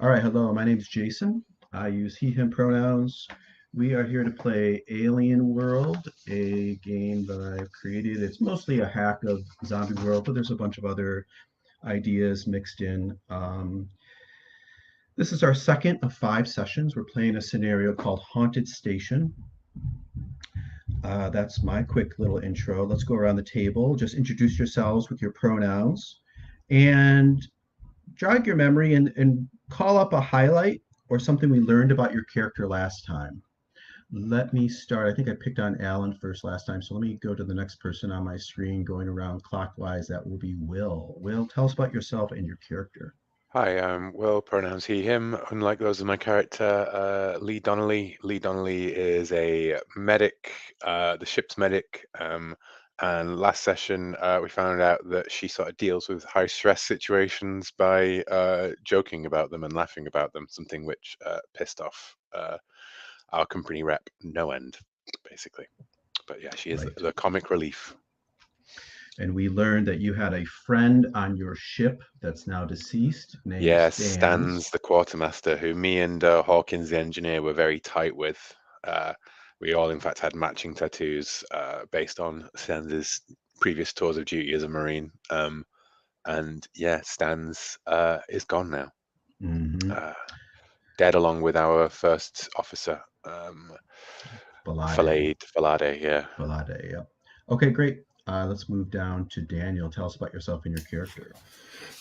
All right, hello, my name is Jason. I use he, him pronouns. We are here to play Alien World, a game that I've created. It's mostly a hack of Zombie World, but there's a bunch of other ideas mixed in. This is our second of 5 sessions. We're playing a scenario called Haunted Station. That's my quick little intro. Let's go around the table. Just introduce yourselves with your pronouns and jog your memory and call up a highlight or something we learned about your character last time. Let me start. I think I picked on Alan first last time, so let me go to the next person on my screen going around clockwise. That will be Will. Will, tell us about yourself and your character. Hi, Will, pronouns he, him. Unlike those of my character, Lee Donnelly. Lee Donnelly is a medic, the ship's medic. And last session, we found out that she sort of deals with high stress situations by joking about them and laughing about them, something which pissed off our company rep no end, basically. But yeah, she is Right. the comic relief. And we learned that you had a friend on your ship that's now deceased named Yes, Stan's Stans. the quartermaster, who me and Hawkins the engineer were very tight with. Uh, we all, in fact, had matching tattoos based on Stan's previous tours of duty as a Marine. And yeah, Stan's is gone now, Mm-hmm. uh, dead along with our first officer, Balade. Falade. Yeah. Balade, yep. Okay, great. Let's move down to Daniel. Tell us about yourself and your character.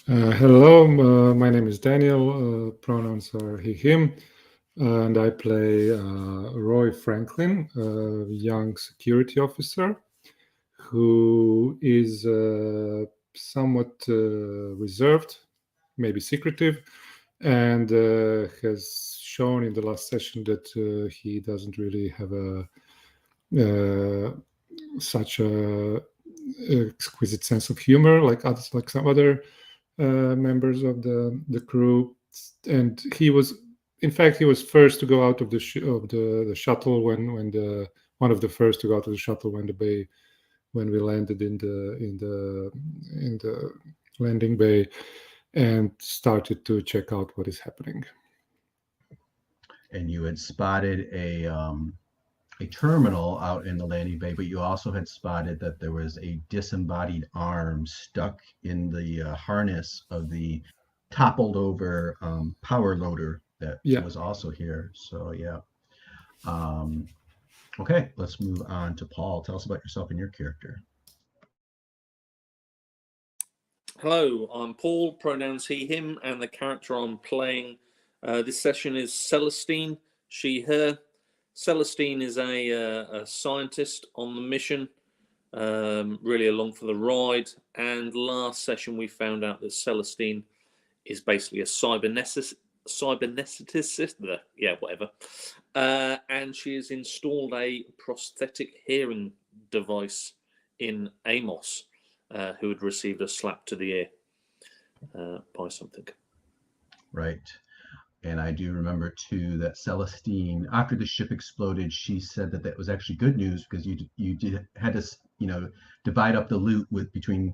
Hello, my name is Daniel. Pronouns are he, him, and I play Roy Franklin, a young security officer who is somewhat reserved, maybe secretive, and has shown in the last session that he doesn't really have a such a exquisite sense of humor like some other members of the crew, and he was first to go out of the shuttle when the one of the first to go out of the shuttle when we landed in the landing bay and started to check out what is happening. And you had spotted a terminal out in the landing bay, but you also had spotted that there was a disembodied arm stuck in the harness of the toppled over power loader that Yeah. was also here. So, yeah. Um, okay, let's move on to Paul. Tell us about yourself and your character. Hello, I'm Paul, pronouns he, him, and the character I'm playing this session is Celestine, she, her. Celestine is a scientist on the mission, really along for the ride. And last session, we found out that Celestine is basically a cyberneticist, yeah, whatever. And she has installed a prosthetic hearing device in Amos, who had received a slap to the ear by something. Right. And I do remember too that Celestine, after the ship exploded, she said that that was actually good news because you did had to divide up the loot with between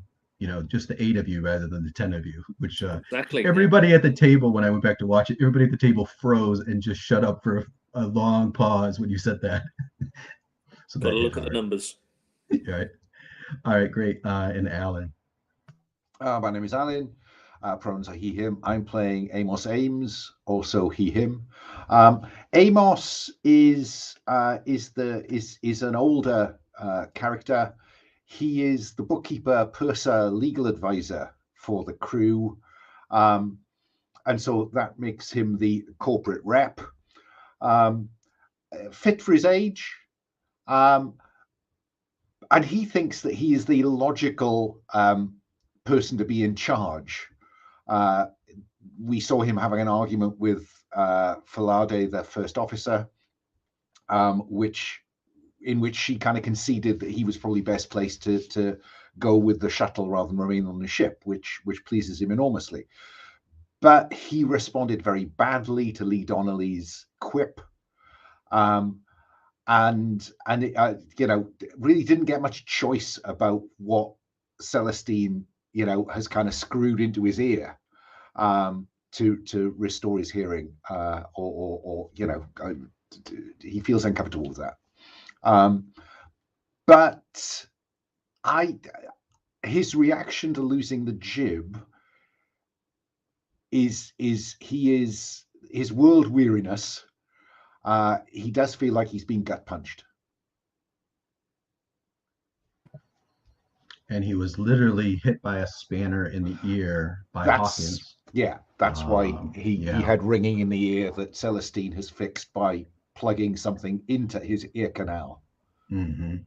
just the 8 of you rather than the 10 of you. Which Exactly. everybody at the table, when I went back to watch it, everybody at the table froze and just shut up for a long pause when you said that. So Got that to hit look at the hard. numbers. Right. All right. Great. And Alan. My name is Alan. Pronouns are he, him. I'm playing Amos Ames, also he, him. Amos is an older character. He is the bookkeeper, purser, legal advisor for the crew, and so that makes him the corporate rep. Fit for his age, and he thinks that he is the logical person to be in charge. We saw him having an argument with Falade, the first officer, in which she kind of conceded that he was probably best placed to go with the shuttle rather than remain on the ship, which pleases him enormously. But he responded very badly to Lee Donnelly's quip, and it, really didn't get much choice about what Celestine has kind of screwed into his ear. to restore his hearing, or he feels uncomfortable with that. But his reaction to losing the jib is his world weariness. He does feel like he's been gut punched. And he was literally hit by a spanner in the ear by Hawkins. Yeah, that's why he had ringing in the ear that Celestine has fixed by plugging something into his ear canal. Mm-hmm.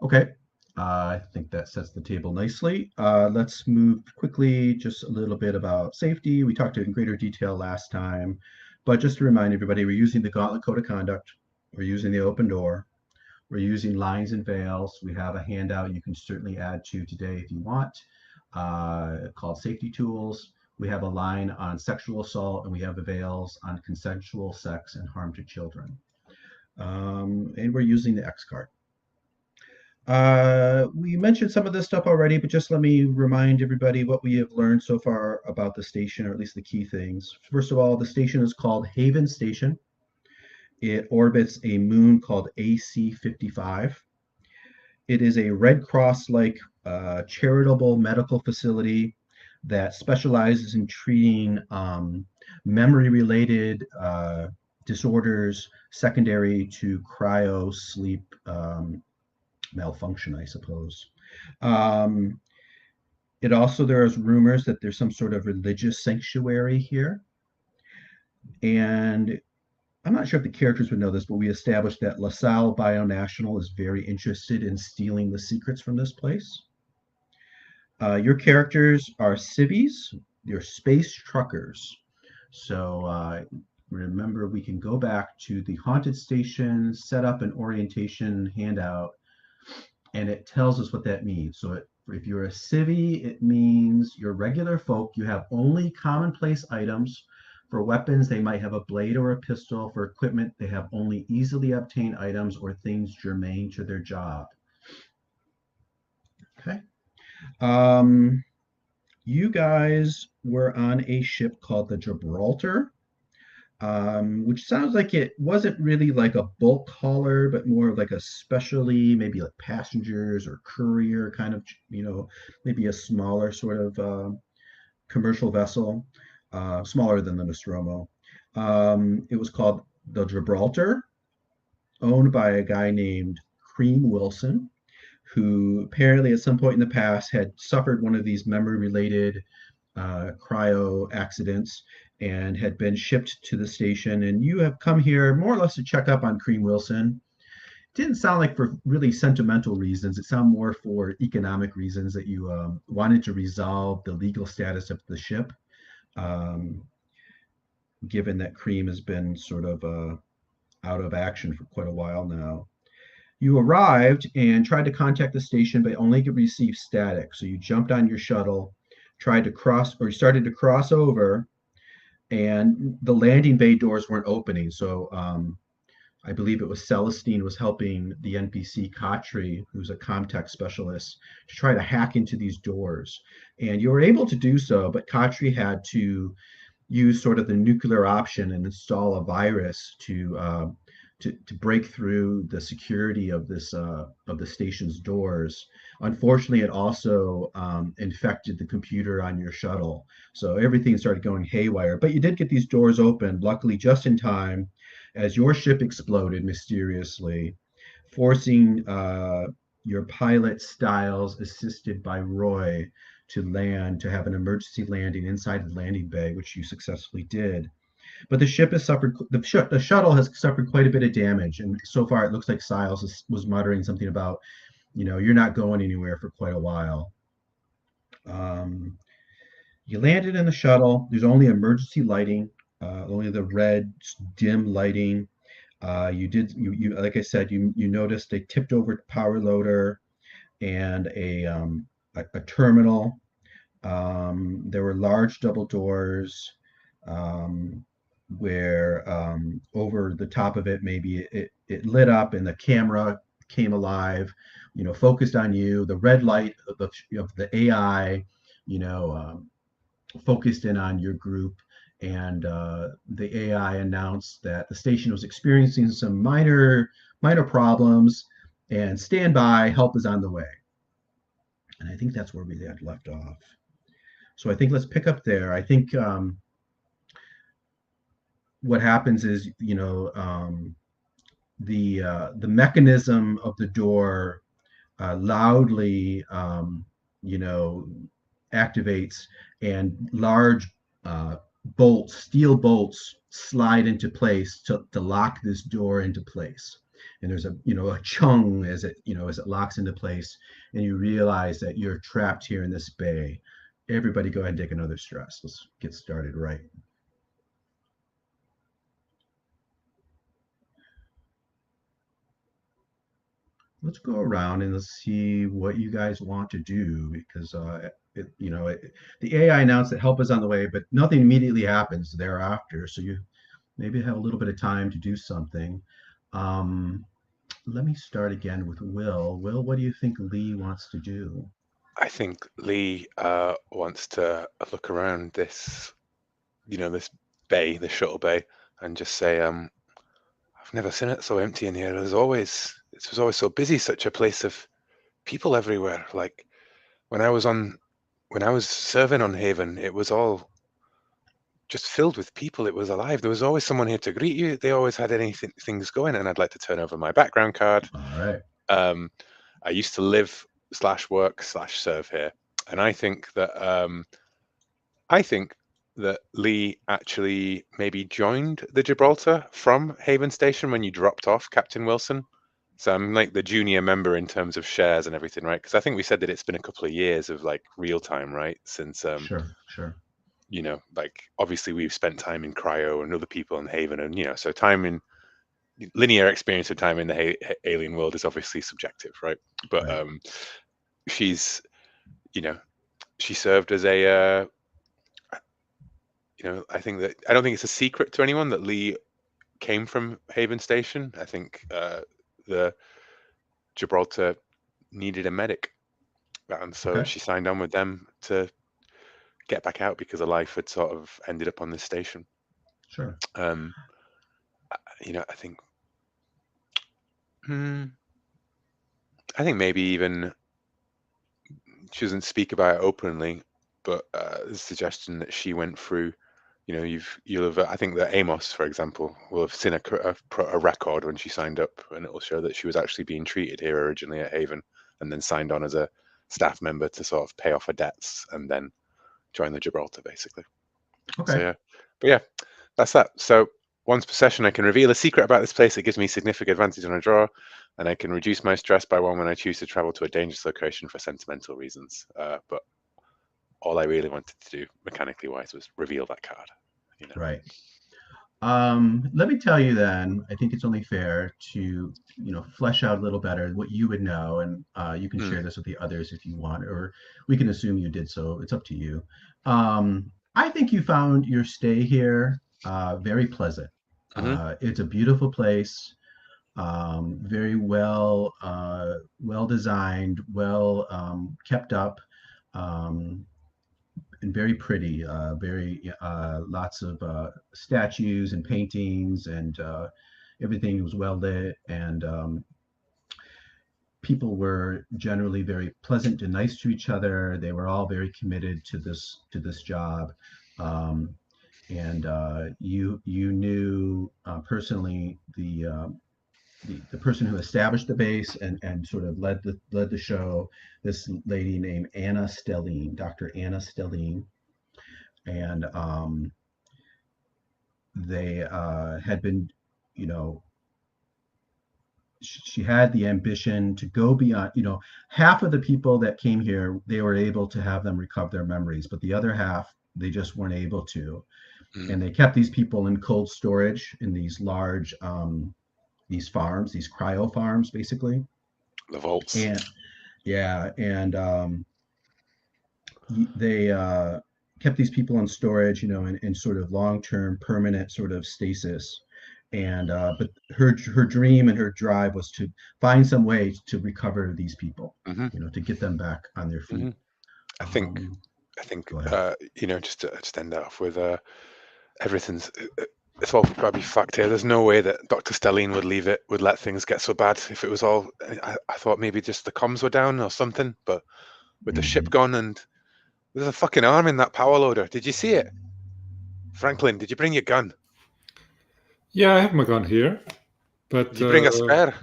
Okay. I think that sets the table nicely. Let's move quickly, just a little bit about safety. We talked in greater detail last time, but just to remind everybody, we're using the Gauntlet Code of Conduct. We're using the open door. We're using lines and veils. We have a handout you can certainly add to today if you want, called Safety Tools. We have a line on sexual assault, and we have the veils on consensual sex and harm to children. And we're using the X card. We mentioned some of this stuff already, but just let me remind everybody what we have learned so far about the station, or at least the key things. First of all, the station is called Haven Station. It orbits a moon called AC-55. It is a Red Cross-like charitable medical facility that specializes in treating memory-related disorders secondary to cryo sleep malfunction, I suppose. It also, there's rumors that there's some sort of religious sanctuary here. And I'm not sure if the characters would know this, but we established that LaSalle Bionational is very interested in stealing the secrets from this place. Your characters are civvies, they're space truckers. So remember, we can go back to the haunted station, set up an orientation handout, and it tells us what that means. So if you're a civvy, it means you're regular folk. You have only commonplace items. For weapons, they might have a blade or a pistol. For equipment, they have only easily obtained items or things germane to their job. Okay. You guys were on a ship called the Gibraltar, which sounds like it wasn't really like a bulk hauler, but more like a specialty, maybe like passengers or courier kind of, maybe a smaller sort of commercial vessel. Smaller than the Nostromo. It was called the Gibraltar, owned by a guy named Cream Wilson, who apparently at some point in the past had suffered one of these memory-related cryo accidents and had been shipped to the station. And you have come here more or less to check up on Cream Wilson. Didn't sound like for really sentimental reasons. It sounded more for economic reasons, that you wanted to resolve the legal status of the ship. Given that Cream has been sort of out of action for quite a while now. You arrived and tried to contact the station, but only could receive static. So you jumped on your shuttle, tried to cross, or started to cross over, and the landing bay doors weren't opening. So I believe it was Celestine was helping the NPC Khatri, who's a Comtech specialist, to try to hack into these doors. And you were able to do so, but Khatri had to use sort of the nuclear option and install a virus to break through the security of this of the station's doors. Unfortunately, it also infected the computer on your shuttle, so everything started going haywire. But you did get these doors open, luckily just in time, as your ship exploded mysteriously, forcing your pilot Styles, assisted by Roy, to have an emergency landing inside the landing bay, which you successfully did. But the shuttle has suffered quite a bit of damage, and so far it looks like Styles was muttering something about, you're not going anywhere for quite a while. You landed in the shuttle. There's only emergency lighting, only the red dim lighting. You like I said, you noticed a tipped over power loader and a terminal. There were large double doors where over the top of it, maybe it lit up and the camera came alive, focused on you. The red light of the AI, focused in on your group, and the AI announced that the station was experiencing some minor problems, and stand by, help is on the way. And I think that's where we had left off. So I think let's pick up there. I think what happens is, the mechanism of the door loudly, activates, and large steel bolts slide into place to lock this door into place. And there's a chung as it locks into place, and you realize that you're trapped here in this bay. Everybody go ahead and take another stress. Let's get started right. Let's go around and let's see what you guys want to do, because the AI announced that help is on the way, but nothing immediately happens thereafter. So you maybe have a little bit of time to do something. Let me start again with Will. Will, what do you think Lee wants to do? I think Lee wants to look around this, this bay, the shuttle bay, and just say, I've never seen it so empty in here. It was always so busy, such a place of people everywhere. Like when I was serving on Haven, it was all just filled with people. It was alive. There was always someone here to greet you. They always had things going, and I'd like to turn over my background card. All right. I used to live / work / serve here, and I think that Lee actually maybe joined the Gibraltar from Haven Station when you dropped off, Captain Wilson. So I'm like the junior member in terms of shares and everything, right? Because I think we said that it's been a couple of years of like real time, right? Since Sure. Like obviously we've spent time in Cryo and other people in Haven, and so time in linear experience of time in the alien world is obviously subjective, right? But Right. she's, she served as a, I think that I don't think it's a secret to anyone that Lee came from Haven Station. I think the Gibraltar needed a medic, and so Okay. she signed on with them to get back out because her life had sort of ended up on this station. Sure. I think. I think maybe even she doesn't speak about it openly, but the suggestion that she went through, you'll have. I think that Amos, for example, will have seen a record when she signed up, and it will show that she was actually being treated here originally at Haven, and then signed on as a staff member to sort of pay off her debts, and then join the Gibraltar, basically. Okay. So yeah, but yeah, that's that. So once per session, I can reveal a secret about this place that gives me significant advantage on a draw, and I can reduce my stress by 1 when I choose to travel to a dangerous location for sentimental reasons. But all I really wanted to do, mechanically wise, was reveal that card. Right. Let me tell you then, I think it's only fair to, flesh out a little better what you would know, and you can share this with the others if you want, or we can assume you did so. It's up to you. I think you found your stay here very pleasant. It's a beautiful place, very well designed, well kept up, and very pretty. Very lots of statues and paintings, and everything was well lit, and people were generally very pleasant and nice to each other. They were all very committed to this job. And you knew personally the person who established the base and sort of led the show, this lady named Anna Stelline, Dr. Anna Stelline, and they had been, she had the ambition to go beyond. Half of the people that came here, they were able to have them recover their memories, but the other half, they just weren't able to. And they kept these people in cold storage in these large these farms, these cryo farms, basically. The vaults. And yeah, and they kept these people in storage, in sort of long-term, permanent sort of stasis. And but her dream and her drive was to find some way to recover these people, to get them back on their feet. I think I think Go ahead. just to end that off with everything's. It's all probably fucked here. There's no way that Dr. Stelline would let things get so bad if it was all. I thought maybe just the comms were down or something, but with the ship gone and there's a fucking arm in that power loader. Did you see it? Franklin, did you bring your gun? Yeah, I have my gun here, but Did you bring a spare?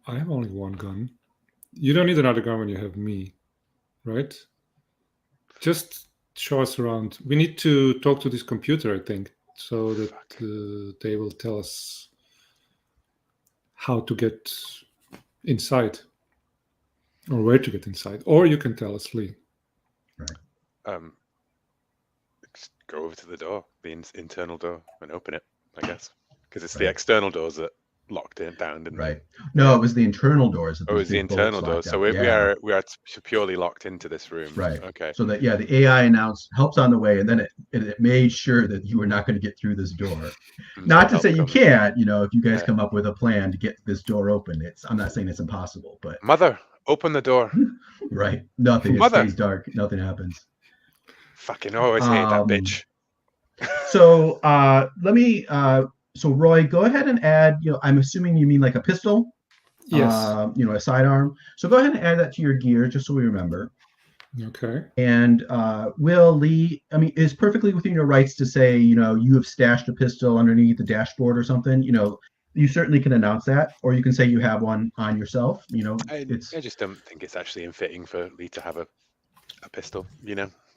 I have only one gun. You don't need another gun when you have me, right? Just show us around. We need to talk to this computer, I think, so that they will tell us how to get inside or where to get inside. Or you can tell us, Lee. Right. Just go over to the door, the internal door, and open it, I guess. Because it's the external doors that locked it down, didn't Right. No, it was the internal doors. it was the internal doors. So we are purely locked into this room. Right. Okay. So that the AI announced help's on the way, and then it made sure that you were not going to get through this door. Not to say you can't, if you guys come up with a plan to get this door open. I'm not saying it's impossible, but Mother, open the door. Right. Nothing. It stays dark. Nothing happens. Fucking always hate that bitch. So let me so Roy, go ahead and add, I'm assuming you mean like a pistol. Yes. A sidearm. So go ahead and add that to your gear, just so we remember. Okay. And Will, Lee, is perfectly within your rights to say, you have stashed a pistol underneath the dashboard or something. You certainly can announce that, or you can say you have one on yourself. I just don't think it's actually unfitting for Lee to have a pistol.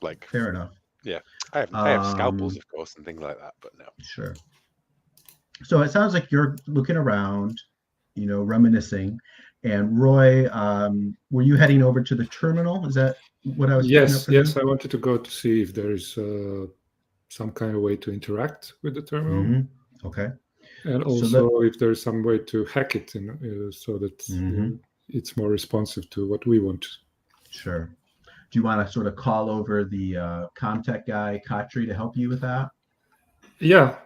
Like. Fair enough. Yeah, I have scalpels, of course, and things like that, but no. Sure. So it sounds like you're looking around, reminiscing. And Roy, were you heading over to the terminal? Is that what I was? Yes. I wanted to go to see if there's some kind of way to interact with the terminal. Mm-hmm. Okay. And also if there's some way to hack it so that it's more responsive to what we want. Sure. Do you want to sort of call over the Comtech guy, Katri, to help you with that? Yeah,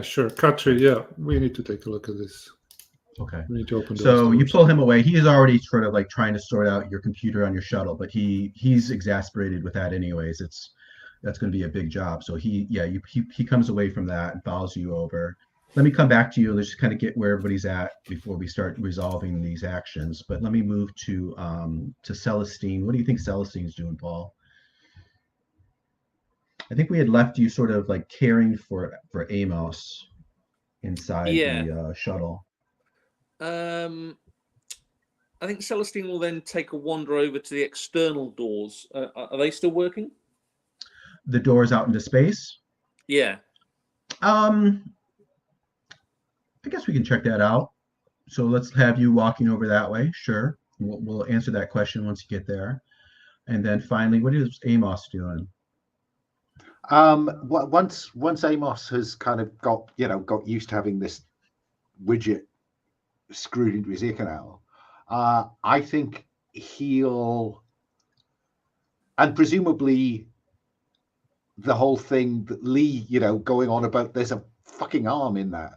sure. Katri, we need to take a look at this. Okay. We need to open. So you pull him away. He is already sort of like trying to sort out your computer on your shuttle, but he's exasperated with that anyways. That's going to be a big job. So he comes away from that and follows you over. Let me come back to you. Let's just kind of get where everybody's at before we start resolving these actions. But let me move to Celestine. What do you think Celestine's doing, Paul? I think we had left you sort of like caring for Amos inside the shuttle. I think Celestine will then take a wander over to the external doors. Are they still working? The doors out into space? Yeah. I guess we can check that out. So let's have you walking over that way. Sure. We'll answer that question once you get there. And then finally, what is Amos doing? Once Amos has kind of got used to having this widget screwed into his ear canal, I think he'll, and presumably the whole thing that Lee, going on about there's a fucking arm in that.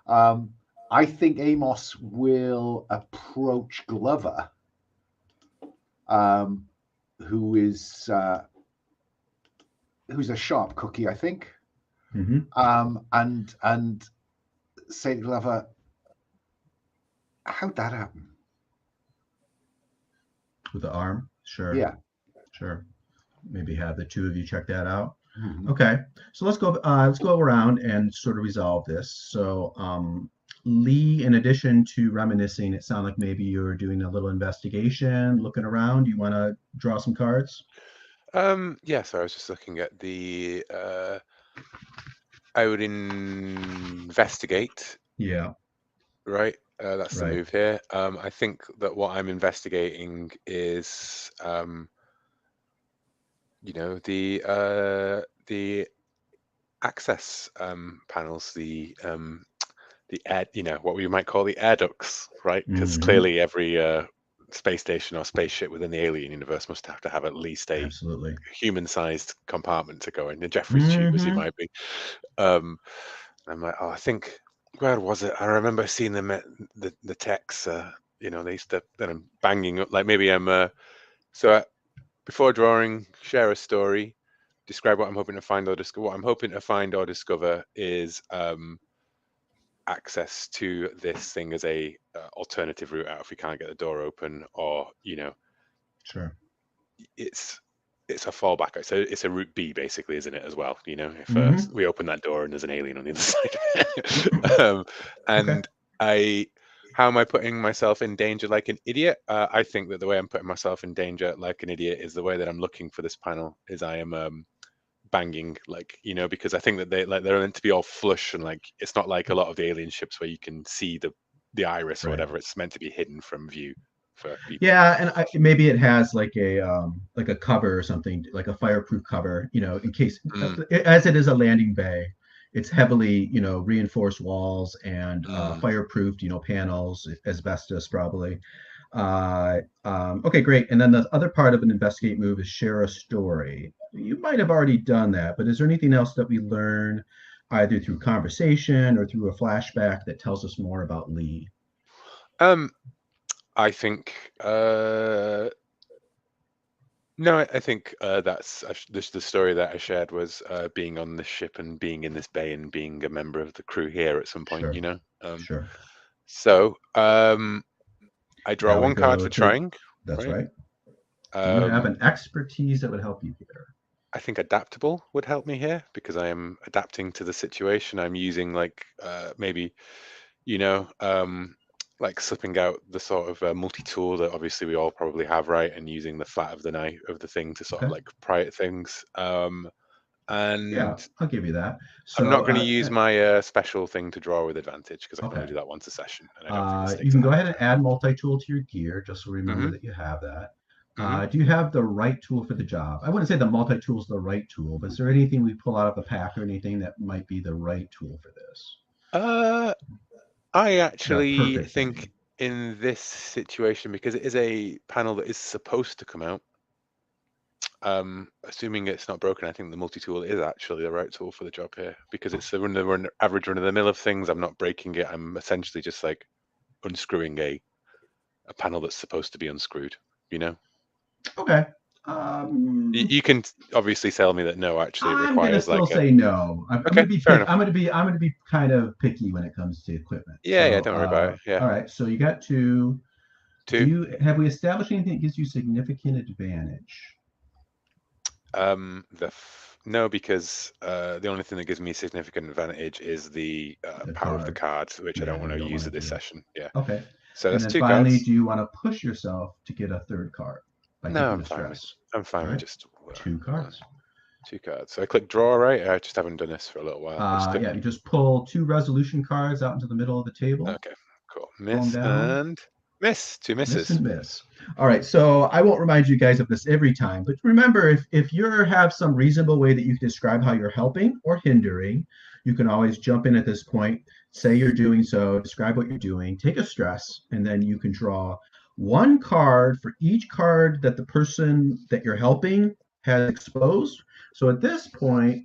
I think Amos will approach Glover, who's a sharp cookie, I think, and say to Glover, how'd that happen? With the arm? Sure. Yeah. Sure. Maybe have the two of you check that out. Okay, so let's go around and sort of resolve this. So Lee, in addition to reminiscing, it sounded like maybe you were doing a little investigation, looking around. You want to draw some cards? So I was just looking at the I would investigate. Yeah. Right. That's the move here. I think that what I'm investigating is the access panels, the air, what we might call the air ducts, right? Because clearly every space station or spaceship within the alien universe must have to have at least a human-sized compartment to go in. The Jeffrey's tube, as he might be. I'm like, I think, where was it? I remember seeing them at the techs. They used to. Then I'm banging up, like maybe I'm. So before drawing, share a story, describe what I'm hoping to find or discover. What I'm hoping to find or discover is access to this thing as a alternative route out if we can't get the door open, or Sure. it's a fallback. It's a route B, basically, isn't it, as well? If we open that door and there's an alien on the other side. How am I putting myself in danger like an idiot? I think that the way I'm putting myself in danger like an idiot is the way that I'm looking for this panel is I am banging, because I think that they're meant to be all flush, and it's not like a lot of the alien ships where you can see the iris or whatever. It's meant to be hidden from view for people. Yeah, and maybe it has like a cover or something, like a fireproof cover, in case, as it is a landing bay. It's heavily, reinforced walls and fireproofed, panels, asbestos probably. Okay, great. And then the other part of an investigate move is share a story. You might have already done that, but is there anything else that we learn either through conversation or through a flashback that tells us more about Lee? I think no, I think that's the story that I shared was being on the ship and being in this bay and being a member of the crew here at some point. Sure. Sure. So I draw one card for trying. That's right. Do you have an expertise that would help you here? I think adaptable would help me here because I am adapting to the situation. I'm using maybe like slipping out the sort of multi-tool that obviously we all probably have, right? And using the flat of the knife of the thing to sort of pry at things. And yeah, I'll give you that. So, I'm not going to use my special thing to draw with advantage because I can only do that once a session. And I don't think you can go ahead and add multi-tool to your gear just so remember that you have that. Do you have the right tool for the job? I wouldn't say the multi-tool is the right tool, but is there anything we pull out of the pack or anything that might be the right tool for this? I actually think in this situation, because it is a panel that is supposed to come out, assuming it's not broken, I think the multi-tool is actually the right tool for the job here because it's the average run-of-the-mill of things. I'm not breaking it. I'm essentially just like unscrewing a panel that's supposed to be unscrewed, Okay. You can obviously tell me that no, actually it requires. I'm gonna still say no. I'm gonna be kind of picky when it comes to equipment. Yeah, don't worry about it. Yeah. All right. So you got two. Have we established anything that gives you significant advantage? No, because the only thing that gives me significant advantage is the power of the cards, which I don't want to use at this session. Yeah. Okay. So that's two finally, cards. do you want to push yourself to get a third card? No, I'm fine with just two cards. Two cards. So I click draw, right? I just haven't done this for a little while. Yeah, you just pull two resolution cards out into the middle of the table. Okay, cool. Miss and miss. Two misses. Miss and miss. All right, so I won't remind you guys of this every time, but remember, if you have some reasonable way that you can describe how you're helping or hindering, you can always jump in at this point, say you're doing so, describe what you're doing, take a stress, and then you can draw one card for each card that the person that you're helping has exposed. So at this point,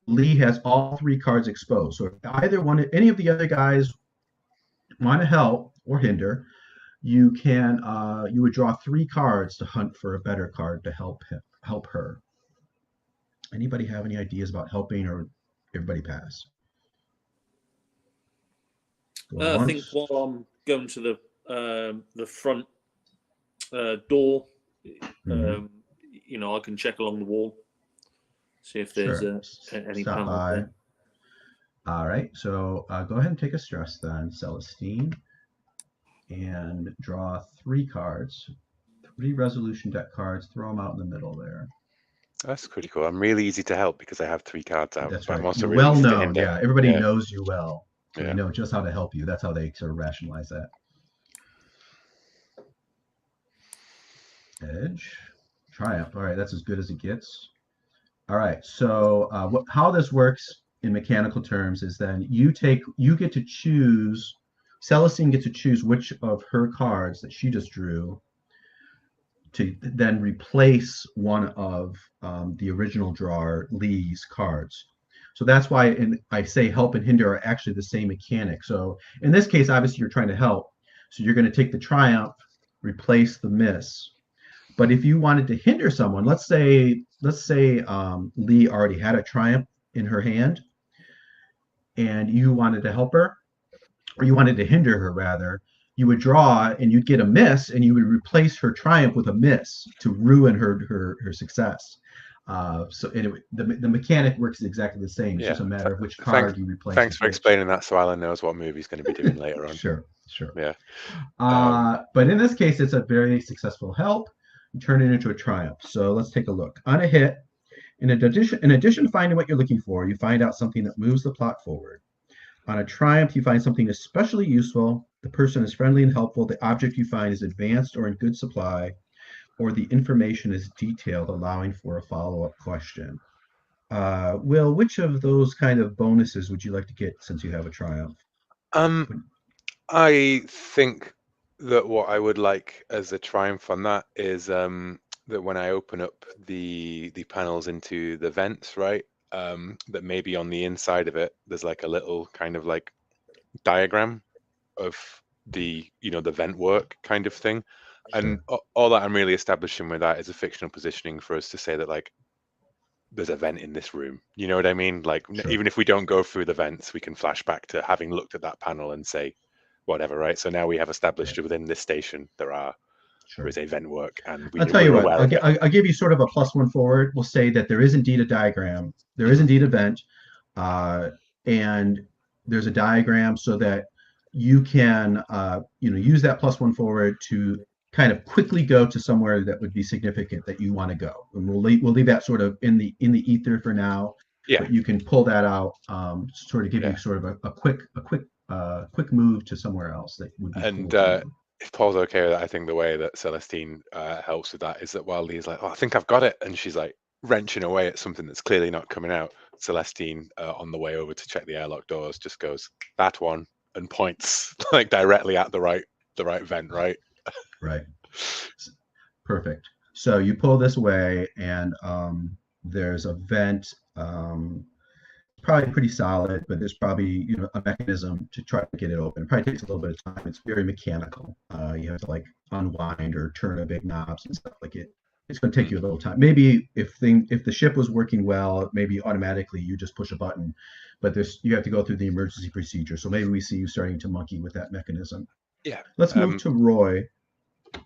Lee has all three cards exposed. So if any of the other guys want to help or hinder, you would draw three cards to hunt for a better card to help her. Anybody have any ideas about helping, or everybody pass? I think while I'm going to the front door, I can check along the wall, see if there's any panel there. All right, so go ahead and take a stress then, Celestine, and draw three cards, three resolution deck cards, throw them out in the middle there. That's pretty cool. I'm really easy to help because I have three cards out. That's right. I'm also really well known. Yeah, everybody knows you well. So they know just how to help you. That's how they sort of rationalize that. Edge, triumph. All right, that's as good as it gets. All right, so how this works in mechanical terms is then you get to choose. Celestine gets to choose which of her cards that she just drew to then replace one of the original drawer, Lee's cards. So that's why I say help and hinder are actually the same mechanic. So in this case, obviously you're trying to help. So you're going to take the triumph, replace the miss. But if you wanted to hinder someone, let's say Lee already had a triumph in her hand, and you wanted to help her, or you wanted to hinder her rather, you would draw and you'd get a miss, and you would replace her triumph with a miss to ruin her success. So anyway, the mechanic works exactly the same. It's just a matter of which card you replace. Thanks for explaining that, so Alan knows what movie he's going to be doing later on. Sure. Yeah. But in this case, it's a very successful help. You turn it into a triumph. So let's take a look. On a hit, in addition to finding what you're looking for, you find out something that moves the plot forward. On a triumph, you find something especially useful. The person is friendly and helpful. The object you find is advanced or in good supply, or the information is detailed, allowing for a follow-up question. Will, which of those kind of bonuses would you like to get since you have a triumph? I think that what I would like as a triumph on that is that when I open up the panels into the vents, right, that maybe on the inside of it there's like a little kind of like diagram of the the vent work kind of thing. And all that I'm really establishing with that is a fictional positioning for us to say that like there's a vent in this room. You know what I mean? Like even if we don't go through the vents, we can flash back to having looked at that panel and say whatever, right? So now we have established within this station there is a vent work, and I'll tell you what, I'll give you sort of a +1 forward. We'll say that there is indeed a diagram. There is indeed a vent, and there's a diagram so that you can use that +1 forward to kind of quickly go to somewhere that would be significant that you want to go. And we'll leave that sort of in the ether for now. Yeah. But you can pull that out, sort of give you sort of a quick move to somewhere else that would be cool. If Paul's okay with that, I think the way that Celestine helps with that is that while Lee's like, "Oh, I think I've got it," and she's like wrenching away at something that's clearly not coming out, Celestine, on the way over to check the airlock doors, just goes, "That one," and points like directly at the right vent, right? Right. Perfect. So you pull this away, and there's a vent. Probably pretty solid, but there's probably a mechanism to try to get it open. It probably takes a little bit of time. It's very mechanical. You have to like unwind or turn a big knobs and stuff like it. It's going to take you a little time. Maybe if the ship was working well, maybe automatically you just push a button, but you have to go through the emergency procedure. So maybe we see you starting to monkey with that mechanism. Yeah. Let's move to Roy.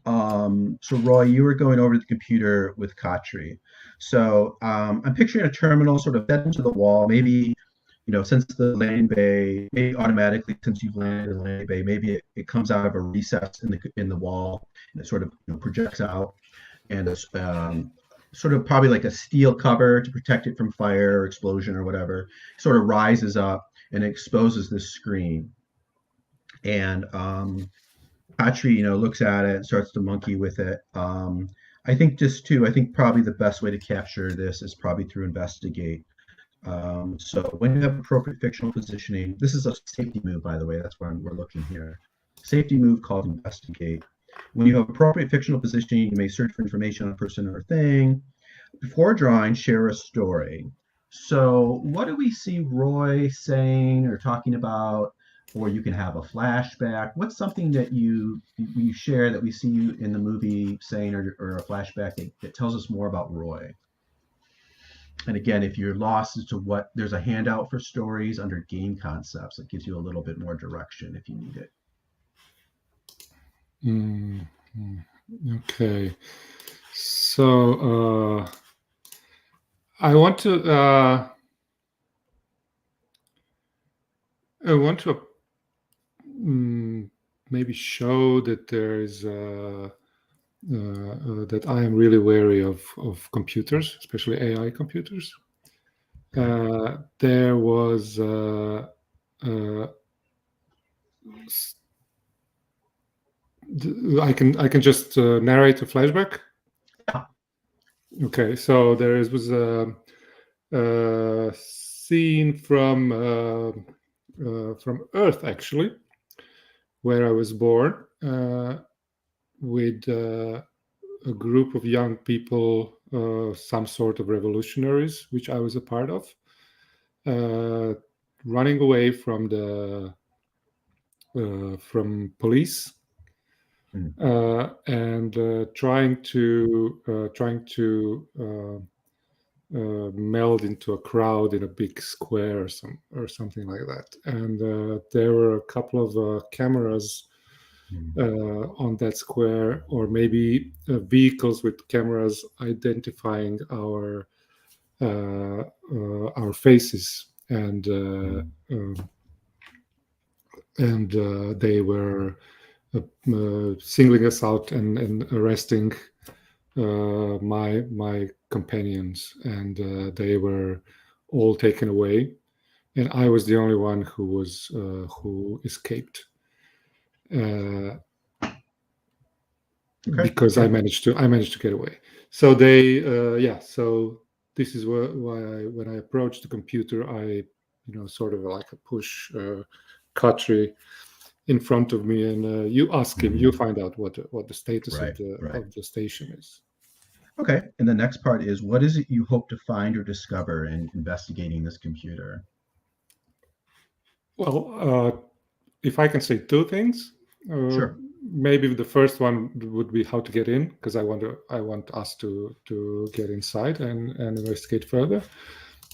So Roy, you were going over to the computer with Khatri. So I'm picturing a terminal sort of set into the wall. Maybe, since the landing bay, maybe automatically since you've landed in the landing bay, maybe it comes out of a recess in the wall, and it sort of projects out, and it's sort of probably like a steel cover to protect it from fire or explosion or whatever. Sort of rises up and exposes this screen, and Patry, looks at it and starts to monkey with it. I think probably the best way to capture this is probably through investigate. So when you have appropriate fictional positioning, this is a safety move, by the way. That's where we're looking here. Safety move called investigate. When you have appropriate fictional positioning, you may search for information on a person or thing. Before drawing, share a story. So what do we see Roy saying or talking about? Or you can have a flashback. What's something that you share that we see you in the movie saying, or a flashback that tells us more about Roy? And again, if you're lost as to what, there's a handout for stories under game concepts that gives you a little bit more direction if you need it. Okay. So I want to maybe show that there's that I am really wary of computers, especially AI computers. There was I can just narrate a flashback. Okay, so there was a scene from Earth, actually, where I was born, with a group of young people, some sort of revolutionaries, which I was a part of, running away from from police, and trying to meld into a crowd in a big square or something like that. And there were a couple of cameras on that square, or maybe vehicles with cameras identifying our faces, and they were singling us out and arresting my companions, and they were all taken away, and I was the only one who escaped. Because I managed to get away. So they, So this is why when I approached the computer, I, sort of like a push Katri in front of me, and you ask him, you find out what the status of the station is. Okay, and the next part is, what is it you hope to find or discover in investigating this computer? Well, if I can say two things, sure. Maybe the first one would be how to get in, because I want us to get inside and investigate further.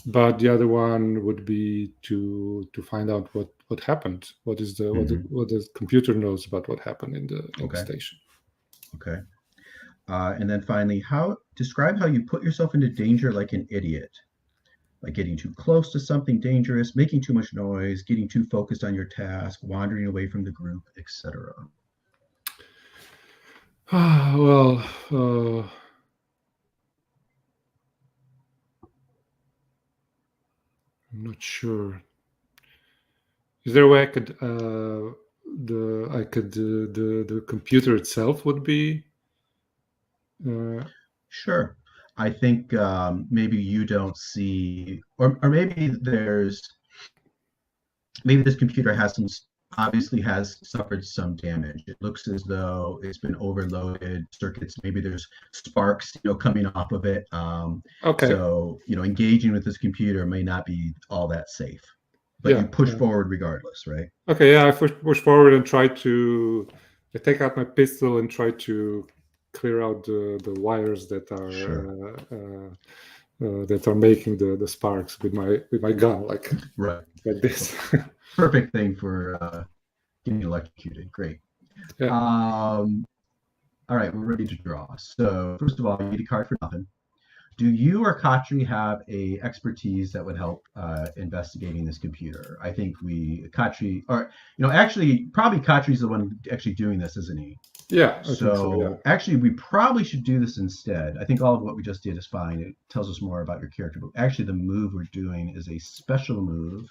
But the other one would be to find out what happened. What is what the computer knows about what happened in the station. Okay. And then finally, describe how you put yourself into danger like an idiot, like getting too close to something dangerous, making too much noise, getting too focused on your task, wandering away from the group, etc. Well, I'm not sure. Is there a way I could the computer itself would be? Sure. I think maybe you don't see, or maybe maybe this computer obviously has suffered some damage. It looks as though it's been overloaded circuits. Maybe there's sparks, coming off of it. Okay. So, engaging with this computer may not be all that safe. But you push forward regardless, right? Okay, yeah, I push forward and I take out my pistol and try to clear out the wires that are making the sparks with my gun, like this. Perfect thing for getting electrocuted. Great. Yeah. All right, we're ready to draw. So first of all, you need a card for nothing. Do you or Katri have a expertise that would help investigating this computer? I think Katri, or actually, probably Katri's the one actually doing this, isn't he? Yeah. So actually, we probably should do this instead. I think all of what we just did is fine. It tells us more about your character. But actually, the move we're doing is a special move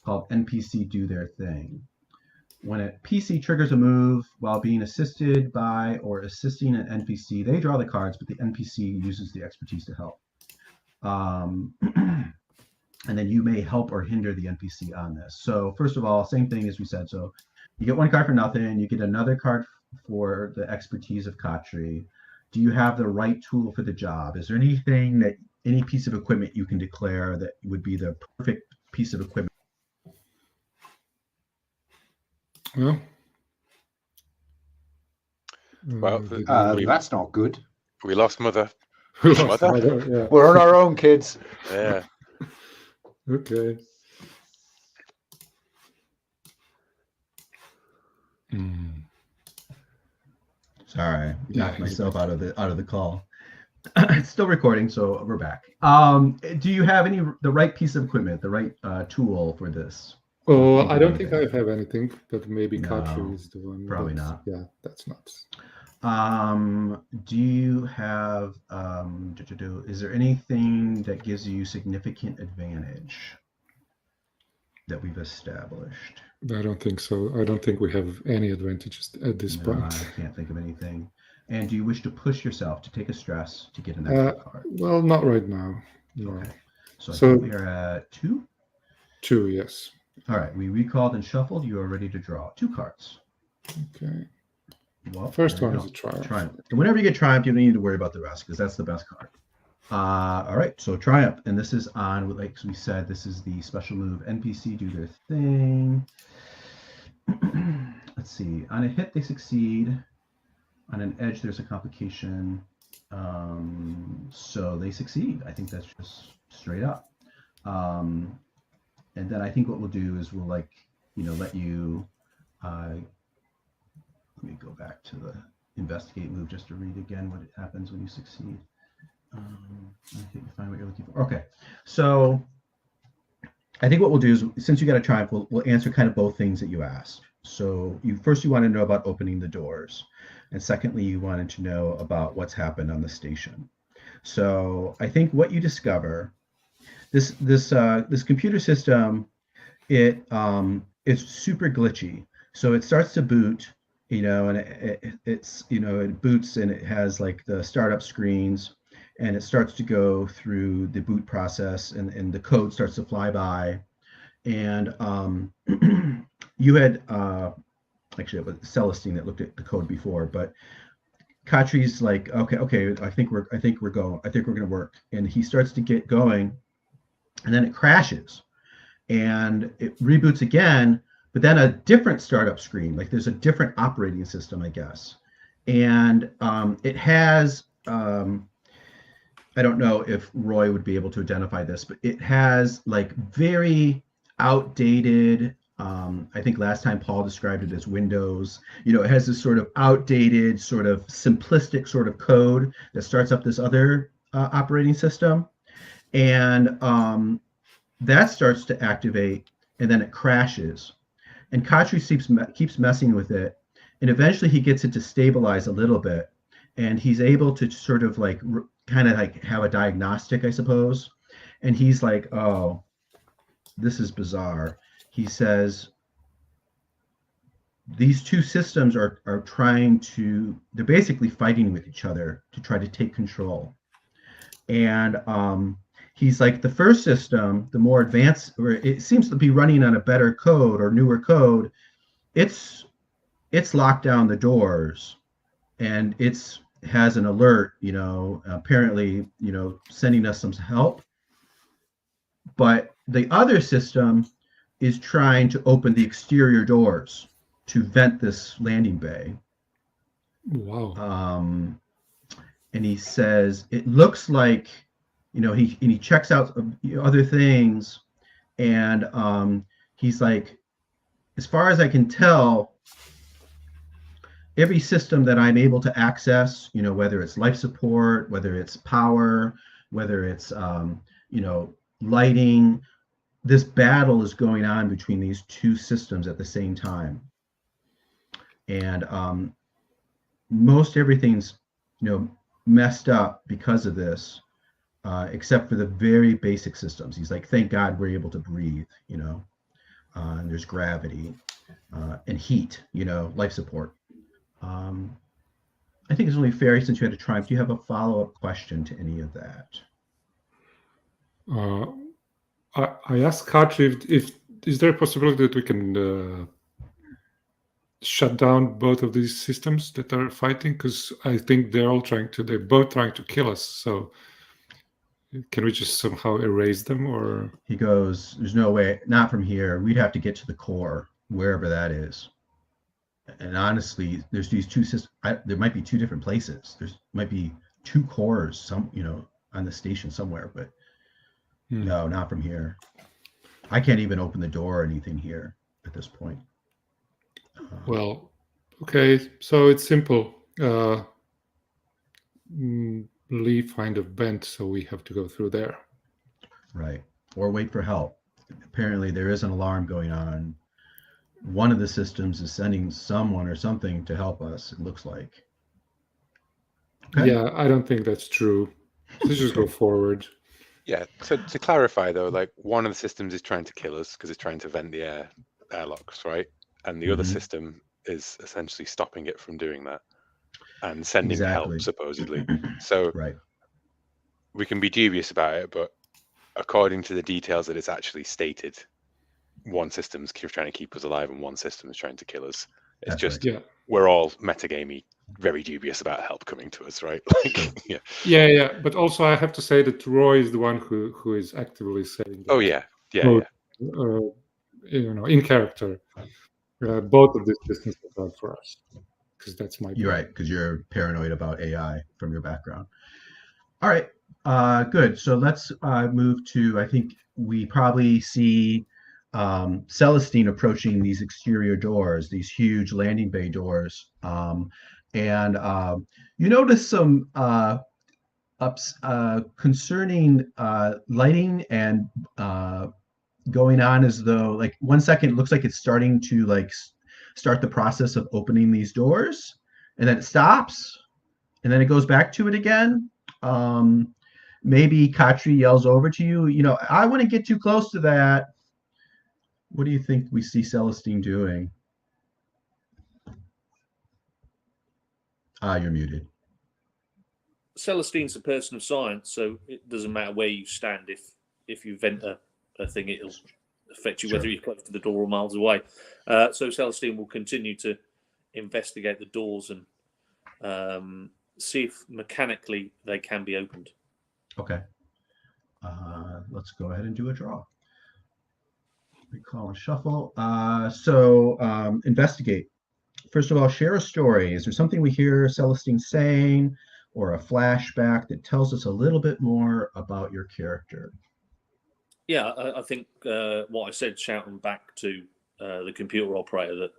called NPC Do Their Thing. When a PC triggers a move while being assisted by or assisting an NPC, they draw the cards, but the NPC uses the expertise to help. And then you may help or hinder the NPC on this. So first of all, same thing as we said. So you get one card for nothing. You get another card for the expertise of Katri. Do you have the right tool for the job? Is there any piece of equipment you can declare that would be the perfect piece of equipment? Well, that's not good. We lost Mother. Mother? Yeah. We're on our own, kids. Yeah. Okay. Sorry, knocked myself out of the call. It's still recording, so we're back. Do you have the right piece of equipment, the right tool for this? Oh, I don't think I have anything, but maybe Katri is the one. Probably not. Yeah, that's nuts. Do you have is there anything that gives you significant advantage that we've established? I don't think so. I don't think we have any advantages at this point. I can't think of anything. And do you wish to push yourself to take a stress to get an extra card? Well, not right now. No. Okay. So I think we are at 2? 2, yes. All right. We recalled and shuffled. You are ready to draw 2 cards. Okay. Well, first one is a triumph. And whenever you get triumph, you don't need to worry about the rest because that's the best card. All right, so triumph, and this is on, like we said, this is the special move. NPC do their thing. Let's see. On a hit, they succeed. on an edge, there's a complication. So they succeed. I think that's just straight up. And then I think what we'll do is we'll let you, let me go back to the investigate move just to read again what happens when you succeed. I think you find what you're looking for. Okay. So I think what we'll do is, since you got a triumph, we'll answer kind of both things that you asked. So you want to know about opening the doors, and secondly, you wanted to know about what's happened on the station. So I think what you discover, this computer system, it's super glitchy. So it starts to boot, and it boots and it has like the startup screens, and it starts to go through the boot process, and the code starts to fly by. And you had actually it was Celestine that looked at the code before, but Katri's like, okay, I think we're gonna work, and he starts to get going, and then it crashes, and it reboots again, but then a different startup screen, like there's a different operating system, I guess, and it has. I don't know if Roy would be able to identify this, but it has like very outdated. I think last time Paul described it as Windows. It has this sort of outdated, sort of simplistic sort of code that starts up this other operating system, and that starts to activate, and then it crashes. And Katri keeps messing with it, and eventually he gets it to stabilize a little bit, and he's able to sort of like kind of like have a diagnostic, I suppose. And he's like, oh, this is bizarre. He says, these two systems are they're basically fighting with each other to try to take control. And he's like, the first system, the more advanced, or it seems to be running on a better code or newer code, it's locked down the doors, and it's has an alert, apparently, sending us some help. But the other system is trying to open the exterior doors to vent this landing bay. Wow. And he says it looks like, he checks out other things, and he's like, as far as I can tell, every system that I'm able to access, whether it's life support, whether it's power, whether it's lighting, this battle is going on between these two systems at the same time. And most everything's messed up because of this, except for the very basic systems. He's like, thank God we're able to breathe, and there's gravity and heat, life support. I think it's only fair, since you had a triumph. Do you have a follow-up question to any of that? I asked Katri if is there a possibility that we can shut down both of these systems that are fighting, because I think they're both trying to kill us. So can we just somehow erase them? Or he goes, there's no way, not from here. We'd have to get to the core, wherever that is. And honestly, there's these two systems. There might be two different places. There might be two cores, on the station somewhere, but no, not from here. I can't even open the door or anything here at this point. Well, okay, so it's simple. Lee find a vent, so we have to go through there. Right. Or wait for help. Apparently there is an alarm going on. One of the systems is sending someone or something to help us, it looks like. Okay. Yeah, I don't think that's true. Let's just go forward. Yeah, so to clarify though, like one of the systems is trying to kill us because it's trying to vent the airlocks, right? And the other system is essentially stopping it from doing that and sending help, supposedly. So we can be dubious about it, but according to the details that it's actually stated, one system's trying to keep us alive and one system is trying to kill us. It's we're all metagamey, very dubious about help coming to us, right? Like, yeah. But also, I have to say that Roy is the one who is actively saying. Oh yeah. In character, both of these systems are bad for us. because that's my You're brain. right, because you're paranoid about AI from your background. All right, good. So let's move to, I think we probably see Celestine approaching these exterior doors, these huge landing bay doors. And you notice some concerning lighting and going on, as though like 1 second it looks like it's starting to like start the process of opening these doors, and then it stops, and then it goes back to it again. Maybe Katri yells over to you, I wouldn't get too close to that. What do you think we see Celestine doing? You're muted. Celestine's a person of science, so it doesn't matter where you stand. If you vent a thing, it'll affect you whether you're close to the door or miles away. So Celestine will continue to investigate the doors and see if mechanically they can be opened. Okay. Let's go ahead and do a draw. Recall and shuffle. So investigate. First of all, share a story. Is there something we hear Celestine saying, or a flashback that tells us a little bit more about your character? Yeah, I think what I said, shouting back to the computer operator that,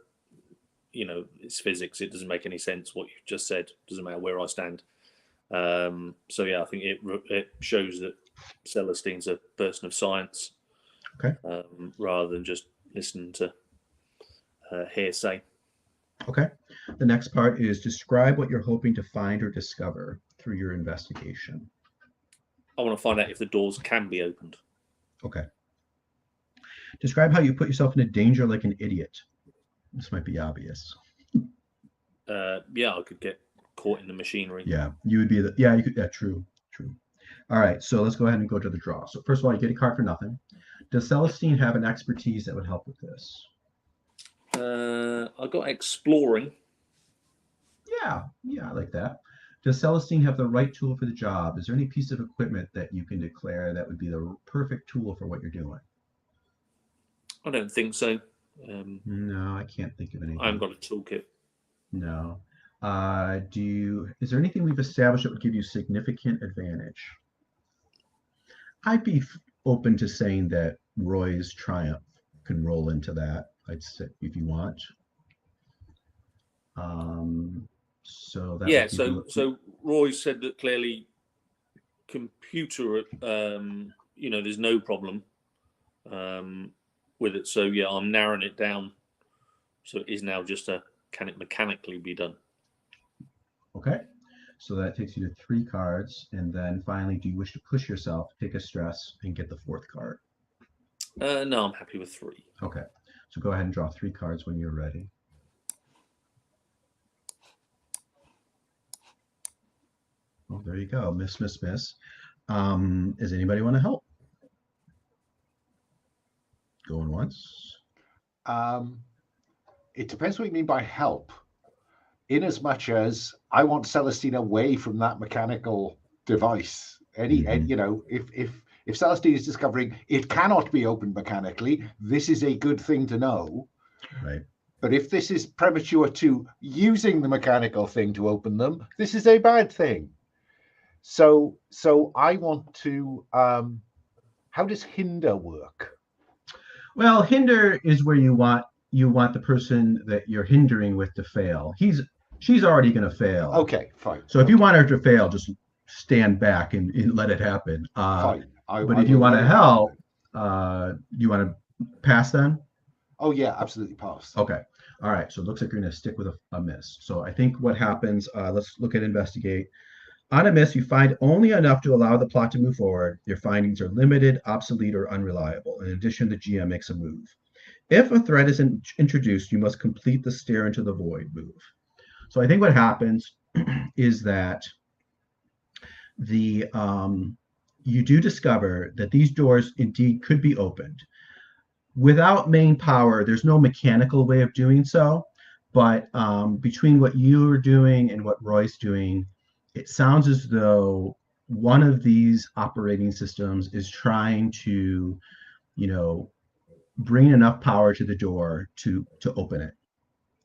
it's physics. It doesn't make any sense what you just said. Doesn't matter where I stand. So yeah, I think it shows that Celestine's a person of science. Okay. Rather than just listening to hearsay. Okay. The next part is describe what you're hoping to find or discover through your investigation. I want to find out if the doors can be opened. Okay. Describe how you put yourself into danger like an idiot. This might be obvious. Yeah, I could get caught in the machinery. Yeah, you would be the, yeah, you could, yeah, true. All right, so let's go ahead and go to the draw. So first of all, you get a card for nothing. Does Celestine have an expertise that would help with this? I got exploring. Yeah, I like that. Does Celestine have the right tool for the job? Is there any piece of equipment that you can declare that would be the perfect tool for what you're doing? I don't think so. No, I can't think of anything. I haven't got a toolkit. No. Is there anything we've established that would give you significant advantage? I'd be open to saying that Roy's triumph can roll into that. I'd say if you want. So that yeah. So Roy said that clearly, computer. There's no problem with it. So yeah, I'm narrowing it down. So it is now just can it mechanically be done? Okay. So that takes you to 3 cards, and then finally, do you wish to push yourself, take a stress, and get the 4th card? No, I'm happy with 3. Okay. So go ahead and draw 3 cards when you're ready. Oh, there you go. Miss. Does anybody want to help? Going once? It depends what you mean by help. In as much as I want Celestine away from that mechanical device. If Celestine is discovering it cannot be opened mechanically, this is a good thing to know. Right. But if this is premature to using the mechanical thing to open them, this is a bad thing. So I want to. How does hinder work? Well, hinder is where you want the person that you're hindering with to fail. She's already going to fail. Okay, fine. So if you want her to fail, just stand back and let it happen. Fine. But if you want to help, you want to pass then? Oh yeah, absolutely pass. Okay. All right. So it looks like you're going to stick with a miss. So I think what happens, let's look at investigate. On a miss, you find only enough to allow the plot to move forward. Your findings are limited, obsolete, or unreliable. In addition, the GM makes a move. If a threat is introduced, you must complete the stare into the void move. So I think what happens is that you do discover that these doors indeed could be opened. Without main power, there's no mechanical way of doing so, but between what you're doing and what Roy's doing, it sounds as though one of these operating systems is trying to, bring enough power to the door to open it.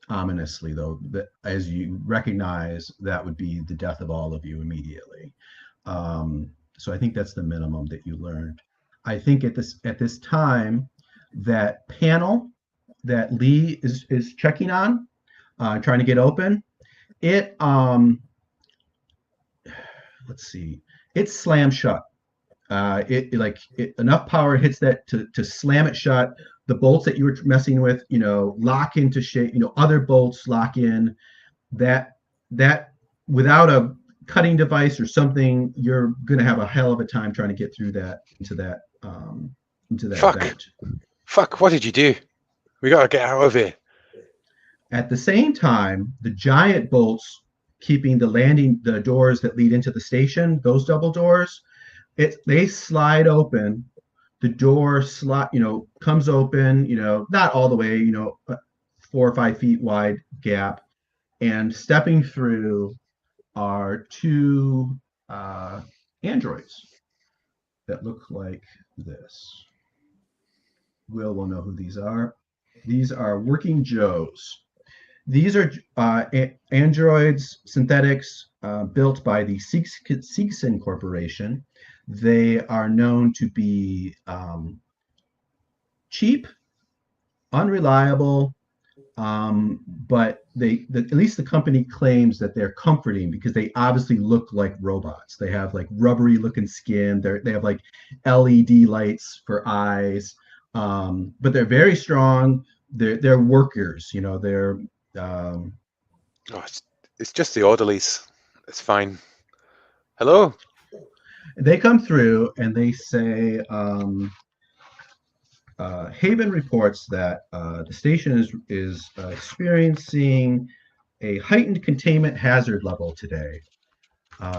ominously, though, that as you recognize that would be the death of all of you immediately. So I think that's the minimum that you learned. I think at this time, that panel that Lee is checking on, trying to get open, it let's see, it slams shut. Enough power hits that to slam it shut. The bolts that you were messing with, lock into shape. Other bolts lock in. That without a cutting device or something, you're gonna have a hell of a time trying to get through that into that Fuck. vent. Fuck, what did you do? We gotta get out of here. At the same time, the giant bolts keeping the doors that lead into the station, those double doors, they slide open. The door comes open, not all the way, 4 or 5 feet wide gap, and stepping through are two androids that look like this. Will know who these are. These are working Joes. These are androids, synthetics, built by the Seegson Corporation. They are known to be cheap, unreliable, but at least the company claims that they're comforting because they obviously look like robots. They have like rubbery looking skin. They have like LED lights for eyes, but they're very strong. They're workers. They're Oh, it's just the orderlies. It's fine. Hello? They come through and they say, Haven reports that the station is experiencing a heightened containment hazard level today.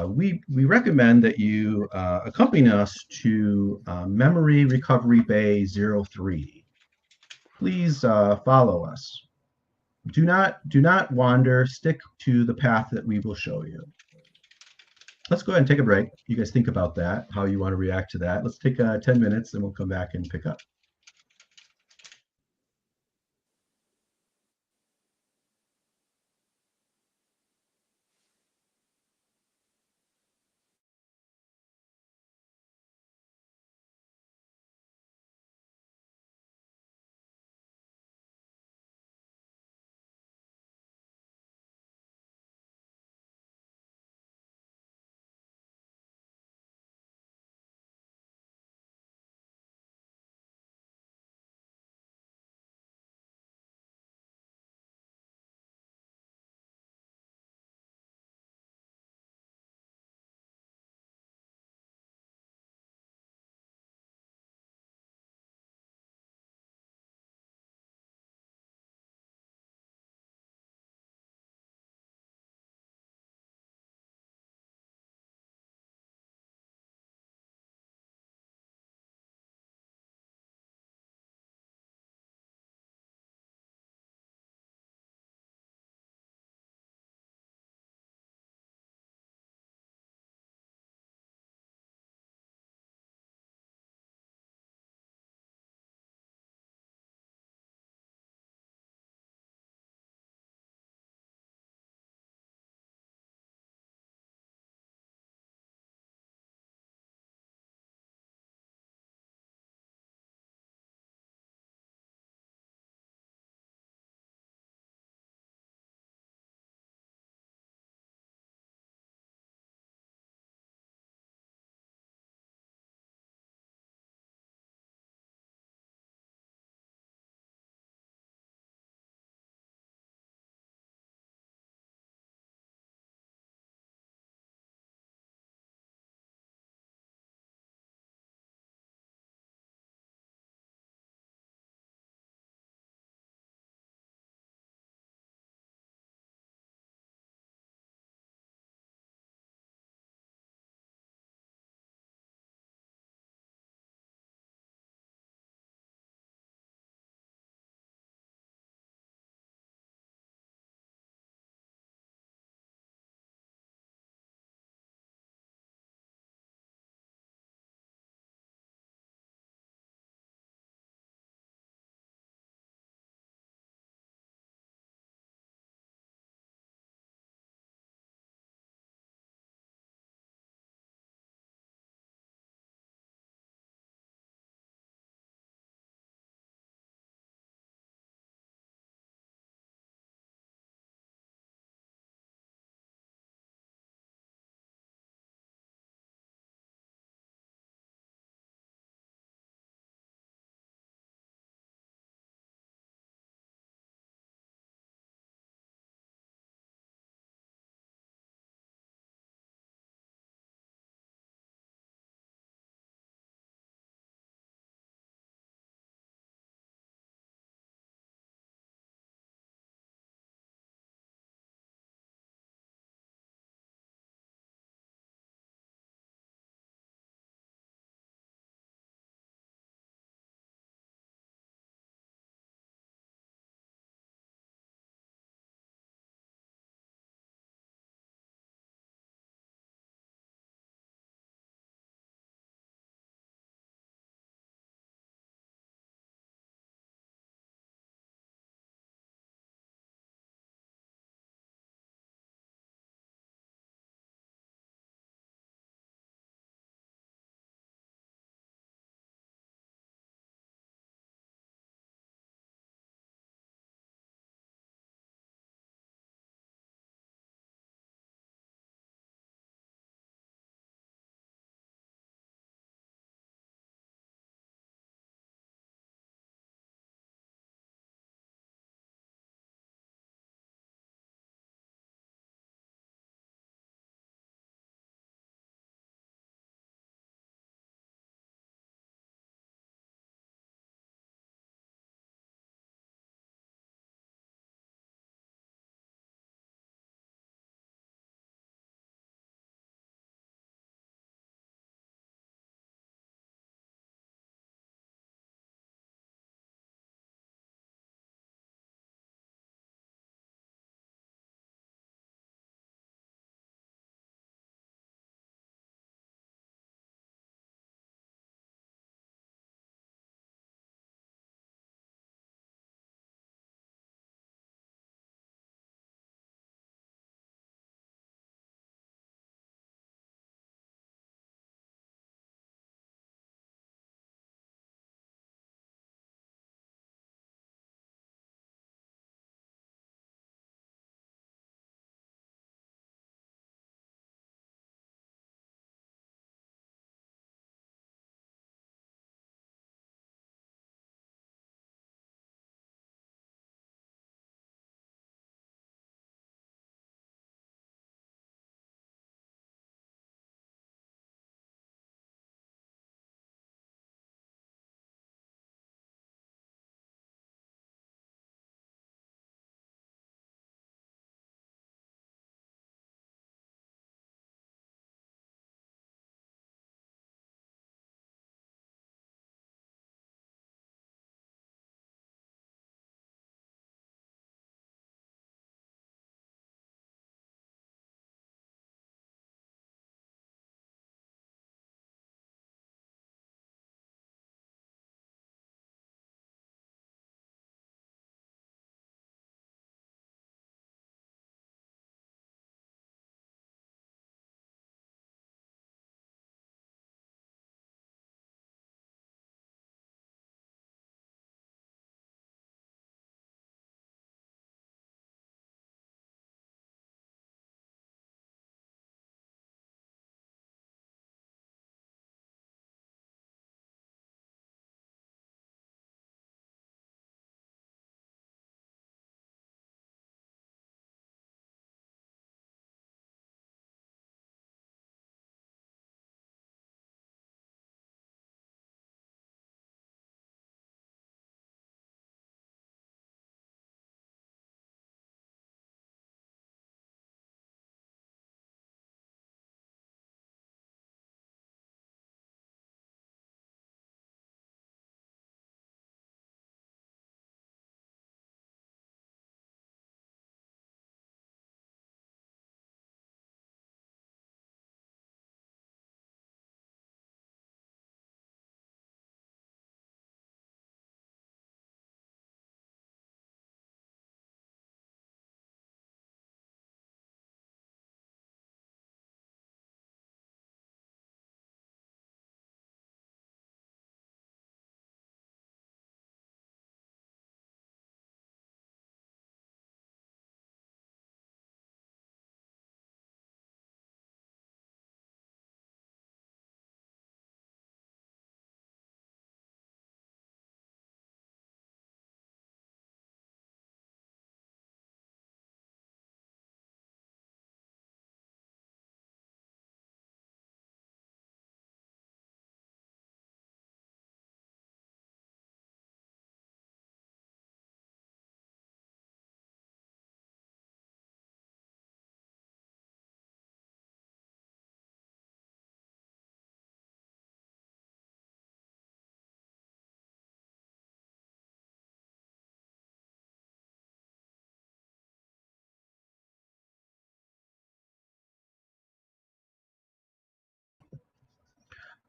We recommend that you accompany us to Memory Recovery Bay 03. Please follow us. Do not wander. Stick to the path that we will show you. Let's go ahead and take a break. You guys think about that, how you want to react to that. Let's take 10 minutes and we'll come back and pick up.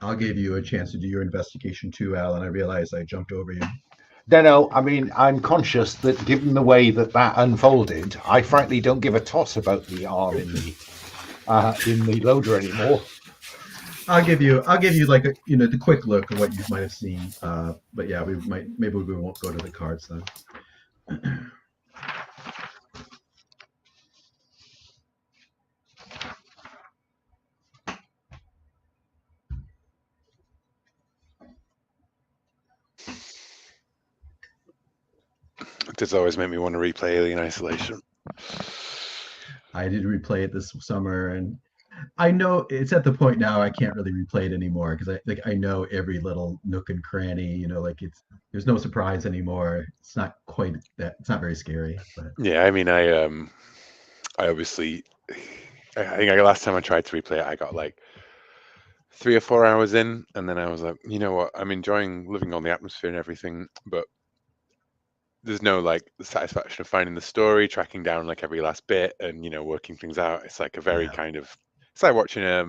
I'll give you a chance to do your investigation too, Alan. I realized I jumped over you. No, I mean, I'm conscious that given the way that unfolded, I frankly don't give a toss about the arm in the loader anymore. I'll give you like the quick look of what you might have seen. But yeah, maybe we won't go to the cards then. It does always make me want to replay Alien Isolation. I did replay it this summer, and I know it's at the point now I can't really replay it anymore because I know every little nook and cranny. Like there's no surprise anymore. It's not quite that. It's not very scary. But Yeah, I mean, I obviously, I think last time I tried to replay it, I got like 3 or 4 hours in, and then I was like, you know what? I'm enjoying living on the atmosphere and everything, but there's no like the satisfaction of finding the story, tracking down like every last bit, and working things out. It's like a very kind of, it's like watching a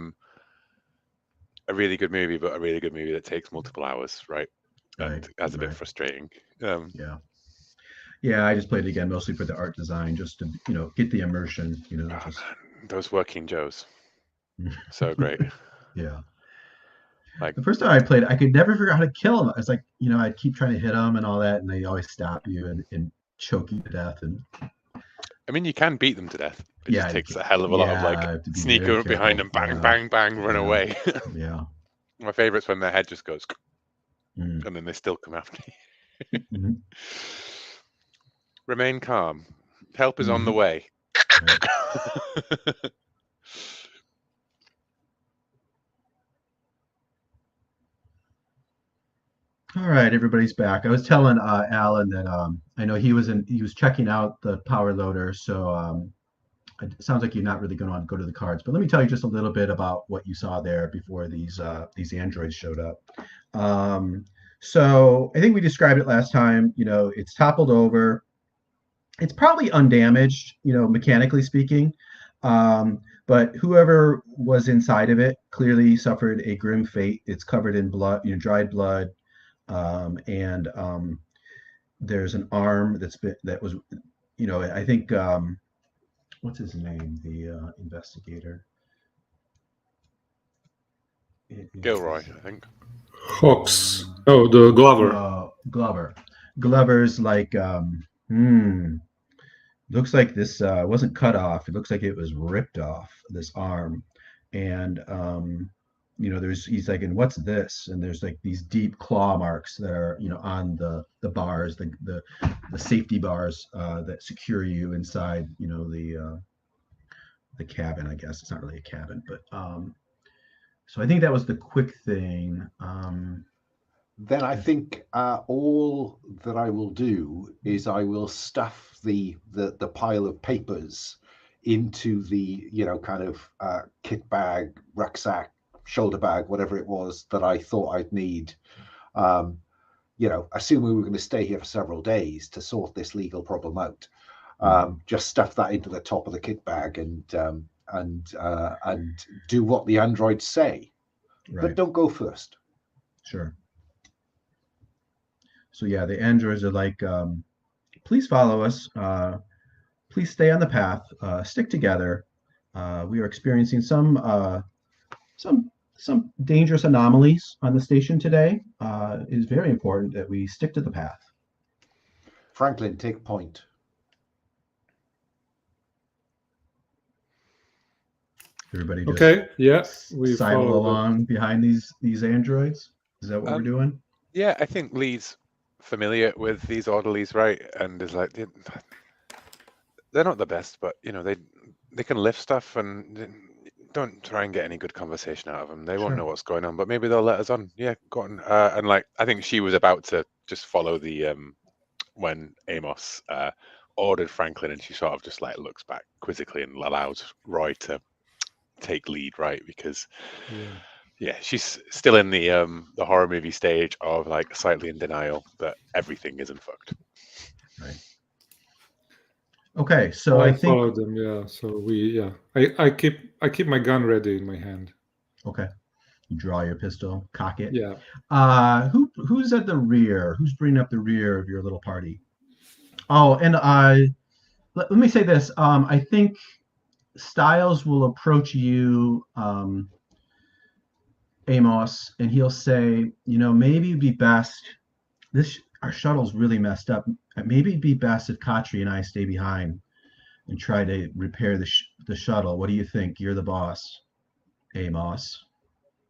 really good movie, but a really good movie that takes multiple hours, right? And that's a bit frustrating. Yeah, I just played it again mostly for the art design, just to get the immersion. Man, those working Joes, so great. Yeah. Like the first time I played, I could never figure out how to kill them. It's like I'd keep trying to hit them and all that, and they always stop you and choke you to death. And I mean, you can beat them to death. It just takes a hell of a lot of like sneak up behind them, bang, bang, bang, run away. Yeah. My favorite's when their head just goes, and then they still come after you. Remain calm. Help is on the way. All right, everybody's back. I was telling Alan that I know he was checking out the power loader, so it sounds like you're not really going to want to go to the cards. But let me tell you just a little bit about what you saw there before these androids showed up. So I think we described it last time. It's toppled over. It's probably undamaged, mechanically speaking. But whoever was inside of it clearly suffered a grim fate. It's covered in blood, dried blood. And there's an arm that was, I think, what's his name? The investigator. Gilroy, I think. Hawks. Oh, the Glover. Glover. Glover's like, looks like this wasn't cut off. It looks like it was ripped off, this arm. And he's like, and what's this? And there's like these deep claw marks that are on the bars, the safety bars that secure you inside the cabin. I guess it's not really a cabin, but so I think that was the quick thing. Then I think all that I will do is I will stuff the pile of papers into the kind of kit bag, rucksack, shoulder bag, whatever it was that I thought I'd need. Assuming we were going to stay here for several days to sort this legal problem out. Just stuff that into the top of the kit bag and do what the androids say, but don't go first. Sure. So yeah, the androids are like, please follow us. Please stay on the path. Stick together. We are experiencing some dangerous anomalies on the station today. It is very important that we stick to the path. Franklin, take point. Everybody just okay. Yeah, we sidle along behind these androids. Is that what we're doing? Yeah, I think Lee's familiar with these orderlies, right? And is like, they're not the best, but they can lift stuff, and don't try and get any good conversation out of them. They won't know what's going on, but maybe they'll let us on. Yeah, go on. And like, I think she was about to just follow the when Amos ordered Franklin, and she sort of just like looks back quizzically and allows Roy to take lead, right? Because she's still in the horror movie stage of like slightly in denial that everything isn't fucked. Right. Okay, so I think follow them. Yeah. So I keep my gun ready in my hand. Okay. You draw your pistol, cock it. Yeah. Who's at the rear? Who's bringing up the rear of your little party? Oh, and let me say this. I think Styles will approach you, Amos, and he'll say, maybe it'd be best. Our shuttle's really messed up. Maybe it'd be best if Katri and I stay behind and try to repair the shuttle. What do you think? You're the boss, Amos.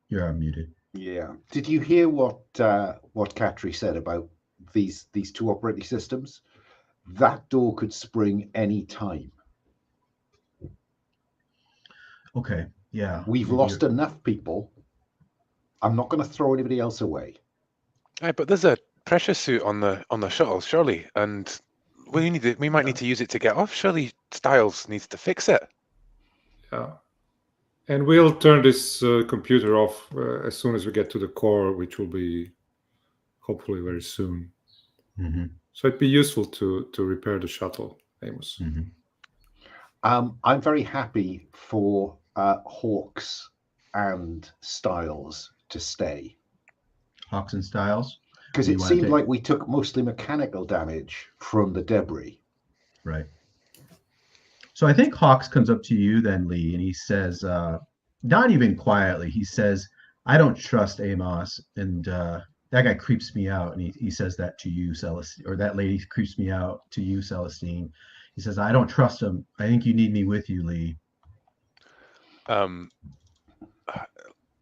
You're unmuted. Yeah. Did you hear what Katri said about these two operating systems? That door could spring any time. Okay. Yeah. We've lost enough people. I'm not going to throw anybody else away. Right, but there's a pressure suit on the shuttle, surely, and we might need to use it to get off. Surely Styles needs to fix it. Yeah. And we'll turn this computer off as soon as we get to the core, which will be hopefully very soon. Mm-hmm. So it'd be useful to repair the shuttle, Amos. Mm-hmm. I'm very happy for Hawks and Styles to stay. Hawks and Styles? Because it seemed like we took mostly mechanical damage from the debris. Right. So I think Hawks comes up to you then, Lee, and he says, not even quietly, he says, I don't trust Amos, and that guy creeps me out. And he says that to you, Celestine, or that lady creeps me out to you, Celestine. He says, I don't trust him. I think you need me with you, Lee.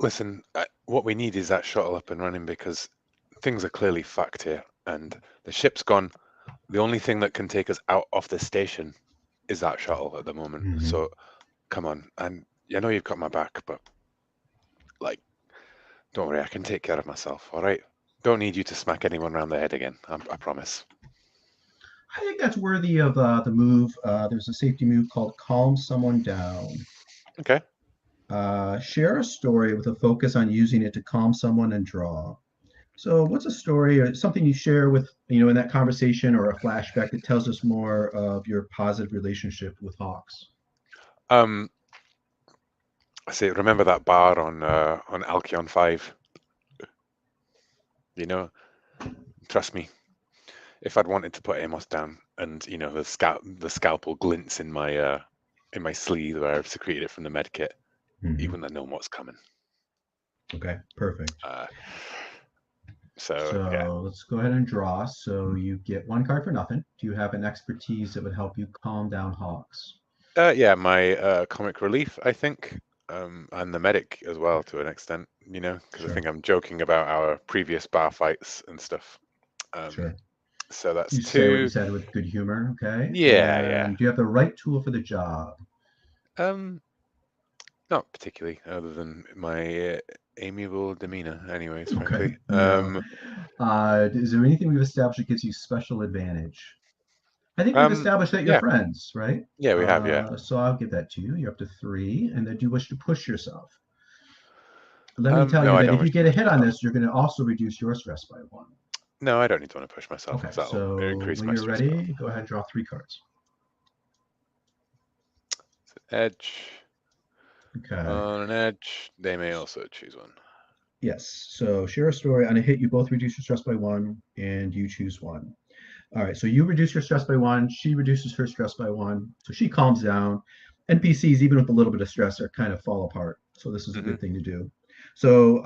Listen, what we need is that shuttle up and running because things are clearly fucked here, and the ship's gone. The only thing that can take us out of the station is that shuttle at the moment. Mm-hmm. So, come on, and I know you've got my back, but don't worry, I can take care of myself. All right, don't need you to smack anyone around the head again. I promise. I think that's worthy of the move. There's a safety move called Calm Someone Down. Okay. Share a story with a focus on using it to calm someone and draw. So what's a story or something you share with, in that conversation or a flashback that tells us more of your positive relationship with Hawks? I say, remember that bar on Alcyon 5? Trust me. If I'd wanted to put Amos down, and the scalpel glints in my sleeve where I've secreted it from the med kit, he wouldn't have known what's coming. Okay, perfect. So yeah. Let's go ahead and draw. So you get one card for nothing. Do you have an expertise that would help you calm down Hawks? Yeah, my comic relief, I think, and the medic as well to an extent. Because Sure. I think I'm joking about our previous bar fights and stuff. Sure. So that's you 2. Say what you said with good humor, okay? Yeah. Do you have the right tool for the job? Not particularly, other than my amiable demeanor, anyways, Okay. frankly. Is there anything we've established that gives you special advantage? I think we've established that you're friends, right? Yeah, we have, yeah. So I'll give that to you. You're up to 3. And then do you wish to push yourself? Let me tell you that if you get a hit on this, you're going to also reduce your stress by 1. No, I don't need to want to push myself. Okay, so when you're ready, go ahead and draw 3 cards. Edge. Okay. On an edge, they may also choose one. Yes. So share a story. On a hit, you both reduce your stress by 1, and you choose 1. All right. So you reduce your stress by 1. She reduces her stress by 1. So she calms down. NPCs, even with a little bit of stress, are kind of fall apart. So this is a good thing to do. So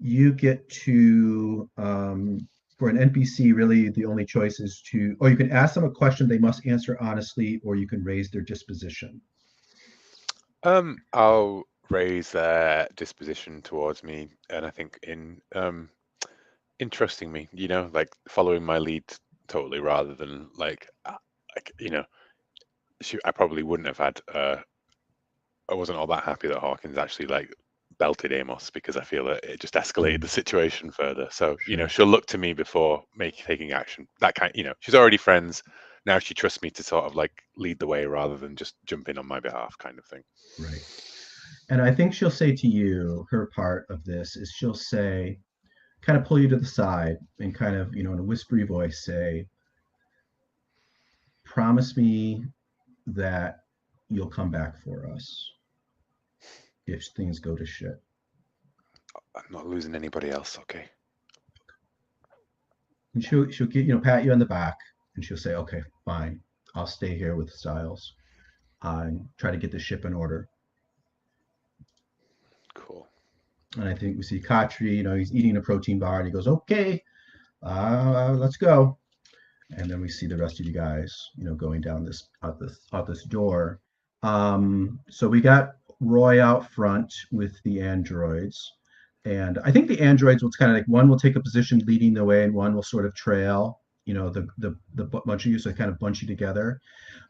you get to, for an NPC, really the only choice is you can ask them a question they must answer honestly, or you can raise their disposition. I'll raise their disposition towards me, and I think in trusting me, following my lead totally, rather than I probably wouldn't have had. I wasn't all that happy that Hawkins actually belted Amos, because I feel that it just escalated the situation further. So she'll look to me before taking action. That kind, she's already friends. Now she trusts me to sort of lead the way rather than just jump in on my behalf, kind of thing. Right. And I think she'll say to you, her part of this is she'll say, kind of pull you to the side and kind of, in a whispery voice say, promise me that you'll come back for us if things go to shit. I'm not losing anybody else. Okay. And she'll get pat you on the back, and she'll say, "Okay, fine, I'll stay here with Styles and try to get the ship in order." Cool. And I think we see Katri, he's eating a protein bar, and he goes, "Okay, let's go." And then we see the rest of you guys, going down out this door. So we got Roy out front with the androids. And I think the androids will kind of like, one will take a position leading the way and one will sort of trail, the bunch of you, so kind of bunch you together.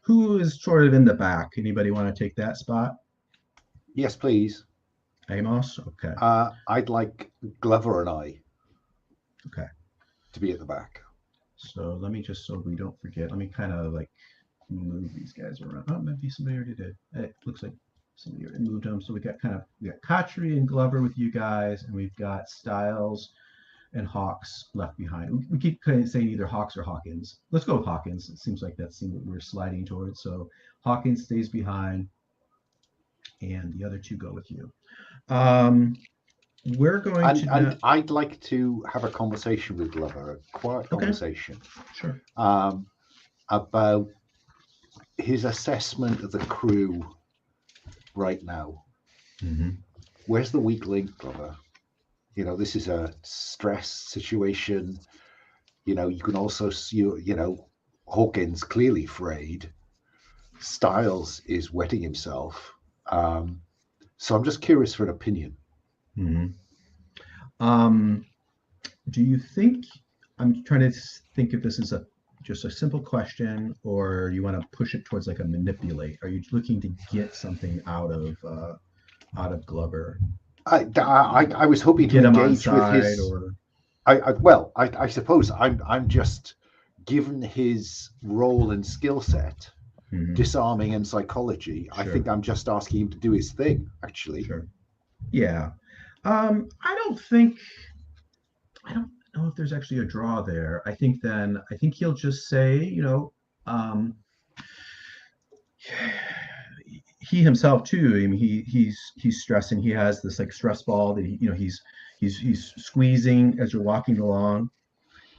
Who is sort of in the back? Anybody want to take that spot? Yes, please. Amos? Okay. I'd like Glover and I Okay. to be at the back. So let me just, so we don't forget, let me kind of like move these guys around. Oh, maybe somebody already did. It looks like somebody already moved them. So we got Katri and Glover with you guys, and we've got Styles and Hawks left behind. We keep kind of saying either Hawks or Hawkins. Let's go with Hawkins. It seems like that's what we're sliding towards. So Hawkins stays behind, and the other two go with you. We're going to. I'd like to have a conversation with Glover, a quiet conversation. Sure. About his assessment of the crew right now. Mm-hmm. Where's the weak link, Glover? This is a stress situation. You can also see, Hawkins clearly frayed. Styles is wetting himself. So I'm just curious for an opinion. Mm-hmm. Do you think, I'm trying to think if this is just a simple question, or you want to push it towards like a manipulate? Are you looking to get something out of Glover? I was hoping to engage with his. Or... I suppose I'm just, given his role and skill set, disarming and psychology. Sure. I think I'm just asking him to do his thing. Actually. Sure. Yeah. I don't know if there's actually a draw there. I think he'll just say, he himself too. I mean, he's stressing. He has this like stress ball that he's squeezing as you're walking along,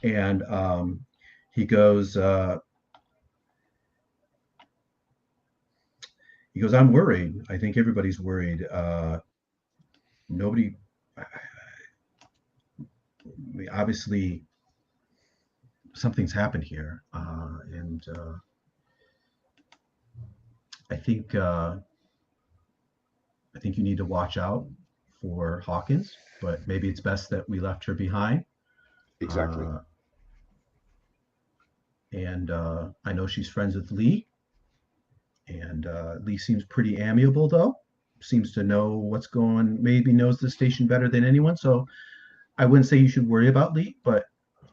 and he goes, "I'm worried. I think everybody's worried. Nobody. Obviously, something's happened here, and I think you need to watch out for Hawkins, but maybe it's best that we left her behind." Exactly. And I know she's friends with Lee, and Lee seems pretty amiable, though. Seems to know what's going. Maybe knows the station better than anyone. So I wouldn't say you should worry about Lee, but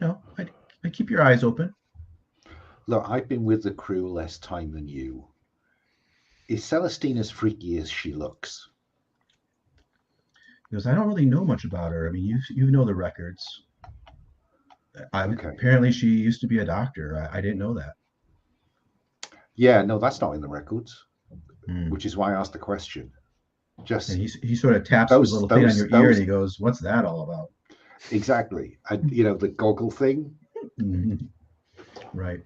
I keep your eyes open. Look, I've been with the crew less time than you. Is Celestine as freaky as she looks? Because I don't really know much about her. I mean, you know the records. Okay. Apparently, she used to be a doctor. I didn't know that. Yeah, no, that's not in the records, which is why I asked the question. And he sort of taps the little thing on your ear, and he goes, "What's that all about?" Exactly. And the goggle thing. Mm-hmm. Right.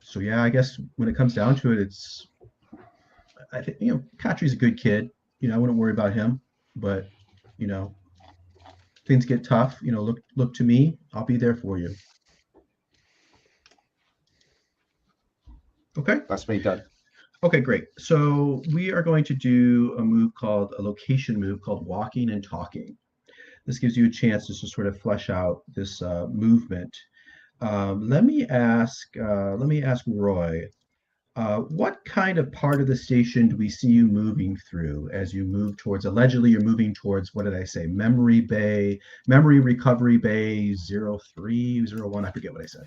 So yeah, I guess when it comes down to it, I think Katri's a good kid. I wouldn't worry about him. But things get tough. Look to me. I'll be there for you. Okay. That's me done. Okay, great. So we are going to do a location move called Walking and Talking. This gives you a chance to sort of flesh out this movement. Let me ask Roy, what kind of part of the station do we see you moving through as you move towards, allegedly you're moving towards, what did I say, Memory Recovery Bay 0301, I forget what I said.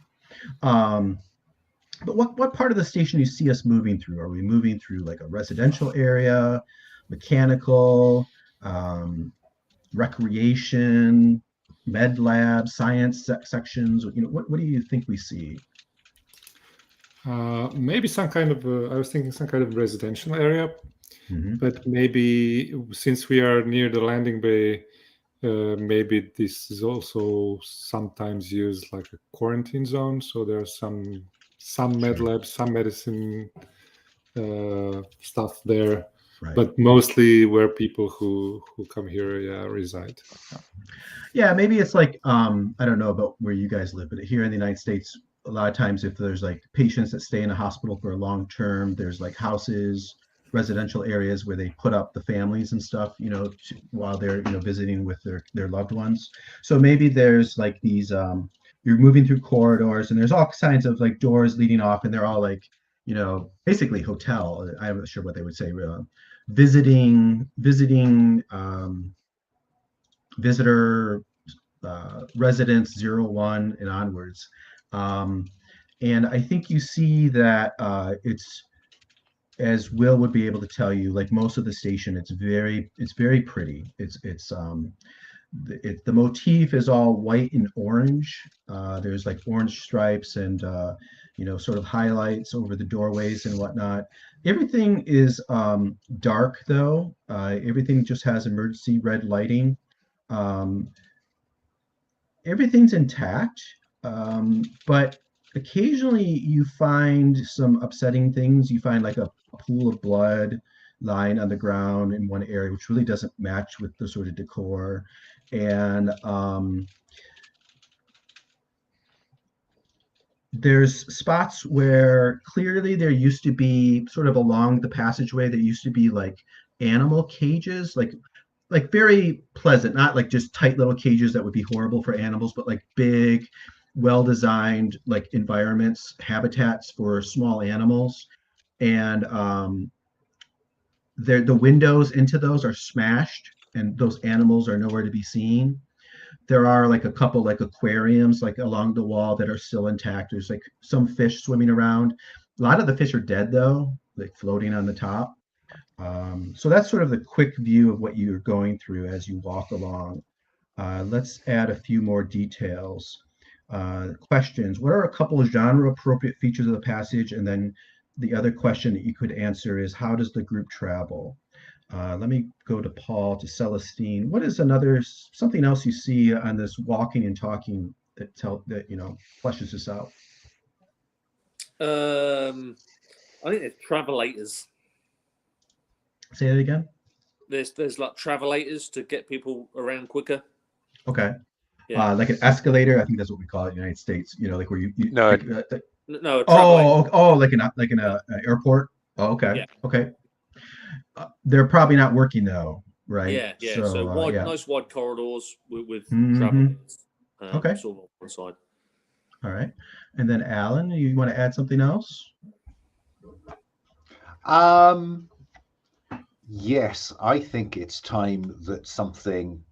But what part of the station do you see us moving through? Are we moving through like a residential area, mechanical, recreation, med lab, science sections? What do you think we see? Maybe some kind of, I was thinking some kind of residential area. But maybe since we are near the landing bay, maybe this is also sometimes used like a quarantine zone. So there are some med labs, some medicine stuff there, but mostly where people who come here reside. Yeah, maybe it's like I don't know about where you guys live, but here in the United States, a lot of times if there's like patients that stay in a hospital for a long term, there's like houses, residential areas where they put up the families and stuff, while they're visiting with their loved ones. So maybe there's like these you're moving through corridors and there's all kinds of like doors leading off, and they're all like basically hotel. I'm not sure what they would say. Visiting visitor residents 01 and onwards. And I think you see that it's, as Will would be able to tell you, like most of the station, it's very pretty. The motif is all white and orange. There's like orange stripes and sort of highlights over the doorways and whatnot. Everything is dark though. Everything just has emergency red lighting. Everything's intact, but occasionally you find some upsetting things. You find like a pool of blood lying on the ground in one area, which really doesn't match with the sort of decor. And there's spots where clearly there used to be, sort of along the passageway, there used to be like animal cages, like very pleasant, not like just tight little cages that would be horrible for animals, but like big, well-designed like environments, habitats for small animals. And the windows into those are smashed and those animals are nowhere to be seen. There are like a couple like aquariums like along the wall that are still intact. There's like some fish swimming around. A lot of the fish are dead though, like floating on the top. So that's sort of the quick view of what you're going through as you walk along. Let's add a few more details. Questions. What are a couple of genre appropriate features of the passage? And then the other question that you could answer is, how does the group travel? Let me go to Paul, to Celestine. What is something else you see on this walking and talking that fleshes this out? I think there's travelators. Say that again. There's like travelators to get people around quicker. Okay. Yeah. Like an escalator. I think that's what we call it in the United States. Like where you no. Like, no. Like an airport. Oh, okay. Yeah. Okay. They're probably not working though, right? Yeah. So wide, nice wide corridors with travelators. Okay. Sort of on one side. All right. And then Alan, you want to add something else? Yes, I think it's time that something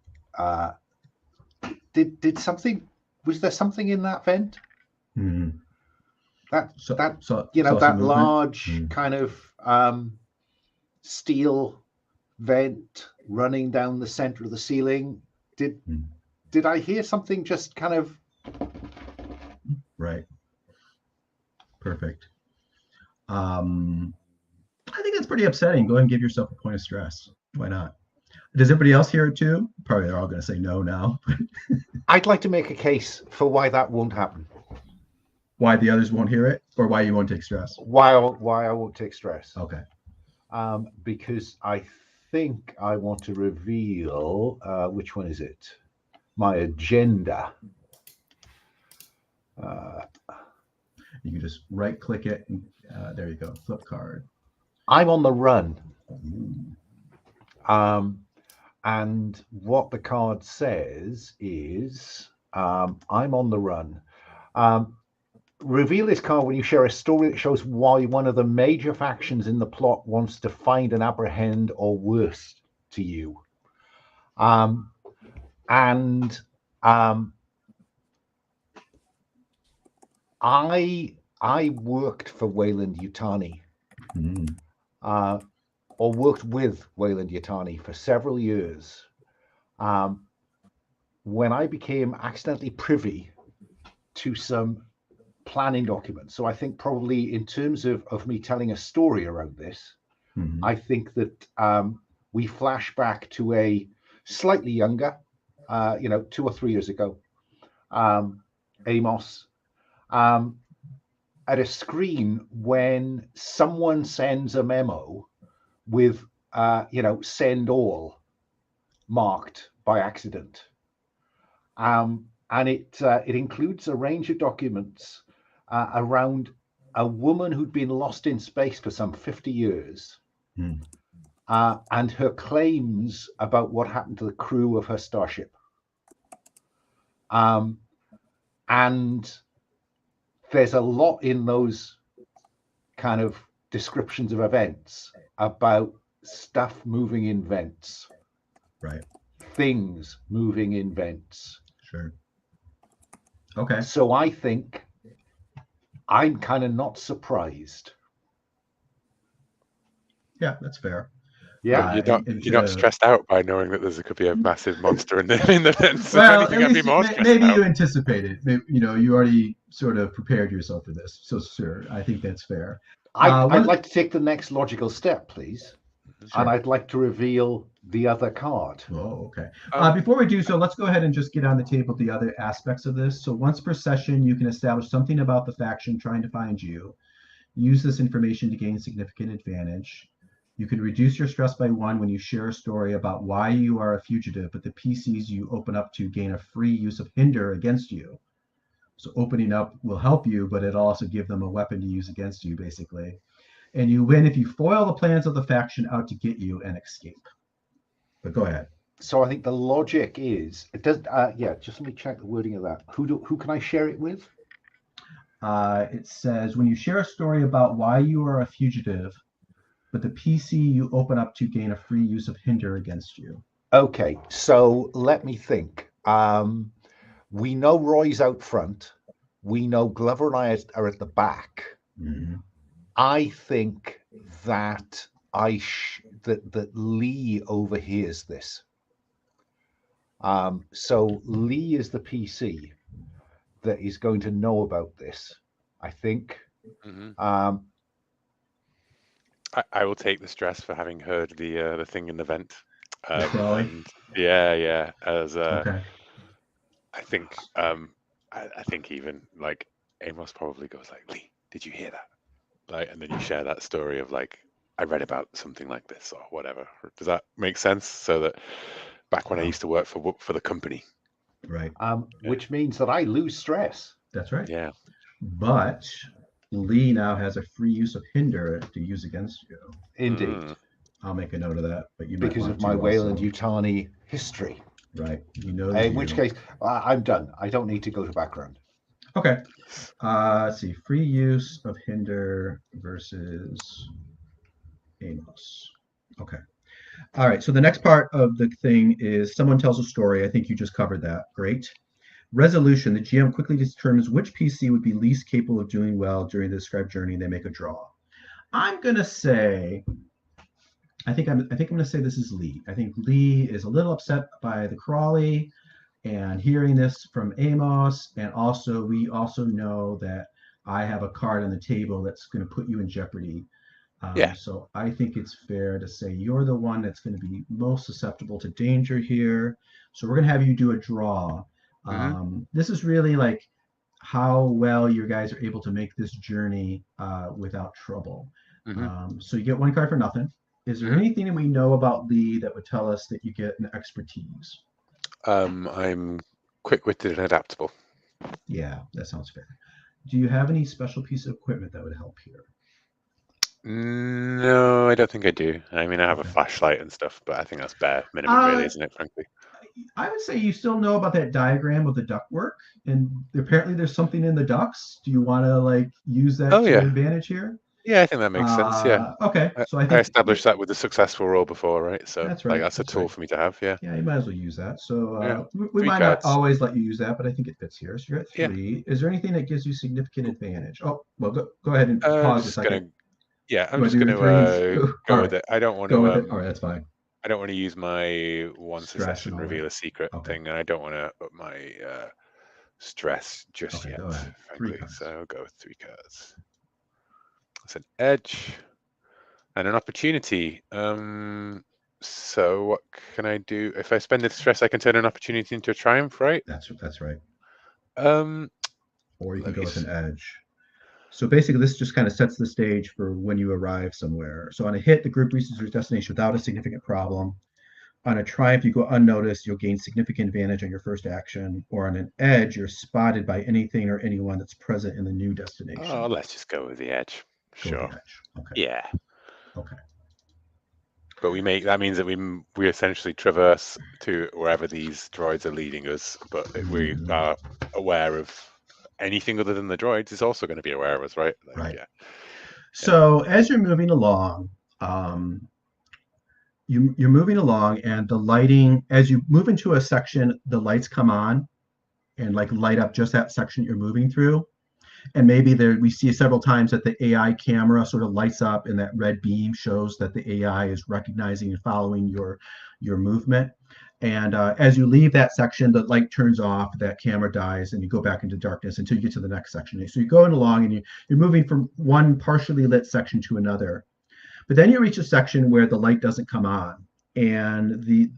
was there something in that vent? That large kind of steel vent running down the center of the ceiling. Did I hear something just kind of right? Perfect. I think that's pretty upsetting. Go ahead and give yourself a point of stress. Why not? Does everybody else hear it too? Probably they're all going to say no now. I'd like to make a case for why that won't happen. Why the others won't hear it, or why you won't take stress? Why I won't take stress. Okay. Because I think I want to reveal which one is it? My agenda. You can just right-click it, and there you go. Flip card. I'm on the run. And what the card says is, I'm on the run. Reveal this card when you share a story that shows why one of the major factions in the plot wants to find and apprehend, or worse, to you. I worked for Wayland Yutani, or worked with Wayland Yutani for several years. When I became accidentally privy to some planning documents, so I think probably in terms of me telling a story around this, Mhm. I think that we flash back to a slightly younger, 2 or 3 years ago, Amos, at a screen when someone sends a memo with, send all marked by accident. And it includes a range of documents around a woman who'd been lost in space for some 50 years. Mm. And her claims about what happened to the crew of her starship. And there's a lot in those kind of descriptions of events about stuff moving in vents, Right. things moving in vents. Sure. Okay. So I think I'm kind of not surprised. Yeah, that's fair. Yeah. You're not stressed out by knowing that could be a massive monster in the vents. Well, If anything, I'd be more stressed maybe out. you anticipated. Maybe, you already sort of prepared yourself for this. So sure, I think that's fair. I'd like to take the next logical step, please. Sure. And I'd like to reveal the other card. Oh, okay. Before we do so, let's go ahead and just get on the table the other aspects of this. So once per session, you can establish something about the faction trying to find you. Use this information to gain significant advantage. You can reduce your stress by 1 when you share a story about why you are a fugitive, but the PCs you open up to gain a free use of hinder against you. So opening up will help you, but it'll also give them a weapon to use against you, basically. And you win if you foil the plans of the faction out to get you and escape. But go ahead. So I think the logic is, it does. Just let me check the wording of that. Who can I share it with? It says when you share a story about why you are a fugitive, but the PC you open up to gain a free use of hinder against you. Okay, so let me think. We know Roy's out front. We know Glover and I are at the back. Mm-hmm. I think that that Lee overhears this. So Lee is the PC that is going to know about this, I think. Mm-hmm. I will take the stress for having heard the thing in the vent. And, As okay. I think even like Amos probably goes like, Lee, did you hear that? Like, and then you share that story of like, I read about something like this or whatever. Does that make sense? So that back when I used to work for the company. Right. Which means that I lose stress. That's right. Yeah. But Lee now has a free use of hinder to use against you. Indeed. I'll make a note of that. But you might because want of my to Wayland-Yutani history. Right. In which case, I'm done. I don't need to go to background. Okay. Let's see. Free use of hinder versus Amos. Okay. All right. So the next part of the thing is someone tells a story. I think you just covered that. Great. Resolution. The GM quickly determines which PC would be least capable of doing well during the described journey, and they make a draw. I'm gonna say. I think I'm gonna say this is Lee. I think Lee is a little upset by the Crawley and hearing this from Amos, and also we also know that I have a card on the table that's going to put you in jeopardy. So I think it's fair to say you're the one that's going to be most susceptible to danger here. So we're going to have you do a draw. This is really like how well you guys are able to make this journey without trouble. So you get 1 card for nothing. Is there anything that we know about Lee that would tell us that you get an expertise? I'm quick-witted and adaptable. Yeah, that sounds fair. Do you have any special piece of equipment that would help here? No, I don't think I do. I mean, I have a flashlight and stuff, but I think that's bare minimum, really, isn't it, frankly? I would say you still know about that diagram of the ductwork, and apparently there's something in the ducts. Do you want to like use that to your advantage here? Yeah, I think that makes sense. Yeah. Okay. So I think I established that with the successful roll before, right? So that's right. Like that's a tool for me to have. Yeah. Yeah, you might as well use that. So we 3 might cards. not always let you use that, but I think it fits here. So you're at 3. Is there anything that gives you significant advantage? Oh, well, go ahead and pause a second. I'm just going to go with it. I don't want to. Go with it. All right, that's fine. I don't want to use my 1 succession reveal a secret thing, and I don't want to up my stress just yet, frankly. So I'll go with 3 cards. That's an edge. And an opportunity. So what can I do? If I spend the stress, I can turn an opportunity into a triumph, right? That's right. Um, Or you can let go me with an s- edge. So basically, this just kind of sets the stage for when you arrive somewhere. So on a hit, the group reaches their destination without a significant problem. On a triumph, you go unnoticed. You'll gain significant advantage on your first action. Or on an edge, you're spotted by anything or anyone that's present in the new Oh, destination. let's just go with the edge. Go with Sure. the edge. Okay. Yeah. Okay. But that means that we essentially traverse to wherever these droids are leading us, but we Mhm. are aware of anything other than the droids is also going to be aware of us, right? Like, Right. yeah. So as you're moving along, you're moving along, and the lighting, as you move into a section, the lights come on and like light up just that section you're moving through. And maybe there we see several times that the AI camera sort of lights up, and that red beam shows that the AI is recognizing and following your movement. And as you leave that section, the light turns off, that camera dies, and you go back into darkness until you get to the next section. So you're going along, and you're moving from one partially lit section to another. But then you reach a section where the light doesn't come on, and the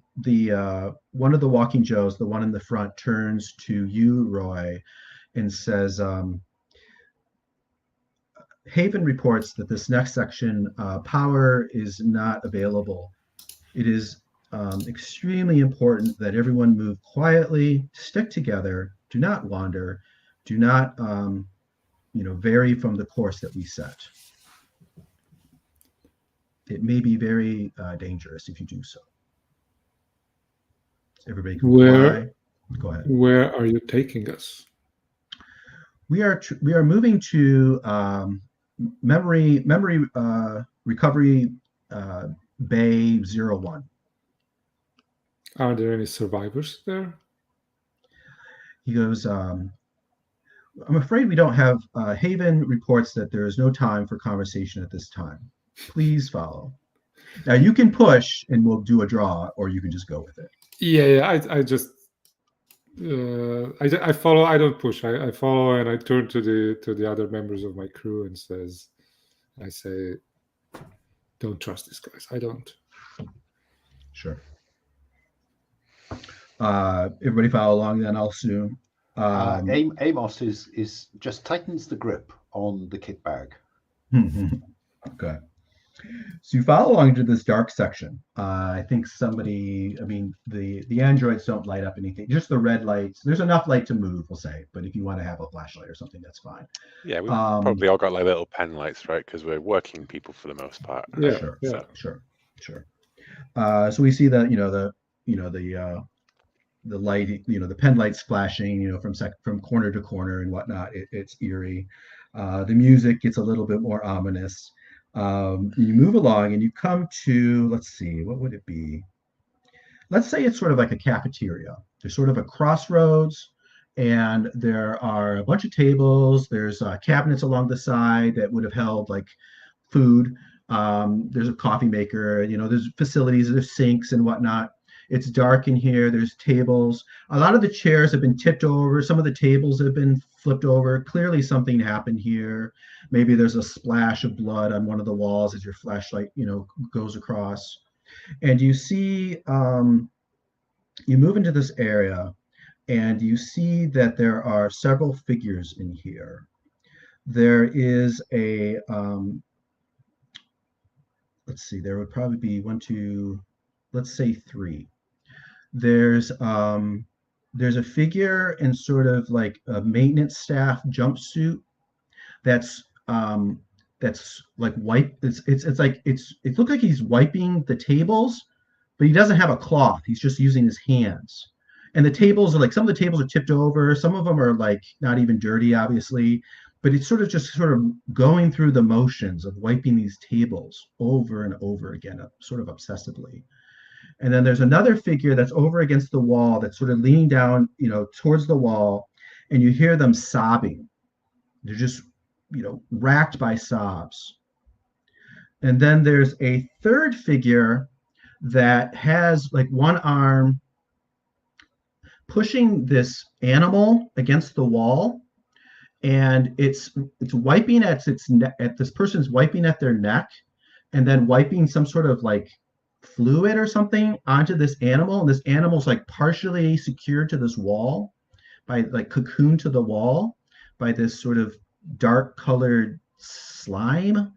one of the walking Joes, the one in the front, turns to you, Roy, and says, Haven reports that this next section, power is not available. It is extremely important that everyone move quietly, stick together, do not wander, do not vary from the course that we set. It may be very dangerous if you do so. Everybody comply. Go ahead. Where are you taking us? We are moving to memory recovery bay 01. Are there any survivors there? He goes, I'm afraid we don't have. Haven reports that there is no time for conversation at this time. Please follow. Now you can push and we'll do a draw, or you can just go with it. Yeah. I just I follow. I don't push. I follow, and I turn to the other members of my crew and I say, don't trust these guys. I don't. Sure. Everybody follow along then, I'll assume. Amos is just tightens the grip on the kit bag. Okay. So you follow along into this dark section. I think the androids don't light up anything, just the red lights. There's enough light to move, we'll say, but if you want to have a flashlight or something, that's fine. Yeah, we've probably all got like little pen lights, right? Because we're working people for the most part. Yeah, sure. yeah. Sure. So we see that the light, the pen lights flashing, from corner to corner and whatnot. It's eerie. The music gets a little bit more ominous. You move along and you come to, let's see, what would it be? Let's say it's sort of like a cafeteria. There's sort of a crossroads, and there are a bunch of tables. There's cabinets along the side that would have held like food. There's a coffee maker, there's facilities, there's sinks and whatnot. It's dark in here. There's tables. A lot of the chairs have been tipped over. Some of the tables have been flipped over. Clearly something happened here. Maybe there's a splash of blood on one of the walls as your flashlight, goes across. And you see, you move into this area and you see that there are several figures in here. There is a, let's see, there would probably be one, two, let's say three. There's a figure in sort of like a maintenance staff jumpsuit that's like it looks like he's wiping the tables, but he doesn't have a cloth. He's just using his hands. And the tables are like, some of the tables are tipped over, some of them are like not even dirty, obviously, but it's sort of going through the motions of wiping these tables over and over again, sort of obsessively. And then there's another figure that's over against the wall that's sort of leaning down, towards the wall, and you hear them sobbing. They're just, racked by sobs. And then there's a third figure that has like one arm pushing this animal against the wall, and it's wiping at this person's wiping at their neck, and then wiping some sort of like fluid or something onto this animal, and this animal's like partially secured to this wall by like cocooned to the wall by this sort of dark colored slime.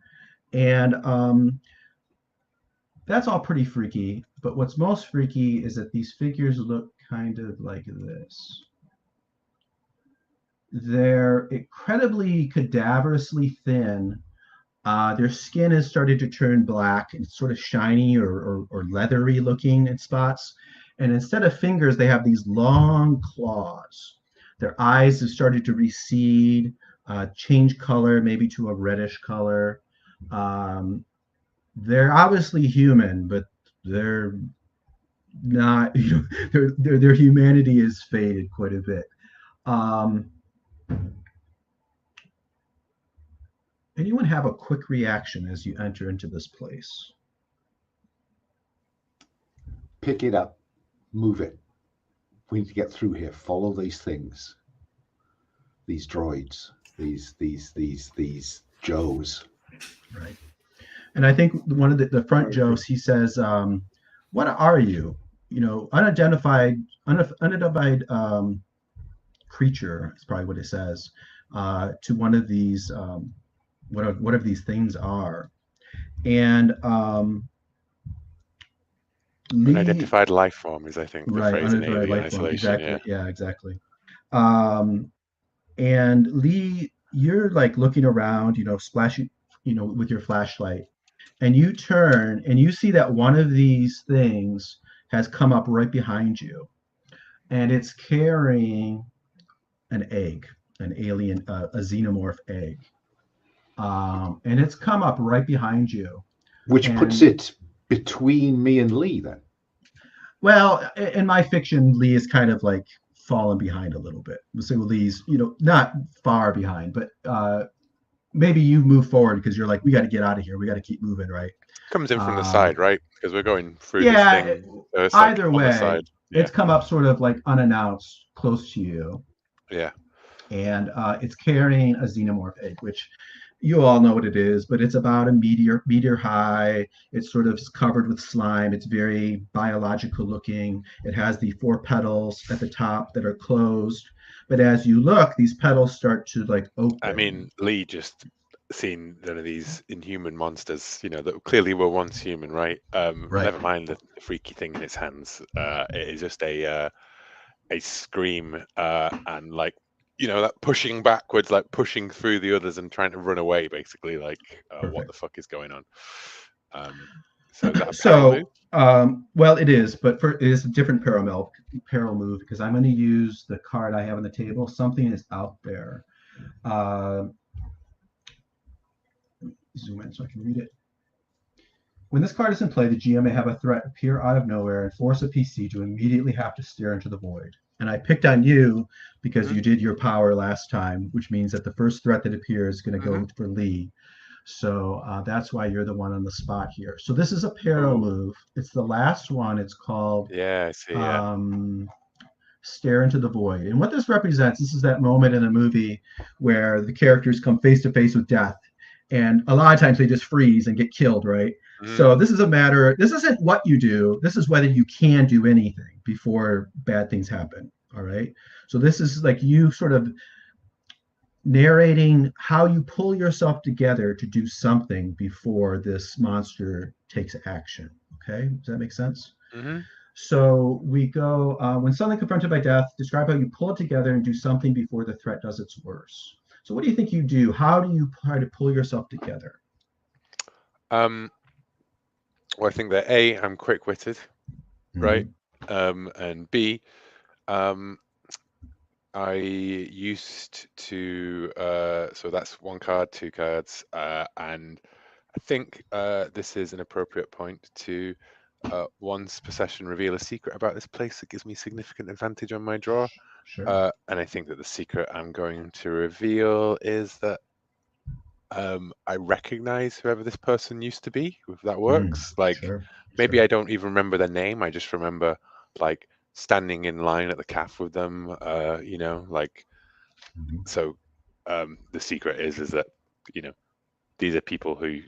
And that's all pretty freaky. But what's most freaky is that these figures look kind of like this. They're incredibly cadaverously thin. Their skin has started to turn black and sort of shiny or leathery looking in spots. And instead of fingers, they have these long claws. Their eyes have started to recede, change color, maybe to a reddish color. They're obviously human, but they're not, their humanity is faded quite a bit. Anyone have a quick reaction as you enter into this place? Pick it up, move it. We need to get through here. Follow these things, these droids, these Joes. Right. And I think one of the front Joes, he says, "What are you? Unidentified creature." Is probably what it says to one of these. Whatever these things are, and unidentified life form is, I think, the right, phrase in unidentified Alien life form. Isolation. Exactly. Yeah, exactly. And Lee, you're like looking around, splashing, with your flashlight, and you turn and you see that one of these things has come up right behind you, and it's carrying an egg, an alien, a xenomorph egg. And it's come up right behind you. Which puts it between me and Lee then. Well, in my fiction, Lee is kind of like fallen behind a little bit. We'll say Lee's, not far behind, but maybe you move forward because you're like, we got to get out of here. We got to keep moving, right? Comes in from the side, right? Because we're going through this thing. So either way, it's come up sort of like unannounced close to you. Yeah. And it's carrying a xenomorph egg, which you all know what it is, but it's about a meteor high. It's sort of covered with slime. It's very biological looking. It has the 4 petals at the top that are closed. But as you look, these petals start to like open. I mean, Lee just seen one of these inhuman monsters, that clearly were once human, right? Right. Never mind the freaky thing in its hands. It is just a scream and like, that pushing backwards, like pushing through the others and trying to run away, basically, like what the fuck is going on? So is that a peril move? Well, it is, but it is a different peril move because I'm going to use the card I have on the table. Something is out there. Zoom in so I can read it. When this card is in play, the GM may have a threat appear out of nowhere and force a PC to immediately have to stare into the void. And I picked on you because you did your power last time, which means that the first threat that appears is going to go for Lee. So that's why you're the one on the spot here. So this is a peril move. It's the last one. It's called I see. Stare into the void. And what this represents, this is that moment in a movie where the characters come face to face with death. And a lot of times they just freeze and get killed, right? So this is a matter, this isn't what you do, this is whether you can do anything before bad things happen, all right? So this is like you sort of narrating how you pull yourself together to do something before this monster takes action, okay? Does that make sense? So we go, when suddenly confronted by death, describe how you pull it together and do something before the threat does its worst. So what do you think you do? How do you try to pull yourself together? Well, I think that A, I'm quick-witted, right? And B, I used to, so that's 1 card, 2 cards, and I think this is an appropriate point to once per session reveal a secret about this place that gives me significant advantage on my draw. Sure. And I think that the secret I'm going to reveal is that I recognize whoever this person used to be, if that works. Maybe I don't even remember their name. I just remember like standing in line at the calf with them, So the secret is that, these are people who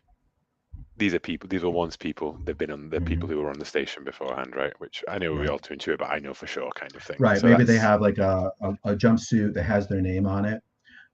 these are people. These were once people. They've been on the people Mhm. who were on the station beforehand, right? Which I know we Right. all too intuitive, but I know for sure, kind of thing. Right. So Maybe they that's have like a jumpsuit that has their name on it.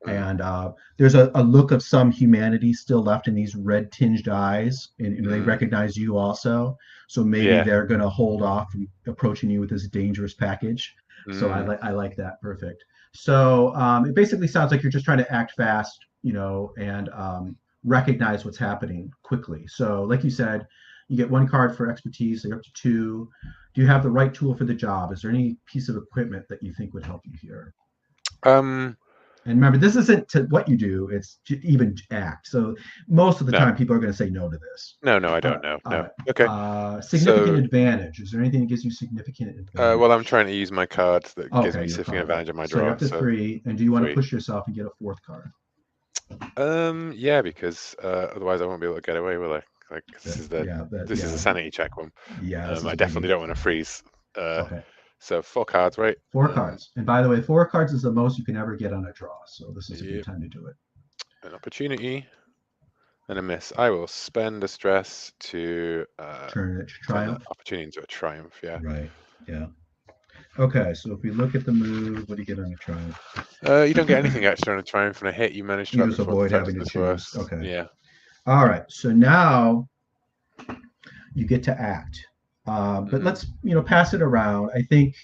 mm, And there's a look of some humanity still left in these red tinged eyes, and they mm, recognize you also. So maybe yeah. they're going to hold off from approaching you with this dangerous package. So Mm, I like that. Perfect. So it basically sounds like you're just trying to act fast, and recognize what's happening quickly. So, like you said, you get one card for expertise, so you're up to two. Do you have the right tool for the job? Is there any piece of equipment that you think would help you here? um. And remember, this isn't to what you do; it's to even act. So most of the No. time, people are going to say no to this. No. No. I All don't right, know. all No. right. Okay. Significant So, advantage. Is there anything that gives you significant well, I'm advantage? trying to use my card that gives Okay, me your significant card. advantage on my So you're draw. up to So three. And do you want to 3. push yourself and get a fourth card? Yeah, because otherwise I won't be able to get away, will I? Like this is a Yeah, sanity check one. yeah. This is I a definitely biggie. don't want to freeze. Okay, So 4 cards, right? four cards. And by the way, four cards is the most you can ever get on a draw. So this is a good Yep, time to do it. an opportunity and a miss. I will spend a stress to Turn it to turn the triumph. opportunity into a triumph. Yeah. Right. Yeah. Okay. So if we look at the move, what do you get on a triumph? You don't get anything extra on a triumph and a hit. You manage to You act just before the avoid threat having does to its choose. worst. Okay. Yeah. All right. So now you get to act. But Hmm. let's pass it around. I think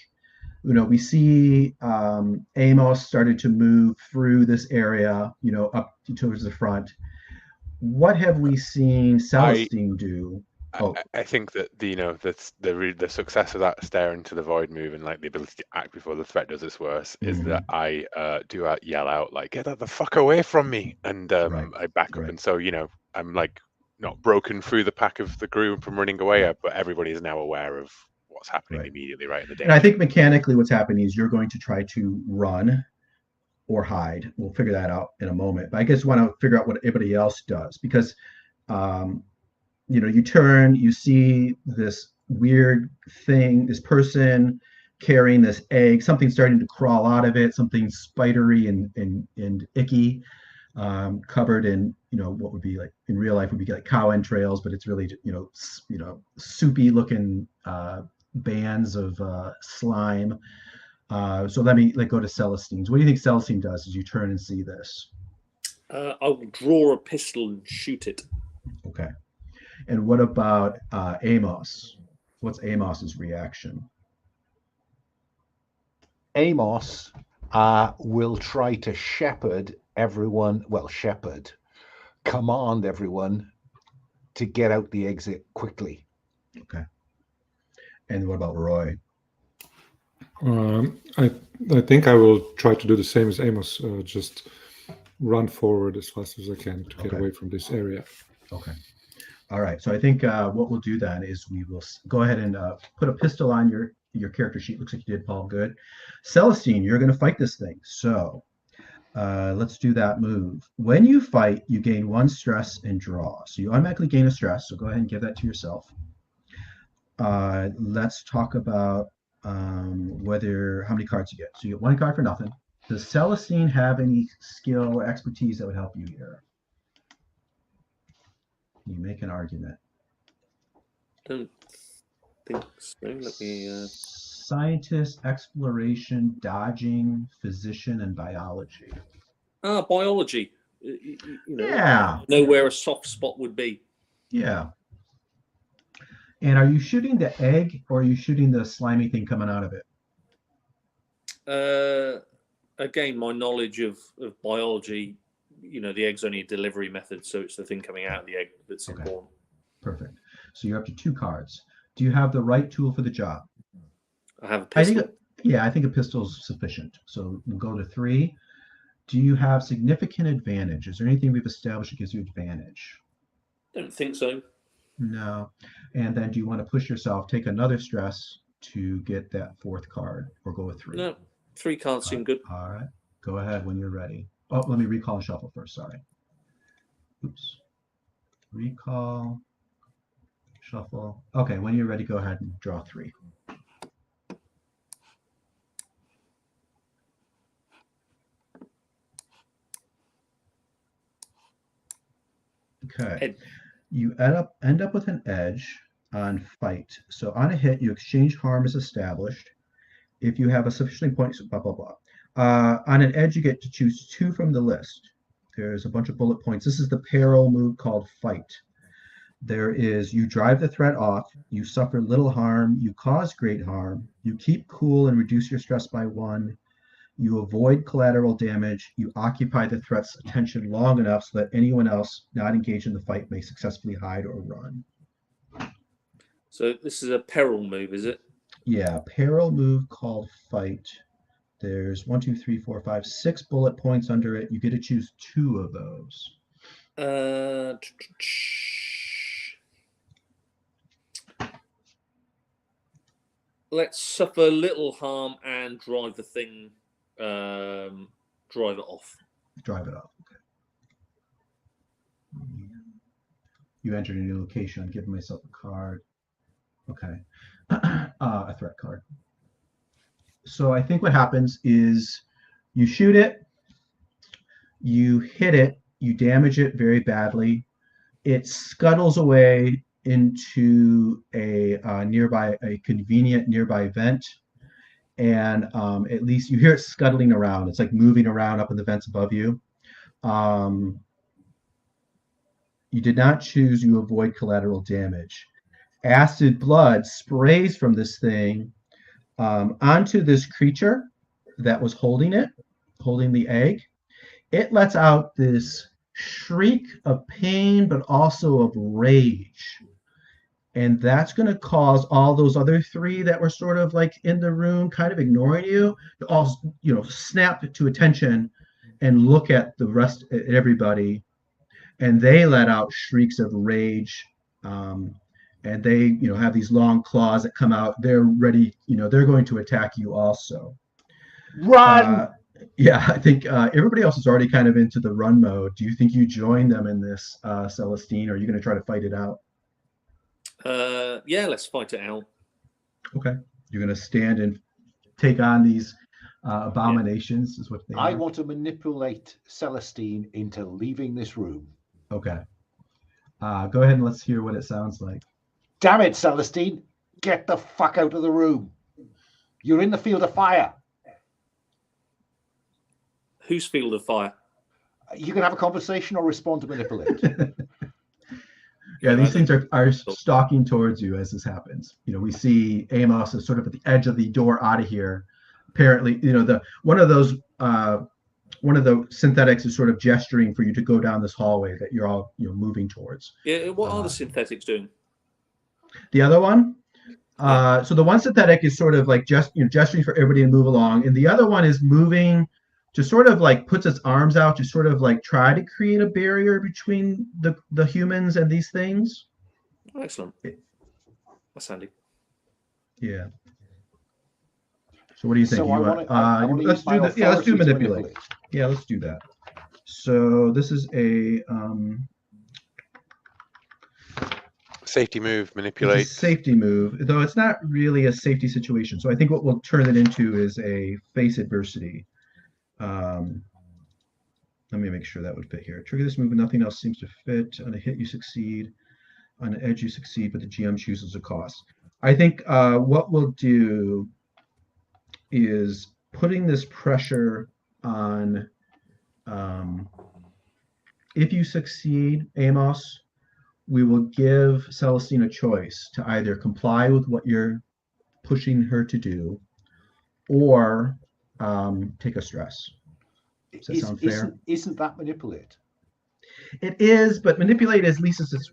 we see Amos started to move through this area, up towards the front. What have we seen I Celestine do? Oh, I think that that's the success of that stare into the void move and like the ability to act before the threat does its worst is that mhm, I yell out like get that the fuck away from me, and right, I back up, right, and so I'm like not broken through the pack of the group from running away, but everybody is now aware of what's happening right. immediately, right, in the And I danger. think mechanically what's happening is you're going to try to run or hide. We'll figure that out in a moment. But I guess want to figure out what everybody else does because um, you turn, you see this weird thing, this person carrying this egg, something starting to crawl out of it, something spidery and icky, covered in what would be like in real life would be like cow entrails, but it's really soupy looking bands of slime. So let me go to Celestine's. What do you think Celestine does as you turn and see this? I will draw a pistol and shoot it. Okay. And what about Amos? What's Amos's reaction? Amos will try to shepherd everyone, command everyone to get out the exit quickly. Okay. And what about Roy? I think I will try to do the same as Amos, just run forward as fast as I can to get Okay. away from this area. Okay. All right. So I think what we'll do then is we will go ahead and put a pistol on your character sheet. Looks like you did, Paul. Good. Celestine, you're going to fight this thing. So let's do that move. When you fight, you gain 1 stress and draw. So you automatically gain a stress. So go ahead and give that to yourself. Let's talk about how many cards you get. So you get 1 card for nothing. Does Celestine have any skill or expertise that would help you here? You make an argument. Don't think so. Let me. Scientist, exploration, dodging, physician, and biology. Biology. Yeah, Know where a soft spot would be. yeah. And are you shooting the egg or are you shooting the slimy thing coming out of it? Again, my knowledge of biology, the egg's only a delivery method, so it's the thing coming out of the egg that's Okay. important. Perfect. So you're up to 2 cards. Do you have the right tool for the job? I have a I pistol. think a pistol is sufficient. So we'll go to 3. Do you have significant advantage? Is there anything we've established that gives you advantage? Don't think so. No. And then do you want to push yourself, take another stress to get that 4th card, or go with 3? No, 3 cards seem good. All right. Go ahead when you're ready. Oh, let me recall and shuffle first. Sorry. Oops. Recall, shuffle. Okay, when you're ready, go ahead and draw 3. Okay. Head. You end up with an edge on fight. So on a hit, you exchange harm as established. If you have a sufficiently points, blah, blah, blah. On an edge, you get to choose 2 from the list. There's a bunch of bullet points. This is the peril move called fight. There is you drive the threat off, you suffer little harm, you cause great harm, you keep cool and reduce your stress by 1, you avoid collateral damage, you occupy the threat's attention long enough so that anyone else not engaged in the fight may successfully hide or run. So this is a peril move, is it? Yeah, peril move called fight. There's 1, 2, 3, 4, 5, 6 bullet points under it. You get to choose 2 of those. Let's suffer little harm and drive the thing, drive it off. Drive it off. Okay. You entered a new location. I'm giving myself a card. Okay. A threat card. So I think what happens is you shoot it, you hit it, you damage it very badly. It scuttles away into a convenient nearby vent, and at least you hear it scuttling around. It's like moving around up in the vents above you. You did not choose. You avoid collateral damage. Acid blood sprays from this thing onto this creature that was holding the egg. It lets out this shriek of pain, but also of rage. And that's going to cause all those other 3 that were sort of like in the room, kind of ignoring you, to all, snap to attention and look at the rest, at everybody. And they let out shrieks of rage. And they, have these long claws that come out. They're ready, they're going to attack you also. Run! Yeah, I think everybody else is already kind of into the run mode. Do you think you join them in this, Celestine, or are you going to try to fight it out? Yeah, let's fight it out. Okay. You're going to stand and take on these abominations, is what they are. I want to manipulate Celestine into leaving this room. Okay. Go ahead and let's hear what it sounds like. Damn it, Celestine. Get the fuck out of the room. You're in the field of fire. Whose field of fire? You can have a conversation or respond to manipulate. Yeah, these things are stalking towards you as this happens. We see Amos is sort of at the edge of the door out of here. Apparently, one of the synthetics is sort of gesturing for you to go down this hallway that you're all moving towards. Yeah, what are the synthetics doing? The other one, so the one synthetic is sort of like gesturing for everybody to move along, and the other one is moving to sort of like puts its arms out to sort of like try to create a barrier between the humans and these things. Oh, excellent. That's handy. Yeah. So what do you think? So let's do that. Yeah, let's do manipulate. Yeah, let's do that. So this is a safety move, manipulate. Safety move, though it's not really a safety situation. So I think what we'll turn it into is a face adversity. Let me make sure that would fit here. Trigger this move, but nothing else seems to fit. On a hit, you succeed. On an edge, you succeed, but the GM chooses a cost. I think what we'll do is putting this pressure on. If you succeed, Amos, we will give Celestine a choice to either comply with what you're pushing her to do, or take a stress. Does that sound fair? Isn't that manipulate? It is, but manipulate is Lisa's.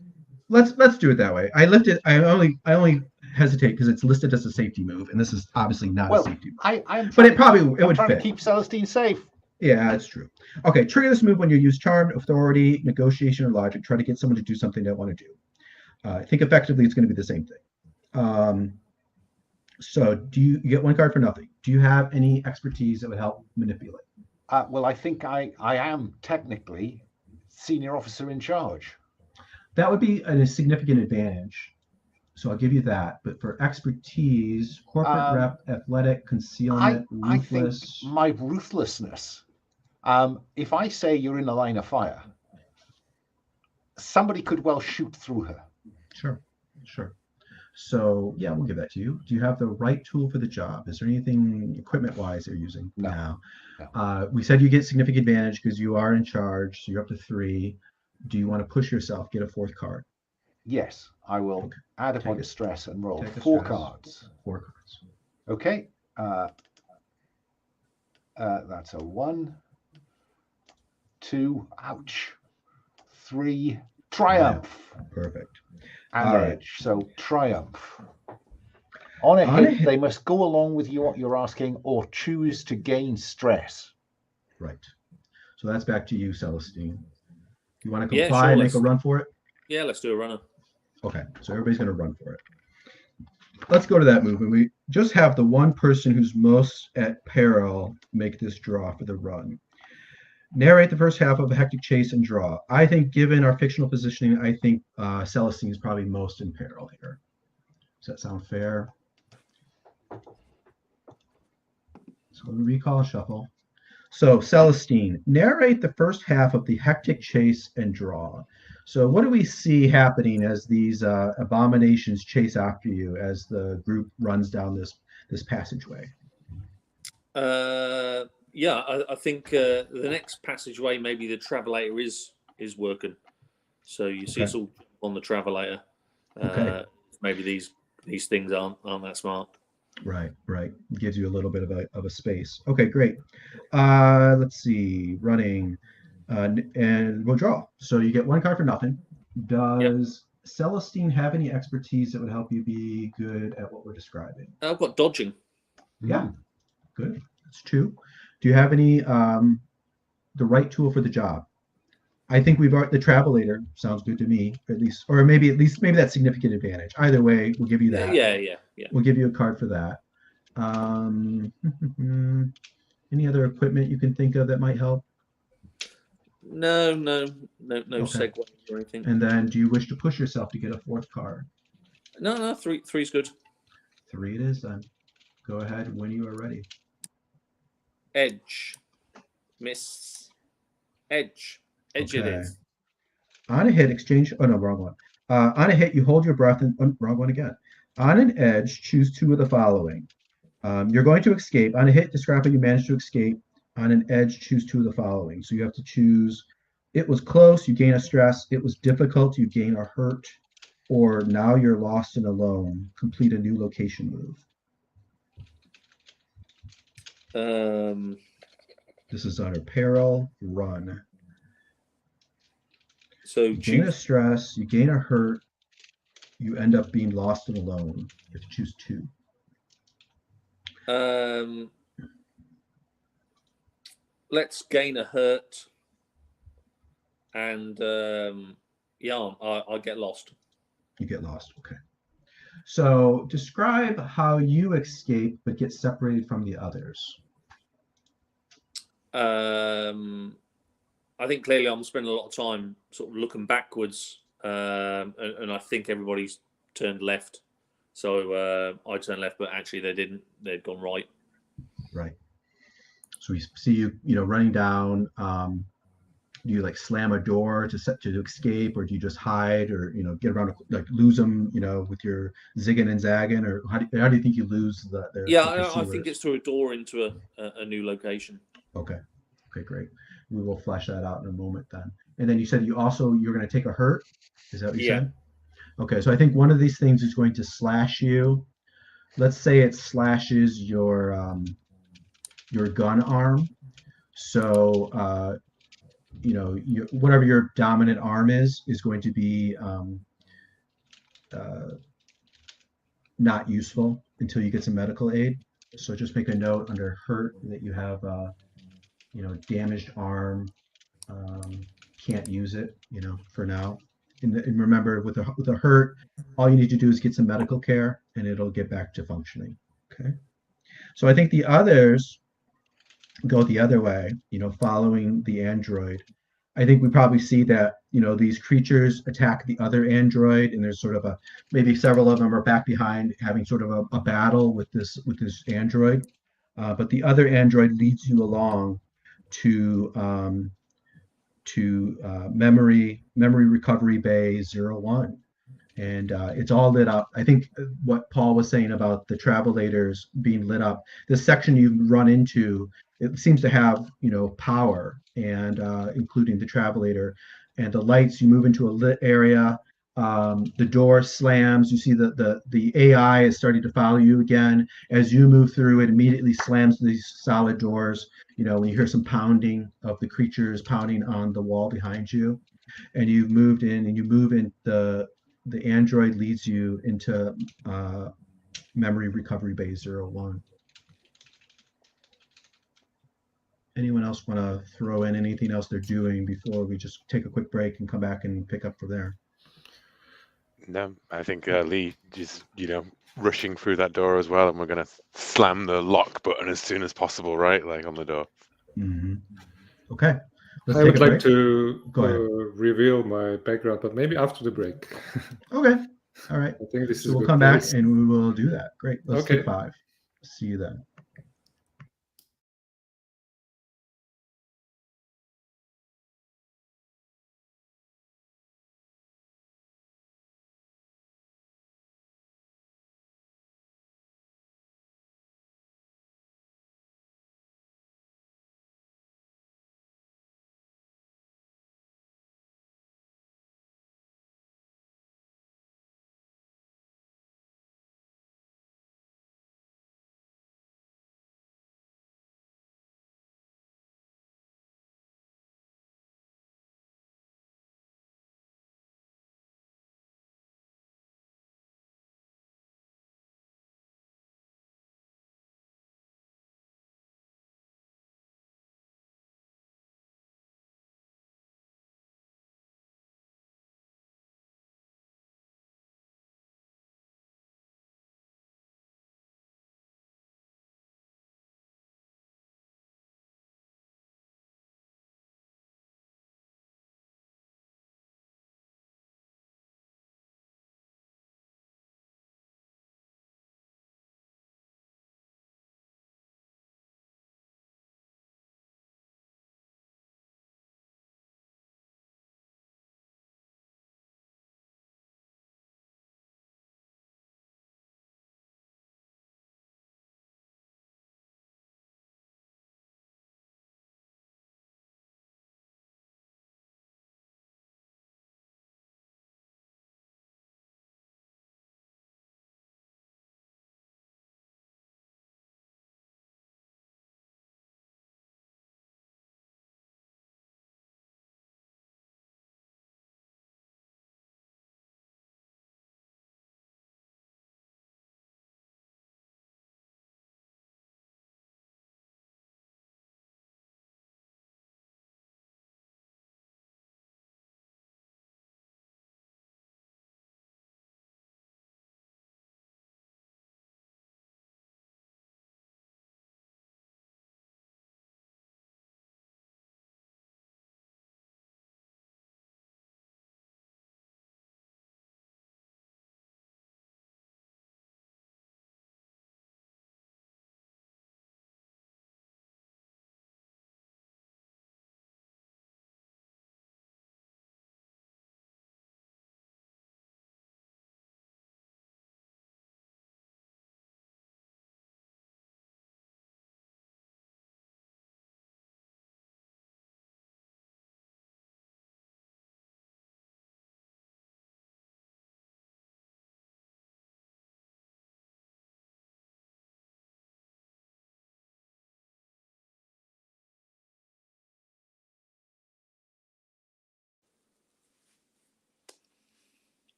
Let's do it that way. I only hesitate because it's listed as a safety move, and this is obviously not a safety move. But it would fit. To keep Celestine safe. Yeah, it's true. Okay, trigger this move when you use charm, authority, negotiation, or logic. Try to get someone to do something they want to do. I think effectively it's going to be the same thing. So you get 1 card for nothing. Do you have any expertise that would help manipulate? Well, I think I am technically senior officer in charge. That would be a significant advantage. So I'll give you that. But for expertise, corporate rep, athletic, concealment, ruthless. I think my ruthlessness. If I say you're in a line of fire, somebody could well shoot through her. Sure. So yeah, we'll give that to you. Do you have the right tool for the job? Is there anything equipment-wise they're using? No. We said you get significant advantage because you are in charge, so you're up to 3. Do you want to push yourself, get a 4th card? Yes, I will add a point of stress and roll 4 cards. 4 cards. Okay. That's a 1, 2, ouch, 3, triumph. Perfect. And edge. So triumph. On a hit, they must go along with what you're asking or choose to gain stress. Right. So that's back to you, Celestine. You want to comply and make a run for it? Yeah, let's do a runner. Okay, so everybody's going to run for it. Let's go to that movement. We just have the one person who's most at peril make this draw for the run. Narrate the first half of a hectic chase and draw. I think, given our fictional positioning, I think Celestine is probably most in peril here. Does that sound fair? So let me recall shuffle. So Celestine, narrate the first half of the hectic chase and draw. So what do we see happening as these abominations chase after you as the group runs down this passageway? Yeah, I think the next passageway, maybe the travelator is working. So you see it's all on the travelator. Maybe these things aren't that smart. Right. Gives you a little bit of a space. Okay, great. Let's see. Running, and we'll draw. So you get 1 card for nothing. Does Celestine have any expertise that would help you be good at what we're describing? I've got dodging. Yeah, good. That's 2. Do you have any the right tool for the job? I think we've the travelator sounds good to me, at least, or maybe that's significant advantage. Either way, we'll give you that. Yeah. We'll give you a card for that. Any other equipment you can think of that might help? No segue or anything. And then, do you wish to push yourself to get a 4th card? No, three's good. 3 it is then. Go ahead when you are ready. Edge, miss, edge it is. On a hit, exchange. Oh no, wrong one. On a hit, you hold your breath and wrong one again. On an edge, choose 2 of the following. You're going to escape. On a hit, describe how you managed to escape. On an edge, choose 2 of the following. So you have to choose. It was close, you gain a stress. It was difficult, you gain a hurt. Or now you're lost and alone. Complete a new location move. This is under peril. Run. So you gain a stress, you gain a hurt, you end up being lost and alone. You have to choose 2. Let's gain a hurt, and I'll get lost. You get lost. Okay. So describe how you escape but get separated from the others. I think clearly I'm spending a lot of time sort of looking backwards, and I think everybody's turned left. So I turned left, but actually they didn't. They'd gone right. Right. So we see you, running down. Do you like slam a door to escape, or do you just hide, or get around, like lose them, with your zigging and zagging, or how do you think you lose I think it's through a door into a new location. Okay, great. We will flesh that out in a moment then. And then you said you're going to take a hurt. Is that what you said? Okay, so I think one of these things is going to slash you. Let's say it slashes your gun arm. So whatever your dominant arm is going to be not useful until you get some medical aid. So just make a note under hurt that you have damaged arm, can't use it, for now. And remember, with a hurt, all you need to do is get some medical care, and it'll get back to functioning. Okay. So I think the others go the other way, following the android. I think we probably see that, these creatures attack the other android, and there's sort of maybe several of them are back behind having sort of a battle with this android. But the other android leads you along to to memory recovery bay 01. And it's all lit up. I think what Paul was saying about the travelators being lit up, this section you run into, it seems to have, power, and including the travelator and the lights. You move into a lit area. The door slams. You see the AI is starting to follow you again. As you move through, it immediately slams these solid doors. When you hear some pounding of the creatures pounding on the wall behind you, and you've moved in, and you move in, the android leads you into memory recovery bay 01. Anyone else want to throw in anything else they're doing before we just take a quick break and come back and pick up from there? No, I think Lee is, rushing through that door as well, and we're going to slam the lock button as soon as possible, right? Like on the door. Mm-hmm. Okay. I would like to reveal my background, but maybe after the break. Okay. All right. I think this so is we'll good come place. back and we will do that. Great. Let's Okay. take 5. See you then.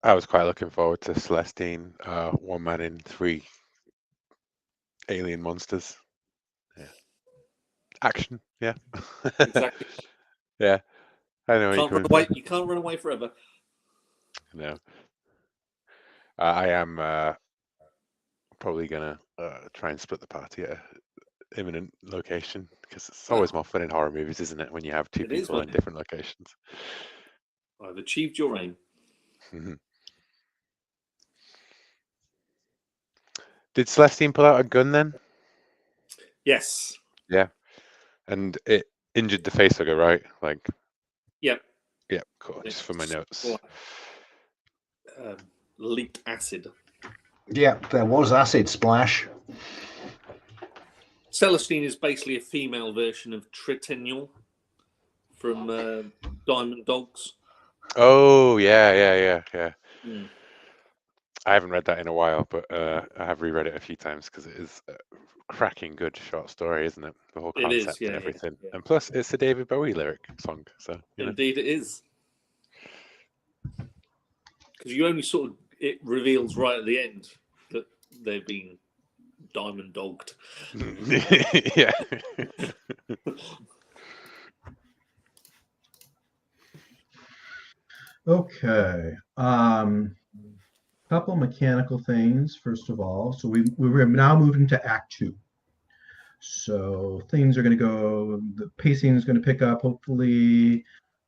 I was quite looking forward to Celestine, one man in 3 alien monsters. Yeah. Action, yeah. Exactly. Yeah. I know You can't run away forever. No. I am probably gonna try and split the party at an imminent location, because it's always more fun in horror movies, isn't it, when you have 2 people in different locations. I've achieved your aim. Did Celestine pull out a gun then? Yes. Yeah, and it injured the facehugger, right? Like, Yep. yeah, cool. Just for my notes. Leaked acid. Yeah, there was acid splash. Celestine is basically a female version of Tritinule from Diamond Dogs. Oh, yeah. Mm. I haven't read that in a while, but I have reread it a few times because it is a cracking good short story, isn't it? The whole It is, concept yeah, and everything. yeah. And plus, it's a David Bowie lyric song, so you know. Indeed, it is. Because you only sort of, it reveals right at the end that they've been diamond dogged. Yeah. Okay. Couple mechanical things, first of all. So we're now moving to Act 2. So things are going to go, the pacing is going to pick up. Hopefully,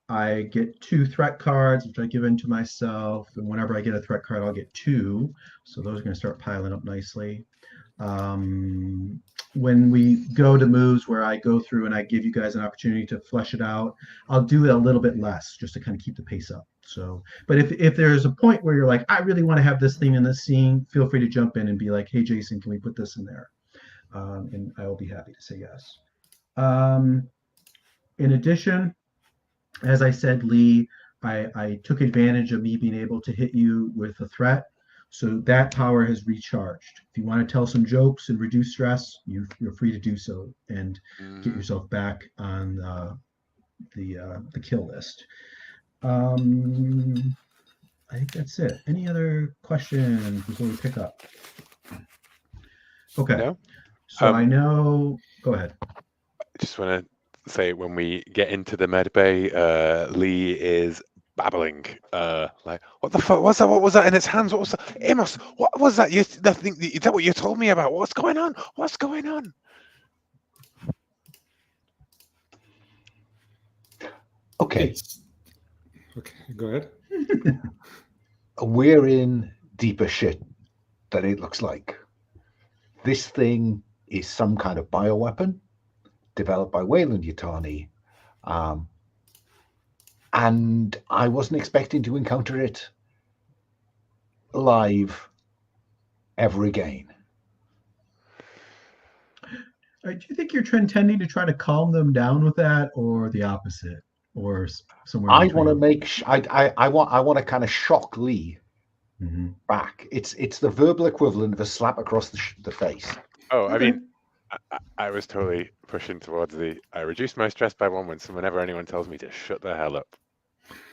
I get 2 threat cards, which I give into myself. And whenever I get a threat card, I'll get 2. So those are going to start piling up nicely. When we go to moves where I go through and I give you guys an opportunity to flesh it out, I'll do it a little bit less just to kind of keep the pace up. So, but if there's a point where you're like, I really want to have this thing in this scene, feel free to jump in and be like, hey, Jason, can we put this in there? And I will be happy to say yes. In addition, as I said, Lee, I took advantage of me being able to hit you with a threat. So that power has recharged. If you want to tell some jokes and reduce stress, you're free to do so and get yourself back on the kill list. I think that's it. Any other questions before we pick up? Okay. No? So I know. Go ahead. I just want to say when we get into the med bay, Lee is babbling, like, what the fuck? What's that? What was that in its hands? What was that? Amos, what was that? Is that what you told me about? What's going on? What's going on? Okay. Okay, go ahead. We're in deeper shit than it looks like. This thing is some kind of bioweapon developed by Weyland-Yutani. And I wasn't expecting to encounter it live ever again. Do you think you're intending to try to calm them down with that, or the opposite, or somewhere? I want to make. I want to kind of shock Lee back. It's the verbal equivalent of a slap across the face. Oh, okay. I mean, I was totally pushing towards I reduce my stress by 1 whenever anyone tells me to shut the hell up.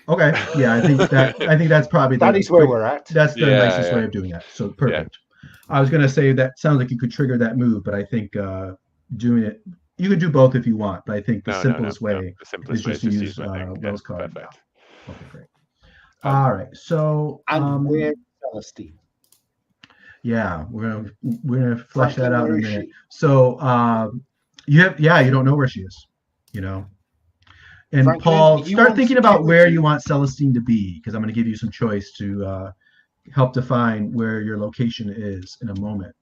Okay. Yeah, I think that's probably that is where we're at. That's the nicest way of doing that. So perfect. Yeah. I was gonna say that sounds like you could trigger that move, but I think doing it, you could do both if you want, but I think the simplest way is just to use Wells card. Perfect. Yeah. Okay, great. All right. So where's Celestine? Yeah, we're gonna flesh that out in a minute. So you don't know where she is, you know. And Franklin, Paul, start thinking about where you want Celestine to be, because I'm going to give you some choice to help define where your location is in a moment.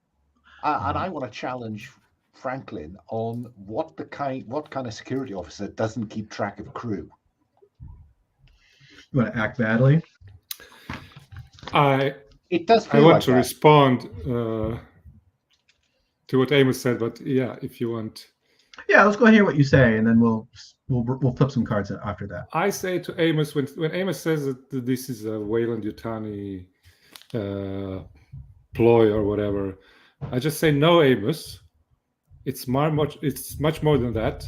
And I want to challenge Franklin on what kind of security officer doesn't keep track of crew. You want to act badly? It does feel I want like to that. respond to what Amos said, but yeah, if you want. Yeah, let's go ahead and hear what you say, and then we'll flip some cards after that. I say to Amos, when Amos says that this is a Weyland-Yutani ploy or whatever, I just say, no, Amos, it's much more than that.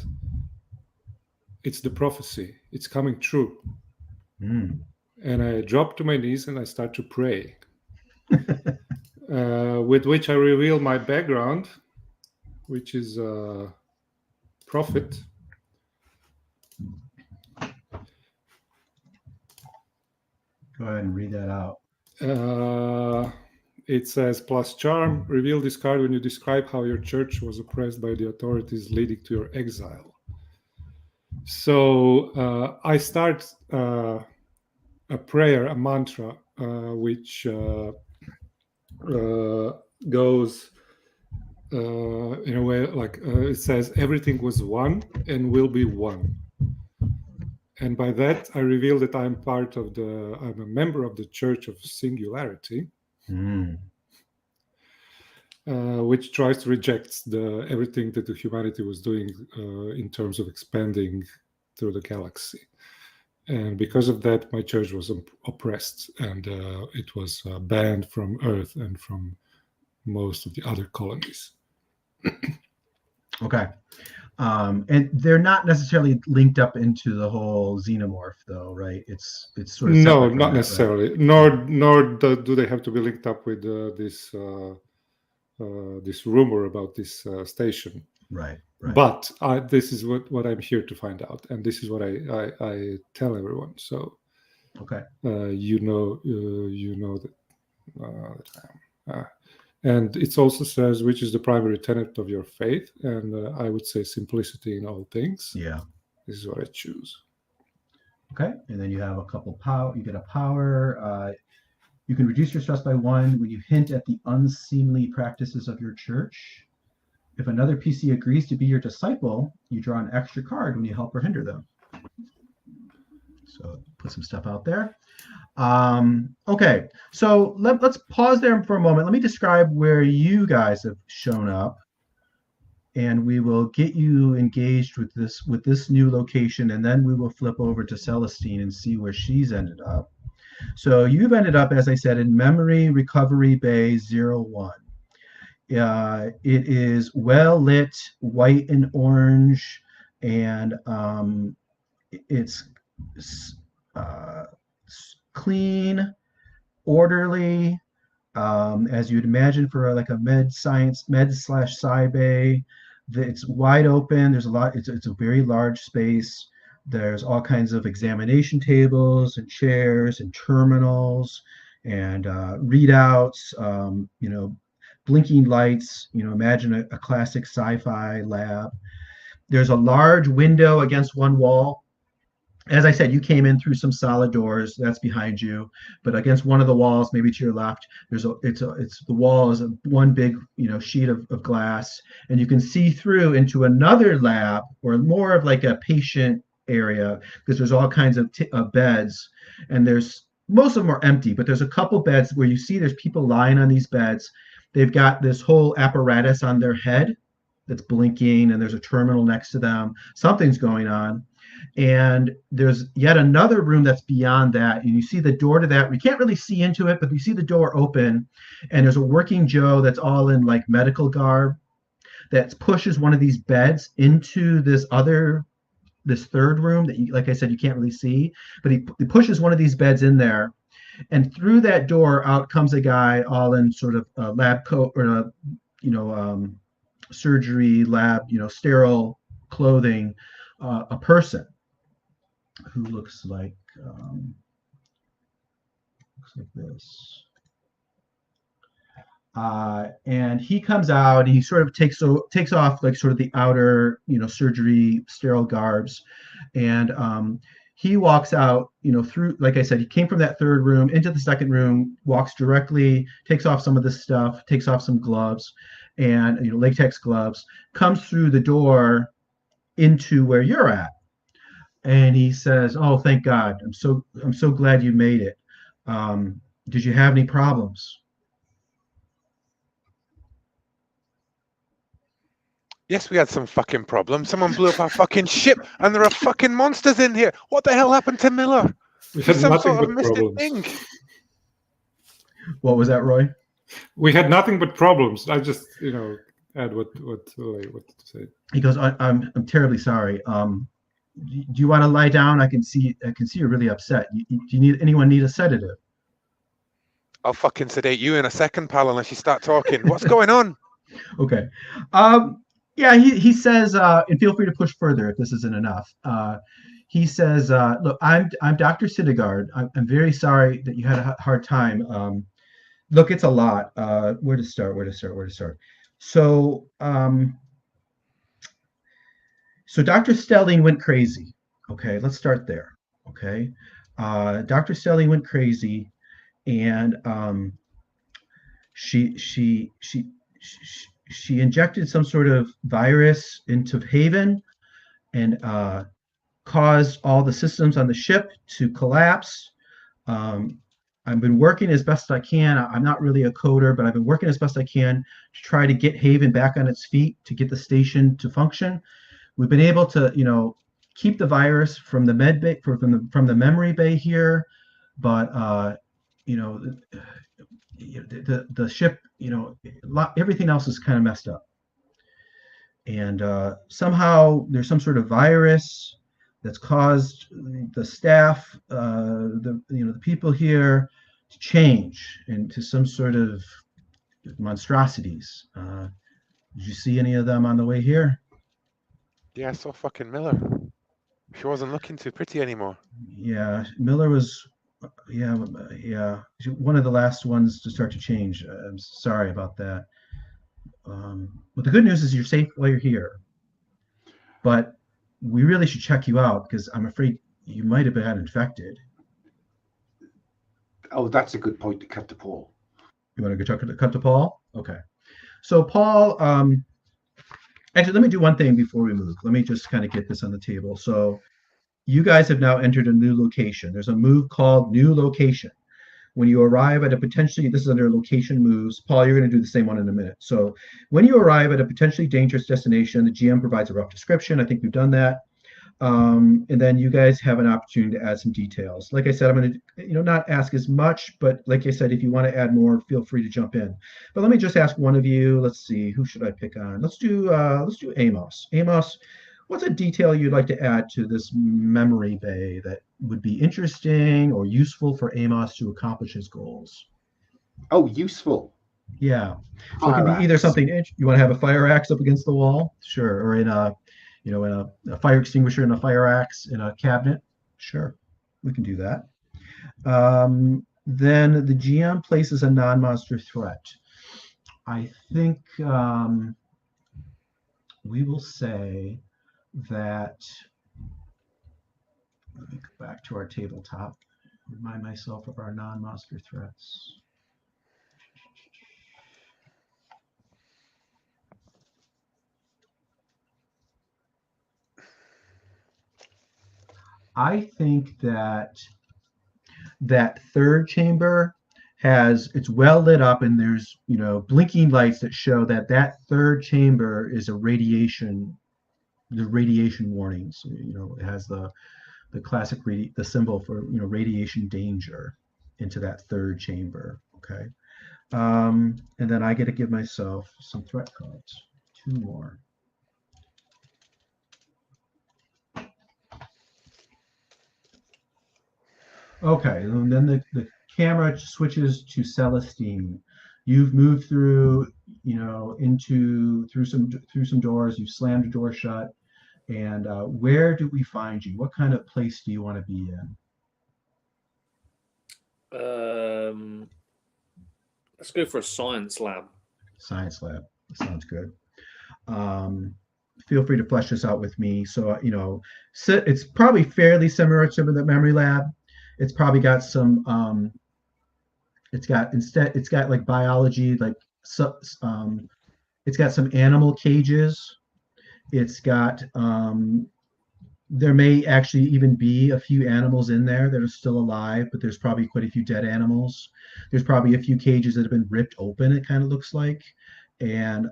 It's the prophecy. It's coming true. And I drop to my knees and I start to pray, with which I reveal my background, which is prophet. Go ahead and read that out. It says, plus charm, reveal this card when you describe how your church was oppressed by the authorities leading to your exile. So I start a prayer, a mantra, which goes, in a way, like it says, everything was one and will be one. And by that, I reveal that I'm a member of the Church of Singularity, which tries to reject everything that the humanity was doing in terms of expanding through the galaxy. And because of that, my church was oppressed, and it was banned from Earth and from most of the other colonies. Okay. And they're not necessarily linked up into the whole xenomorph, though, right? It's sort of no, separate from not that, necessarily. right? Nor do they have to be linked up with this rumor about this station. Right. But this is what I'm here to find out, and this is what I tell everyone. So, okay, you know that and it also says which is the primary tenet of your faith, and I would say simplicity in all things. Yeah, this is what I choose. Okay, and then you have a couple power. You get a power. You can reduce your stress by 1 when you hint at the unseemly practices of your church. If another PC agrees to be your disciple, you draw an extra card when you help or hinder them. So put some stuff out there. Okay, so let's pause there for a moment. Let me describe where you guys have shown up, and we will get you engaged with this new location, and then we will flip over to Celestine and see where she's ended up. So you've ended up, as I said, in Memory Recovery Bay 01. It is well lit, white and orange, and it's clean, orderly, as you'd imagine for like a med slash sci bay. It's wide open. There's a lot. It's a very large space. There's all kinds of examination tables and chairs and terminals and readouts. Blinking lights. Imagine a classic sci-fi lab. There's a large window against one wall. As I said, you came in through some solid doors. That's behind you, but against one of the walls, maybe to your left, the wall is one big sheet of glass, and you can see through into another lab, or more of like a patient area, because there's all kinds of beds, and most of them are empty, but there's a couple beds where you see there's people lying on these beds. They've got this whole apparatus on their head that's blinking, and there's a terminal next to them. Something's going on. And there's yet another room that's beyond that. And you see the door to that. We can't really see into it, but you see the door open. And there's a working Joe that's all in like medical garb that pushes one of these beds into this third room that, like I said, you can't really see. But he pushes one of these beds in there. And through that door out comes a guy all in sort of a lab coat or surgery lab, sterile clothing, a person who looks like this. And he comes out and he sort of takes off like sort of the outer, surgery sterile garbs. And he walks out, through, like I said, he came from that third room into the second room, walks directly, takes off some of this stuff, takes off some gloves and, latex gloves, comes through the door into where you're at. And he says, "Oh, thank God. I'm so glad you made it. Did you have any problems?" Yes, we had some fucking problems. Someone blew up our fucking ship, and there are fucking monsters in here. What the hell happened to Miller? We had some nothing sort of but mystic problems. thing. What was that, Roy? We had nothing but problems. I just, add what to say. He goes, I'm terribly sorry. Do you want to lie down? I can see you're really upset. Do anyone need a sedative? I'll fucking sedate you in a second, pal, unless you start talking. What's going on? Okay. Yeah, he says, and feel free to push further if this isn't enough. He says, look, I'm Dr. Syndergaard. I'm very sorry that you had a hard time. Look, it's a lot. Where to start? So, so Dr. Stelling went crazy. Okay, let's start there. Okay. Dr. Stelling went crazy, and she she injected some sort of virus into Haven and caused all the systems on the ship to collapse. Um, I've been working as best I can. I'm not really a coder, but I've been working as best I can to try to get Haven back on its feet, to get the station to function. We've been able to, keep the virus from the med bay, from the memory bay here, but the ship, everything else is kind of messed up. And somehow there's some sort of virus that's caused the staff, the people here to change into some sort of monstrosities. Did you see any of them on the way here? Yeah, I saw fucking Miller. She wasn't looking too pretty anymore. Yeah, Miller was, yeah, one of the last ones to start to change. I'm sorry about that. But the good news is you're safe while you're here. But we really should check you out because I'm afraid you might have been infected. Oh, that's a good point to cut to Paul. You want to go cut to Paul? Okay. So Paul, actually, let me do one thing before we move. Let me just kind of get this on the table. So you guys have now entered a new location. There's a move called new location. When you arrive at a potentially, this is under location moves. Paul, you're going to do the same one in a minute. So when you arrive at a potentially dangerous destination, the GM provides a rough description. I think we've done that. And then you guys have an opportunity to add some details. Like I said, I'm going to, not ask as much, but like I said, if you want to add more, feel free to jump in. But let me just ask one of you. Let's see, who should I pick on? Let's do Amos. Amos, what's a detail you'd like to add to this memory bay that would be interesting or useful for Amos to accomplish his goals? Oh, useful. Yeah. So it can be either something you want to have a fire axe up against the wall, sure, or in a fire extinguisher and a fire axe in a cabinet, sure, we can do that. Then the GM places a non-monster threat. I think we will say that, let me go back to our tabletop, remind myself of our non-monster threats. I think that third chamber it's well lit up, and there's blinking lights that show that third chamber is the radiation warnings. It has the classic the symbol for radiation danger into that third chamber. Okay, and then I get to give myself some threat cards, 2 more. Okay, and then the camera switches to Celestine. You've moved through, through some doors. You've slammed a door shut. And where do we find you? What kind of place do you want to be in? Let's go for a science lab. Science lab. Sounds good. Feel free to flesh this out with me. So, it's probably fairly similar to the memory lab. It's probably got some, it's got like biology, like, it's got some animal cages. It's got, there may actually even be a few animals in there that are still alive, but there's probably quite a few dead animals. There's probably a few cages that have been ripped open, it kind of looks like. And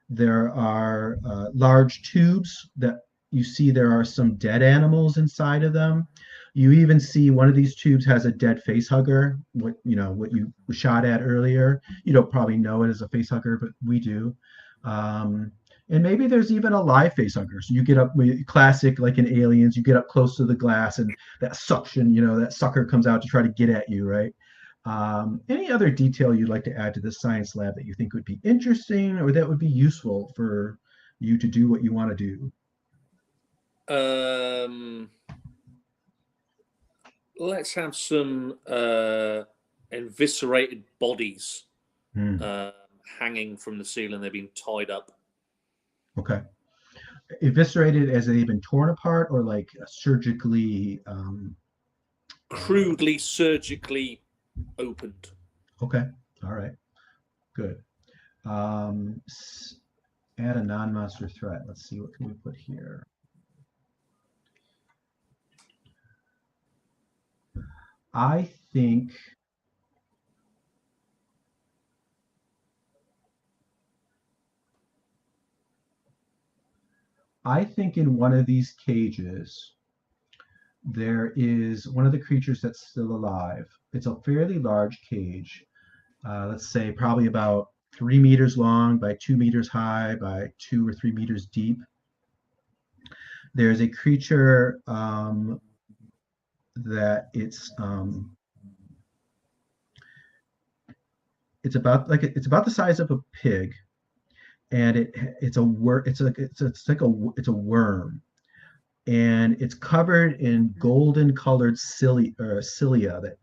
there are large tubes that you see there are some dead animals inside of them. You even see one of these tubes has a dead face hugger, what you shot at earlier. You don't probably know it as a face hugger, but we do. And maybe there's even a live face hugger. So you get up, classic, like in Aliens, you get up close to the glass and that suction, that sucker comes out to try to get at you, right? Any other detail you'd like to add to this science lab that you think would be interesting or that would be useful for you to do what you want to do? Let's have some eviscerated bodies hanging from the ceiling. They've been tied up. Okay. Eviscerated as they've been torn apart or like surgically? Crudely surgically opened. Okay. All right. Good. Add a non-monster threat. Let's see, what can we put here? I think in one of these cages, there is one of the creatures that's still alive. It's a fairly large cage. Let's say probably about 3 meters long by 2 meters high by 2 or 3 meters deep. There's a creature that it's about the size of a pig, and it's a worm, and it's covered in golden colored cilia that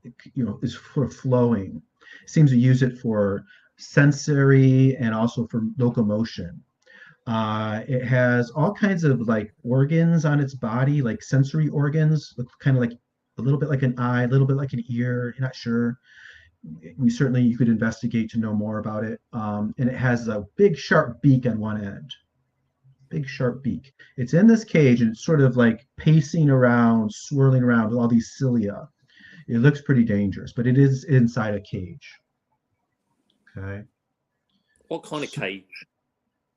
is for flowing. Seems to use it for sensory and also for locomotion. It has all kinds of like organs on its body, like sensory organs, look kind of like a little bit like an eye, a little bit like an ear. You're not sure. You could investigate to know more about it. And it has a big sharp beak on one end. Big sharp beak. It's in this cage and it's sort of like pacing around, swirling around with all these cilia. It looks pretty dangerous, but it is inside a cage. Okay. What kind of cage?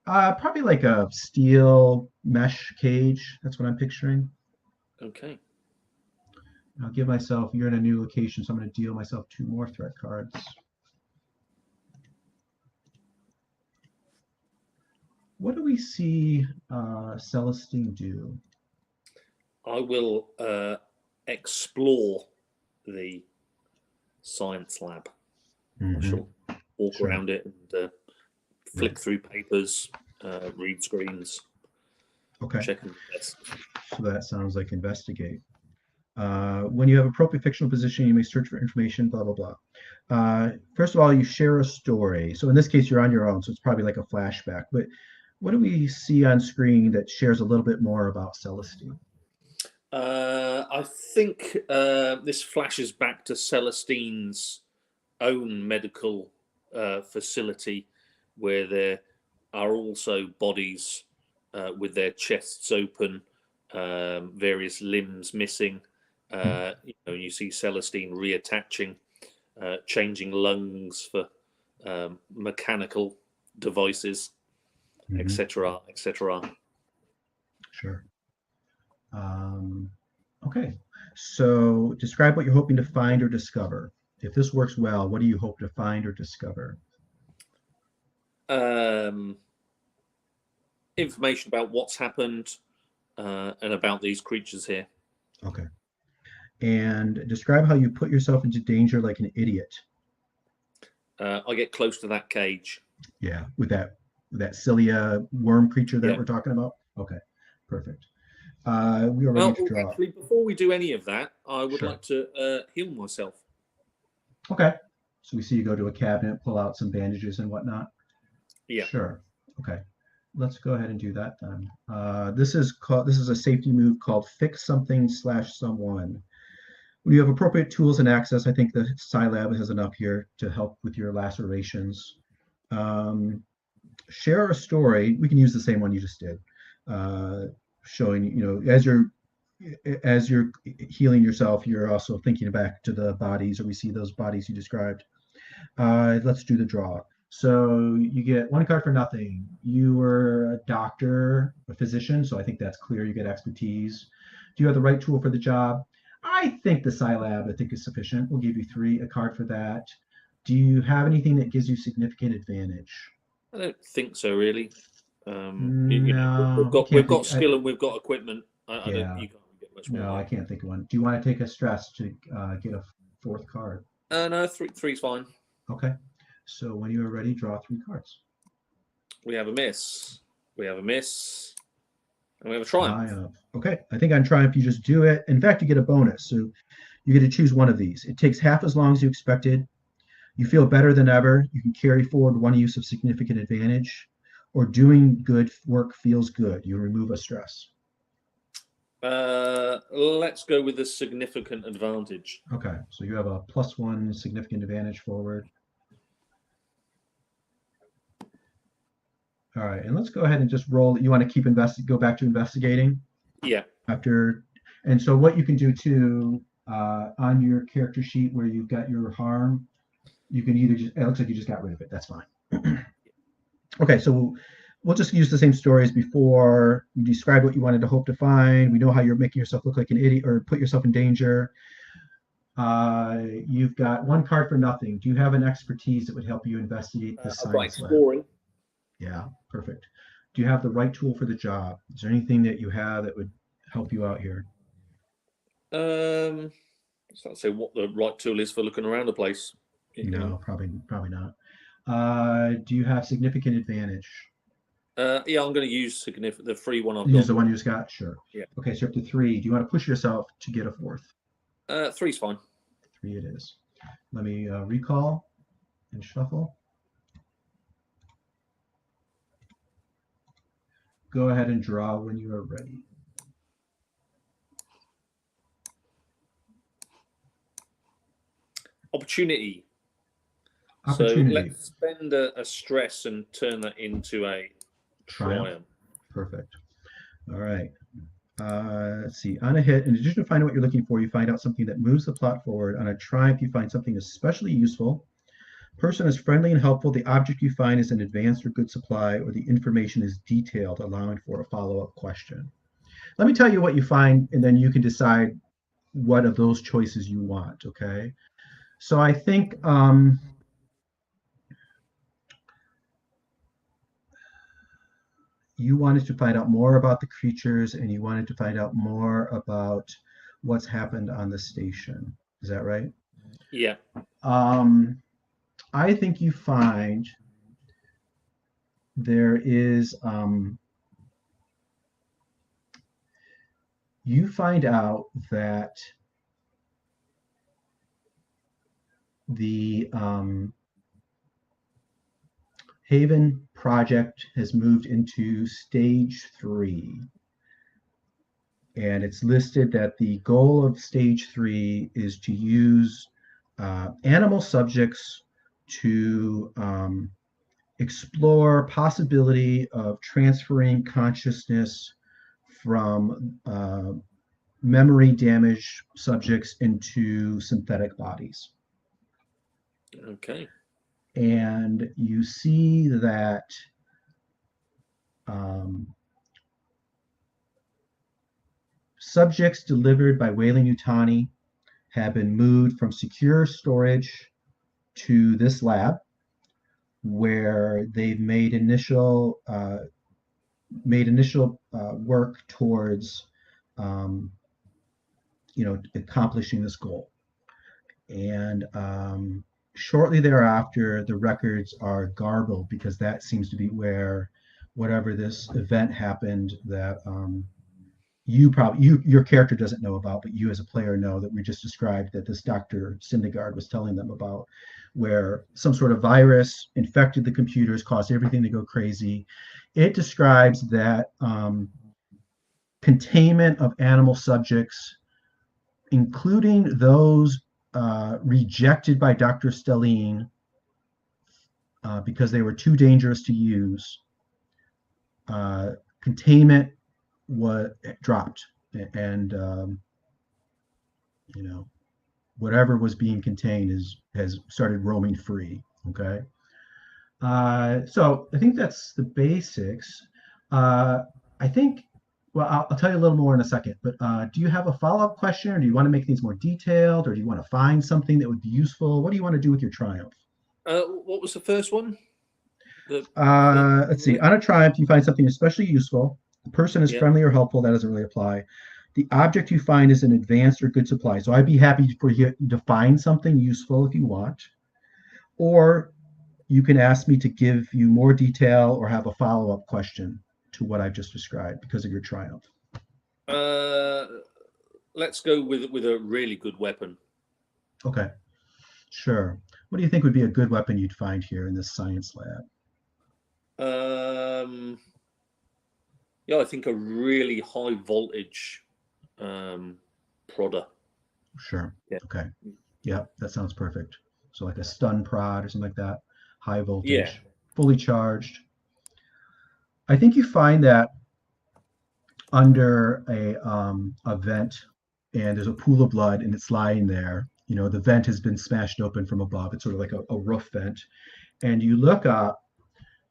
Probably like a steel mesh cage. That's what I'm picturing. Okay. I'll give myself, you're in a new location, so I'm going to deal myself 2 more threat cards. What do we see Celestine do? I will explore the science lab. I shall walk around it and flick through papers, read screens, check and test. So that sounds like investigate. When you have appropriate fictional position, you may search for information, blah, blah, blah. First of all, you share a story. So in this case, you're on your own, so it's probably like a flashback. But what do we see on screen that shares a little bit more about Celestine? I think this flashes back to Celestine's own medical facility, where there are also bodies with their chests open, various limbs missing. You see Celestine reattaching, changing lungs for mechanical devices, etc., etc. Sure. Okay. So describe what you're hoping to find or discover. If this works well, what do you hope to find or discover? Information about what's happened and about these creatures here. Okay. And describe how you put yourself into danger like an idiot. I get close to that cage. Yeah, with that cilia worm creature that we're talking about. Okay, perfect. We are ready to draw. Actually, before we do any of that, I would like to heal myself. Okay. So we see you go to a cabinet, pull out some bandages and whatnot. Yeah. Sure. Okay. Let's go ahead and do that then. This is a safety move called Fix Something / Someone. When you have appropriate tools and access, I think the Scilab has enough here to help with your lacerations. Share a story. We can use the same one you just did, showing, as you're healing yourself, you're also thinking back to the bodies, or we see those bodies you described. Let's do the draw. So you get 1 card for nothing. You were a doctor, a physician, so I think that's clear. You get expertise. Do you have the right tool for the job? I think the Scilab, is sufficient. We'll give you a card for that. Do you have anything that gives you significant advantage? I don't think so, really. No, we've got skill and we've got equipment. You can't get much more. No, I can't think of one. Do you want to take a stress to get a 4th card? No, three's fine. Okay. So when you are ready, draw 3 cards. We have a miss. We have a miss. And we have a triumph. Okay. I think on triumph, you just do it. In fact, you get a bonus. So you get to choose one of these. It takes half as long as you expected. You feel better than ever. You can carry forward one use of significant advantage, or doing good work feels good. You remove a stress. Let's go with the significant advantage. Okay. So you have a +1 significant advantage forward. All right, and let's go ahead and just roll. You want to keep go back to investigating Yeah. after, and so what you can do too on your character sheet where you've got your harm, you can either just, it looks like you just got rid of it. That's fine. Okay, so we'll just use the same story as before. You describe what you wanted to hope to find. We know how you're making yourself look like an idiot or put yourself in danger. You've got one card for nothing. Do you have an expertise that would help you investigate this I've got science lab? exploring. Yeah, perfect. Do you have the right tool for the job? Is there anything that you have that would help you out here? So I'd say what the right tool is for looking around the place. No, probably not. Do you have significant advantage? Yeah, I'm going to use the free one I've Use got. the one you just got? Sure. Yeah. Okay, so up to 3. Do you want to push yourself to get a 4th? 3's fine. 3 it is. Let me recall and shuffle. Go ahead and draw when you are ready. Opportunity. Opportunity. So let's spend a stress and turn that into a triumph. Perfect. All right. Let's see. On a hit, in addition to finding what you're looking for, you find out something that moves the plot forward. On a triumph, you find something especially useful. Person is friendly and helpful. The object you find is an advanced or good supply, or the information is detailed, allowing for a follow-up question. Let me tell you what you find, and then you can decide what of those choices you want, okay? So I think you wanted to find out more about the creatures, and you wanted to find out more about what's happened on the station. Is that right? Yeah. I think you find there is you find out that the Haven project has moved into stage 3. And it's listed that the goal of stage 3 is to use animal subjects to explore possibility of transferring consciousness from memory damaged subjects into synthetic bodies. Okay. And you see that subjects delivered by Weyland Yutani have been moved from secure storage to this lab, where they've made initial work towards accomplishing this goal. And shortly thereafter, the records are garbled, because that seems to be where whatever this event happened that your character doesn't know about, but you as a player know, that we just described, that this Dr. Syndergaard was telling them about, where some sort of virus infected the computers, caused everything to go crazy. It describes that containment of animal subjects, including those rejected by Dr. Stelline because they were too dangerous to use, containment was dropped, and whatever was being contained has started roaming free. Okay, so I think that's the basics. I think. Well, I'll tell you a little more in a second, but do you have a follow-up question, or do you want to make things more detailed, or do you want to find something that would be useful? What do you want to do with your triumph? What was the first one? Let's see. On a triumph, you find something especially useful. The person is friendly or helpful. That doesn't really apply. The object you find is an advanced or good supply. So I'd be happy for you to find something useful if you want. Or you can ask me to give you more detail or have a follow-up question to what I've just described because of your triumph. Let's go with a really good weapon. Okay, sure. What do you think would be a good weapon you'd find here in this science lab? Yeah, I think a really high voltage prodder. Sure. Yeah. Okay. Yeah, that sounds perfect. So like a stun prod or something like that. High voltage, fully charged. I think you find that under a vent, and there's a pool of blood, and it's lying there. You know, the vent has been smashed open from above. It's sort of like a roof vent. And you look up,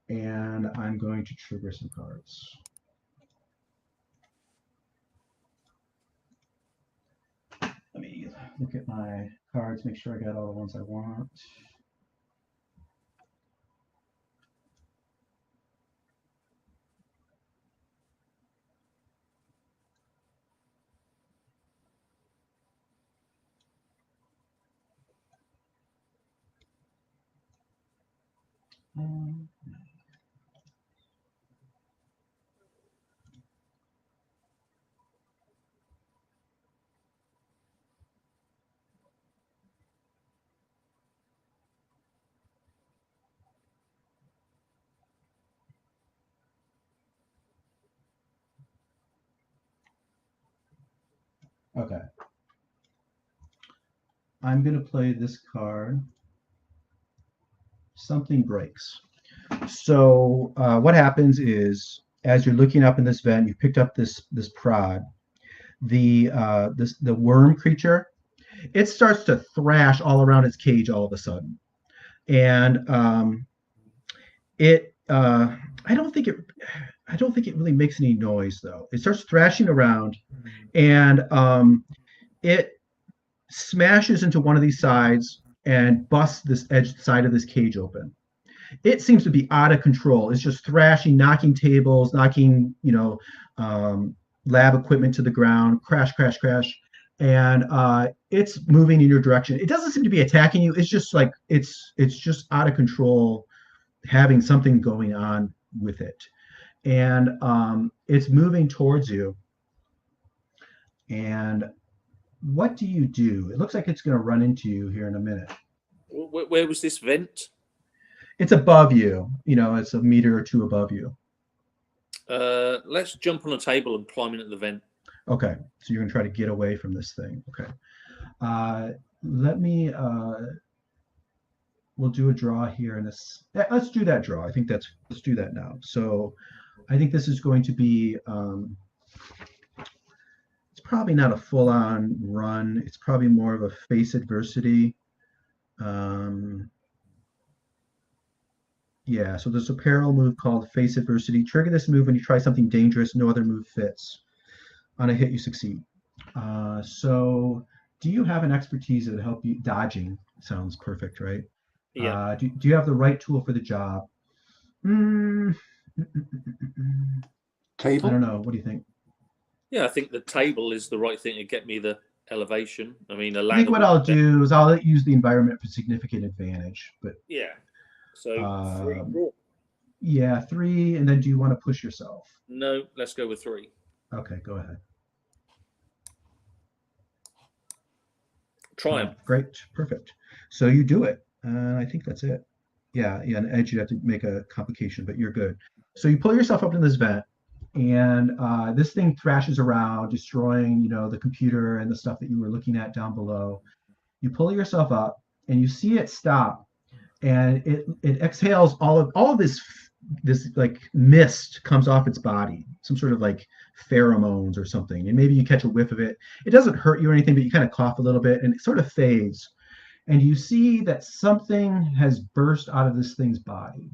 and I'm going to trigger some cards. Let me look at my cards, make sure I got all the ones I want. Okay. I'm going to play this card. Something breaks. So what happens is, as you're looking up in this vent, you picked up this prod. The worm creature, it starts to thrash all around its cage all of a sudden, and I don't think it really makes any noise though. It starts thrashing around, and it smashes into one of these sides and busts this edge side of this cage open. It seems to be out of control. It's just thrashing, knocking tables, knocking, lab equipment to the ground, crash, crash, crash. And it's moving in your direction. It doesn't seem to be attacking you. It's just like, it's just out of control, having something going on with it. And it's moving towards you. And what do you do? It looks like it's going to run into you here in a minute. Where was this vent? It's above you. It's a meter or two above you. Let's jump on a table and climb in at the vent. Okay, so you're going to try to get away from this thing. Okay. We'll do a draw here in this. Let's do that draw. I think let's do that now. So I think this is going to be, it's probably not a full-on run. It's probably more of a face adversity. Yeah, so there's a peril move called face adversity. Trigger this move when you try something dangerous. No other move fits. On a hit, you succeed. So do you have an expertise that would help you? Dodging sounds perfect, right? Yeah. Do you have the right tool for the job? Table? I don't know. What do you think? Yeah, I think the table is the right thing to get me the elevation. I mean, I think what I'll do is I'll use the environment for significant advantage. But yeah. So 3 draw. Yeah, 3, and then do you want to push yourself? No, let's go with 3. Okay, go ahead. Triumph. Great, perfect. So you do it. I think that's it. Yeah, an edge you'd have to make a complication, but you're good. So you pull yourself up in this vent, and this thing thrashes around, destroying, the computer and the stuff that you were looking at down below. You pull yourself up, and you see it stop, and it exhales all of this like mist comes off its body, some sort of like pheromones or something, and maybe you catch a whiff of it. It doesn't hurt you or anything, but you kind of cough a little bit, and it sort of fades. And you see that something has burst out of this thing's body.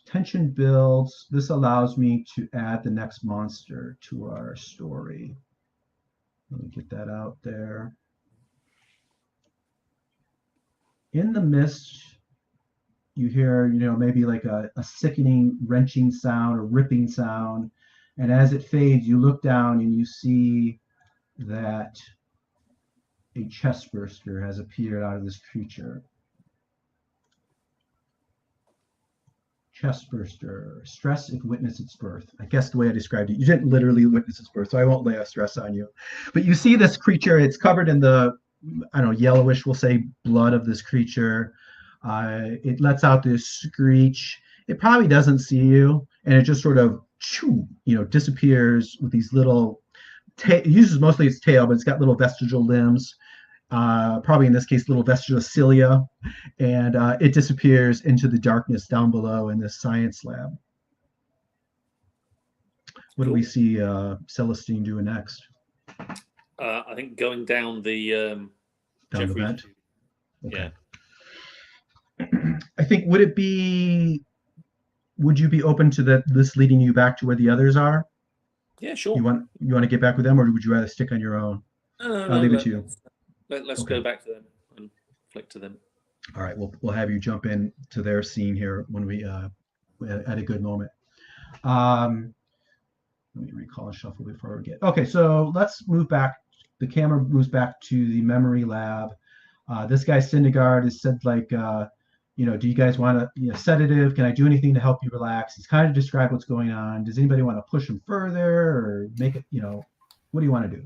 Tension builds. This allows me to add the next monster to our story. Let me get that out there. In the mist, you hear, maybe like a sickening, wrenching sound or ripping sound. And as it fades, you look down and you see that a chest burster has appeared out of this creature. Chest burster, stress if witness its birth. I guess the way I described it, you didn't literally witness its birth, so I won't lay a stress on you. But you see this creature, it's covered in the, yellowish, we'll say, blood of this creature. It lets out this screech. It probably doesn't see you, and it just sort of, disappears with these little, it uses mostly its tail, but it's got little vestigial limbs. probably in this case, little vestige of cilia, and it disappears into the darkness down below in this science lab. What do we see Celestine doing next? I think going down the Down the vent? Okay. Yeah. I think, would you be open to this leading you back to where the others are? Yeah, sure. You want to get back with them, or would you rather stick on your own? No, I'll leave it to you. Let's go back to them and flick to them. All right, we'll have you jump in to their scene here when we at a good moment. Let me recall and shuffle before we get. Okay, so let's move back. The camera moves back to the memory lab. This guy Syndergaard has said, like, do you guys want a sedative? Can I do anything to help you relax? He's kind of described what's going on. Does anybody want to push him further or make it? What do you want to do?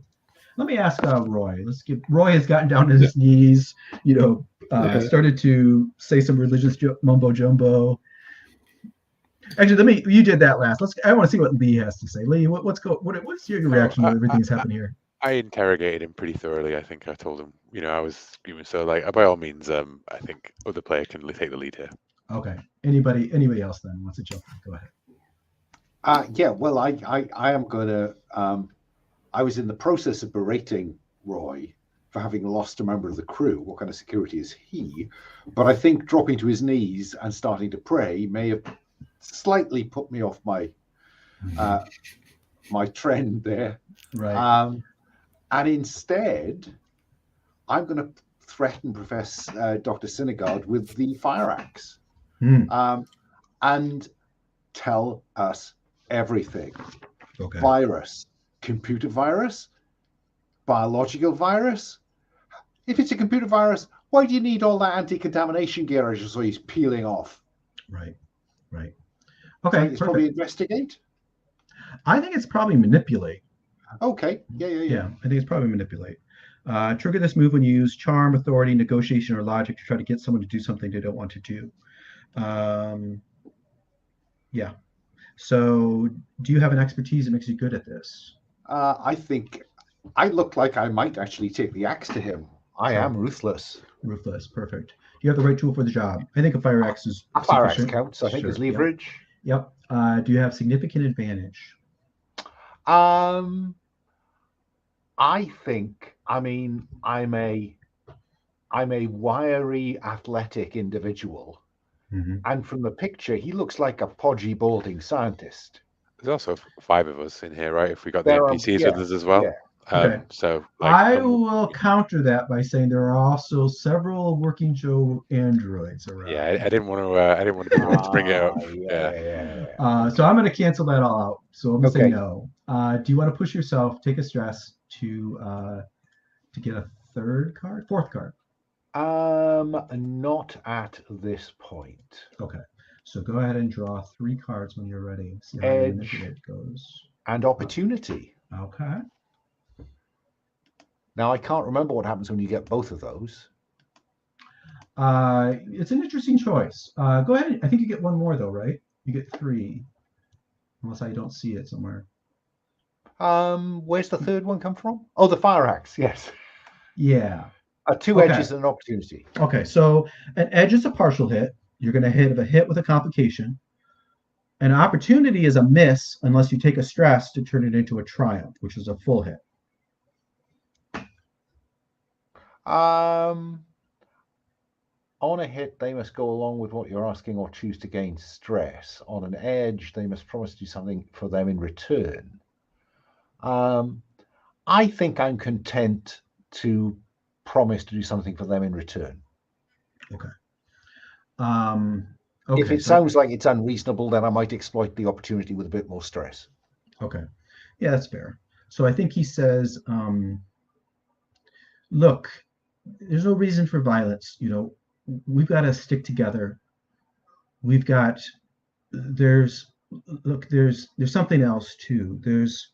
Let me ask Roy. Roy has gotten down to his knees. Started to say some religious mumbo jumbo. Actually, you did that last. I want to see what Lee has to say. Lee, what's your reaction to everything that's happened here? I interrogated him pretty thoroughly. I think I told him, I was screaming. So, like, by all means, I think other player can take the lead here. Okay. Anybody else then wants to jump in? Go ahead. Yeah. Well, I am going to. I was in the process of berating Roy for having lost a member of the crew. What kind of security is he? But I think dropping to his knees and starting to pray may have slightly put me off my my trend there. Right. And instead, I'm going to threaten Professor Dr. Syndergaard with the fire axe and tell us everything. Okay. Virus, computer virus, biological virus. If it's a computer virus, why do you need all that anti-contamination gear as so he's peeling off? Right. Okay. It's probably investigate. I think it's probably manipulate. Okay. Yeah. I think it's probably manipulate. Trigger this move when you use charm, authority, negotiation, or logic to try to get someone to do something they don't want to do. Yeah. So, do you have an expertise that makes you good at this? I think I look like I might actually take the axe to him. I am ruthless. Ruthless. Perfect. Do you have the right tool for the job? I think a fire axe is a fire axe counts. I think there's leverage. Yep. Do you have significant advantage? I think. I mean, I'm a wiry, athletic individual, and from the picture, he looks like a podgy, balding scientist. There's also 5 of us in here, right? If we got the NPCs with us as well. Yeah. Okay. So I will counter that by saying there are also several working Joe androids around. Yeah, I didn't want to be the one to bring it up. Yeah. So I'm going to cancel that all out. So I'm going to say no. Do you want to push yourself, take a stress to get a fourth card? Not at this point. Okay. So go ahead and draw 3 cards when you're ready. See how your manipulate goes. And opportunity. Okay. Now, I can't remember what happens when you get both of those. It's an interesting choice. Go ahead. I think you get 1 more, though, right? You get 3. Unless I don't see it somewhere. Where's the third one come from? Oh, the fire axe. Yes. Yeah. 2 edges and an opportunity. Okay. So an edge is a partial hit. You're going to hit a hit with a complication. An opportunity is a miss unless you take a stress to turn it into a triumph, which is a full hit. On a hit, they must go along with what you're asking or choose to gain stress. On an edge, they must promise to do something for them in return. I think I'm content to promise to do something for them in return. Okay. If it sounds like it's unreasonable, then I might exploit the opportunity with a bit more stress. Okay. Yeah, that's fair. So I think he says, look, there's no reason for violence. We've got to stick together. There's something else too. There's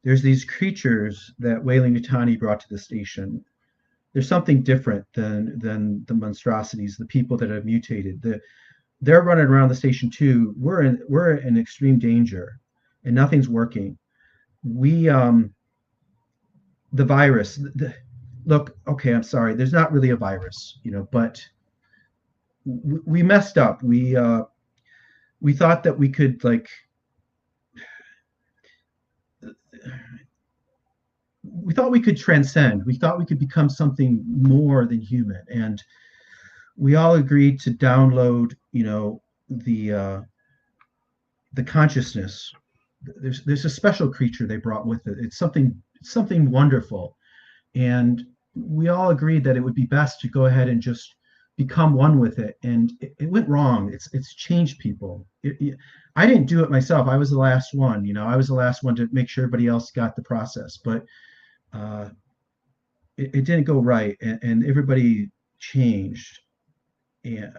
these creatures that Weyland-Yutani brought to the station. There's something different than the monstrosities, the people that have mutated. They're running around the station too. We're in extreme danger, and nothing's working. The virus. look, okay, I'm sorry, there's not really a virus, but we messed up. We thought that we could we thought we could transcend. We thought we could become something more than human, and we all agreed to download, the consciousness. There's a special creature they brought with it. It's something wonderful, and we all agreed that it would be best to go ahead and just become one with it. And it went wrong. It's changed people. I didn't do it myself. I was the last one. I was the last one to make sure everybody else got the process, but it didn't go right, and everybody changed. And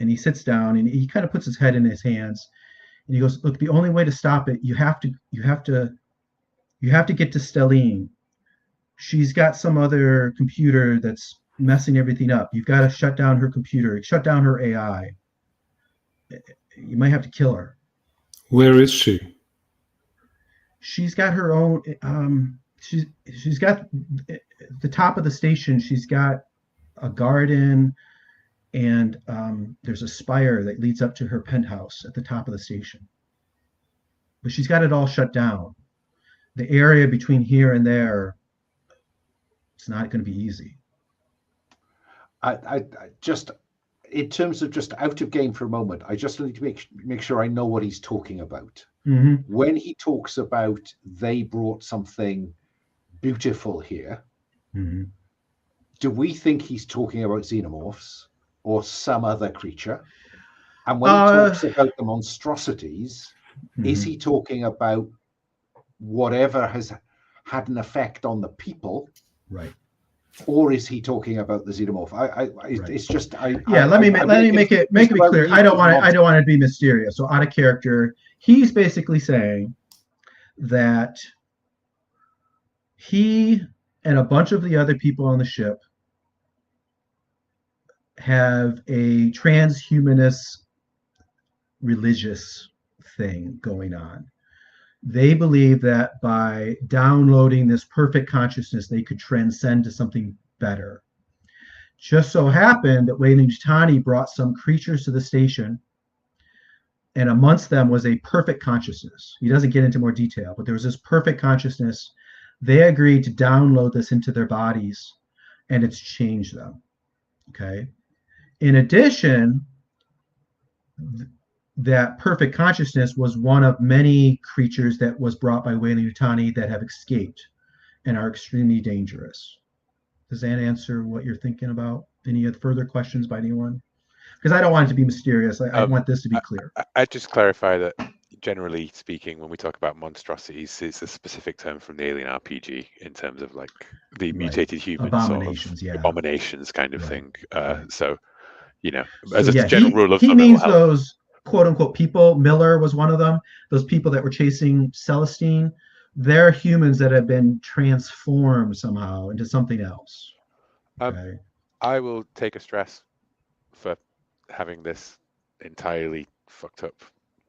he sits down and he kind of puts his head in his hands, and he goes, "Look, the only way to stop it, you have to get to Stelline. She's got some other computer that's messing everything up. You've got to shut down her computer, shut down her AI. You might have to kill her." Where is she? She's got her own. She's got the top of the station. She's got a garden, and there's a spire that leads up to her penthouse at the top of the station. But she's got it all shut down. The area between here and there, it's not going to be easy. I just, in terms of just out of game for a moment, I just need to make sure I know what he's talking about. Mm-hmm. When he talks about they brought something beautiful here, Mm-hmm. do we think he's talking about xenomorphs or some other creature? And when he talks about the monstrosities, is he talking about whatever has had an effect on the people? Right. Or is he talking about the xenomorph? It's just let me make it clear. I don't want to be mysterious. So out of character, he's basically saying that he and a bunch of the other people on the ship have a transhumanist religious thing going on. They believe that by downloading this perfect consciousness, they could transcend to something better. Just so happened that Weyland-Yutani brought some creatures to the station, and amongst them was a perfect consciousness. He doesn't get into more detail, but there was this perfect consciousness. They agreed to download this into their bodies, and it's changed them. Okay. In addition, that perfect consciousness was one of many creatures that was brought by Weyland-Yutani that have escaped and are extremely dangerous. Does that answer what you're thinking about? Any further questions by anyone? Because I don't want it to be mysterious. I want this to be clear. I just clarify that, generally speaking, when we talk about monstrosities, it's a specific term from the Alien RPG in terms of like the mutated human abominations, sort of abominations kind of thing. So, as a general rule of thumb, he means those quote unquote people. Miller was one of them. Those people that were chasing Celestine, they're humans that have been transformed somehow into something else. Okay. I will take a stress for having this entirely fucked up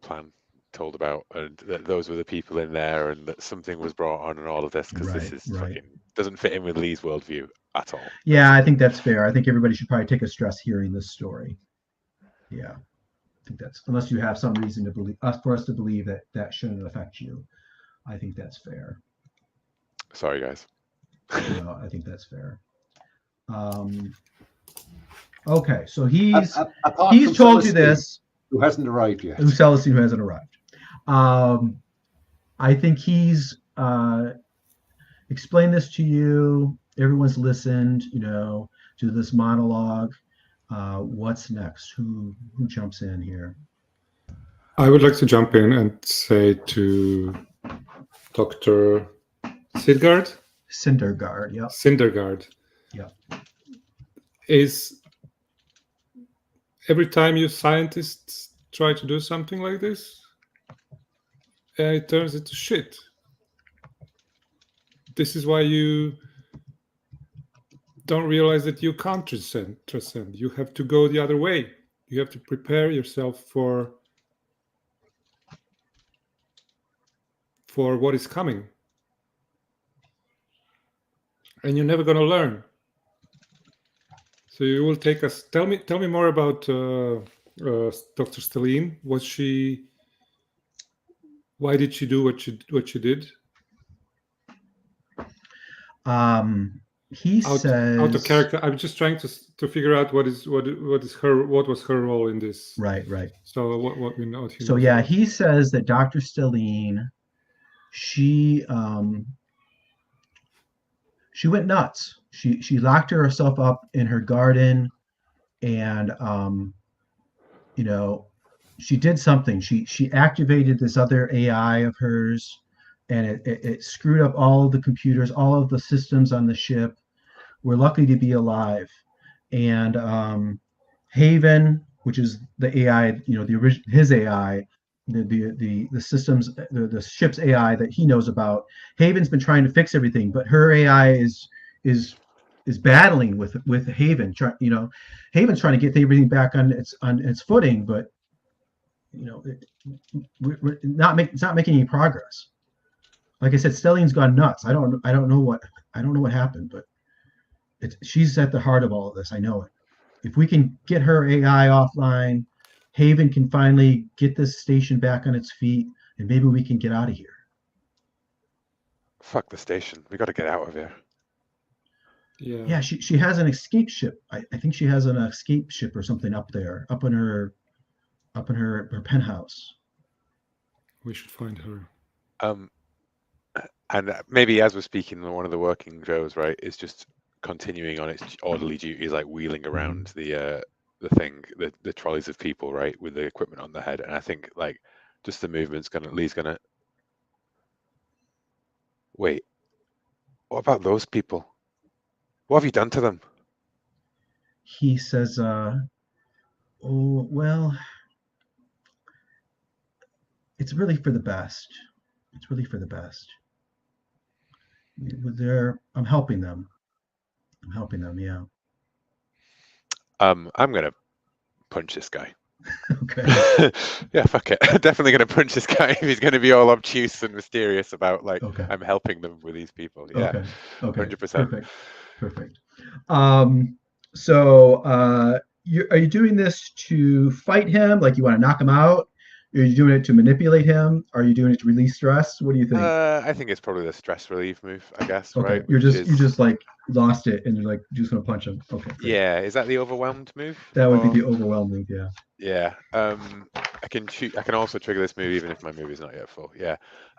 plan told about, and that those were the people in there, and that something was brought on, and all of this, because this is fucking doesn't fit in with Lee's worldview at all. Yeah, I think that's fair. I think everybody should probably take a stress hearing this story. Yeah, I think that's, unless you have some reason to believe for us to believe that shouldn't affect you. I think that's fair. Sorry, guys. I think that's fair. Okay, so he's told you this. Who hasn't arrived yet? Who hasn't arrived. I think he's explained this to you. Everyone's listened, to this monologue. What's next? Who jumps in here? I would like to jump in and say to Dr. Syndergaard. Yeah. Syndergaard. Yeah. Is every time you scientists try to do something like this, it turns into shit. This is why you don't realize that you can't transcend. You have to go the other way. You have to prepare yourself for what is coming. and you're never going to learn. So you will take us. Tell me more about Dr. Stelline. Why did she do what she did? He Out says of character. I'm just trying to figure out what was her role in this. right. So what we know. So yeah, he says that Dr. Stelline, she went nuts. She locked herself up in her garden, and you know, she did something. She activated this other AI of hers, and it screwed up all of the computers, all of the systems on the ship. We're lucky to be alive. And Haven, which is the AI, his AI, the systems, the ship's AI that he knows about. Haven's been trying to fix everything, but her AI is battling with Haven. Haven's trying to get everything back on its footing, but it's not making any progress. Like I said, Stelline's gone nuts. I don't know what happened, but she's at the heart of all of this. I know it. If we can get her AI offline, Haven can finally get this station back on its feet, and maybe we can get out of here. Fuck the station. We got to get out of here. Yeah. She has an escape ship. I think she has an escape ship or something up there, up in her penthouse. We should find her. And maybe as we're speaking, one of the working Joes, right, is just continuing on its orderly duties, like wheeling around the trolleys of people, right, with the equipment on the head. And I think like just the movement's Lee's gonna wait. What about those people? What have you done to them? He says, "Oh well, it's really for the best. It's really for the best. I'm helping them. Yeah." I'm gonna punch this guy. Okay. Yeah, fuck it. Definitely gonna punch this guy if he's gonna be all obtuse and mysterious about like I'm helping them with these people. Yeah. Okay. 100%. Perfect. So are you doing this to fight him? Like you want to knock him out? Are you doing it to manipulate him? Are you doing it to release stress? What do you think? I think it's probably the stress relief move, I guess. Okay. Right? You just like lost it and you're like just gonna punch him. Okay. Great. Yeah. Is that the overwhelmed move? That would be the overwhelmed move. Yeah. Yeah. I can also trigger this move even if my move is not yet full. Yeah.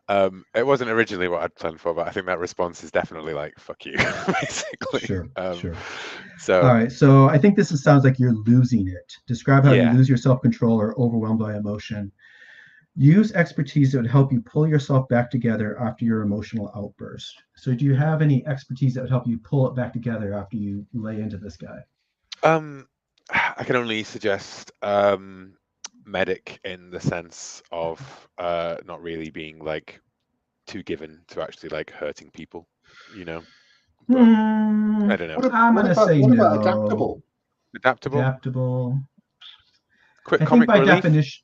It wasn't originally what I'd planned for, but I think that response is definitely like "fuck you," basically. Sure. So. All right. So I think sounds like you're losing it. Describe how you lose your self-control or overwhelmed by emotion. Use expertise that would help you pull yourself back together after your emotional outburst. So do you have any expertise that would help you pull it back together after you lay into this guy? I can only suggest medic in the sense of not really being like too given to actually like hurting people, But, I don't know. I'm gonna say no. What about Adaptable. Quick I comic think by relief. definition,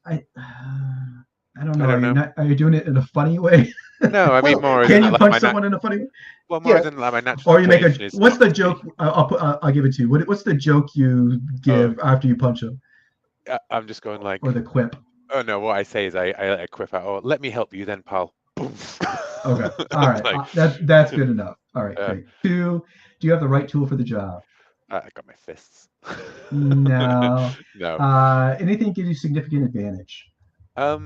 I don't know. Are you doing it in a funny way? No, I mean more. Can you punch someone in a funny way? Well, more than like my natural. Or you make what's the joke? I'll give it to you. What's the joke you give after you punch him? I'm just going like. Or the quip. Oh no! What I say is I let a quip out. Oh, let me help you then, pal. Boom. Okay. All right. Like, that's good enough. All right. Great. 2. Do you have the right tool for the job? I got my fists. No. No. Anything gives you significant advantage? I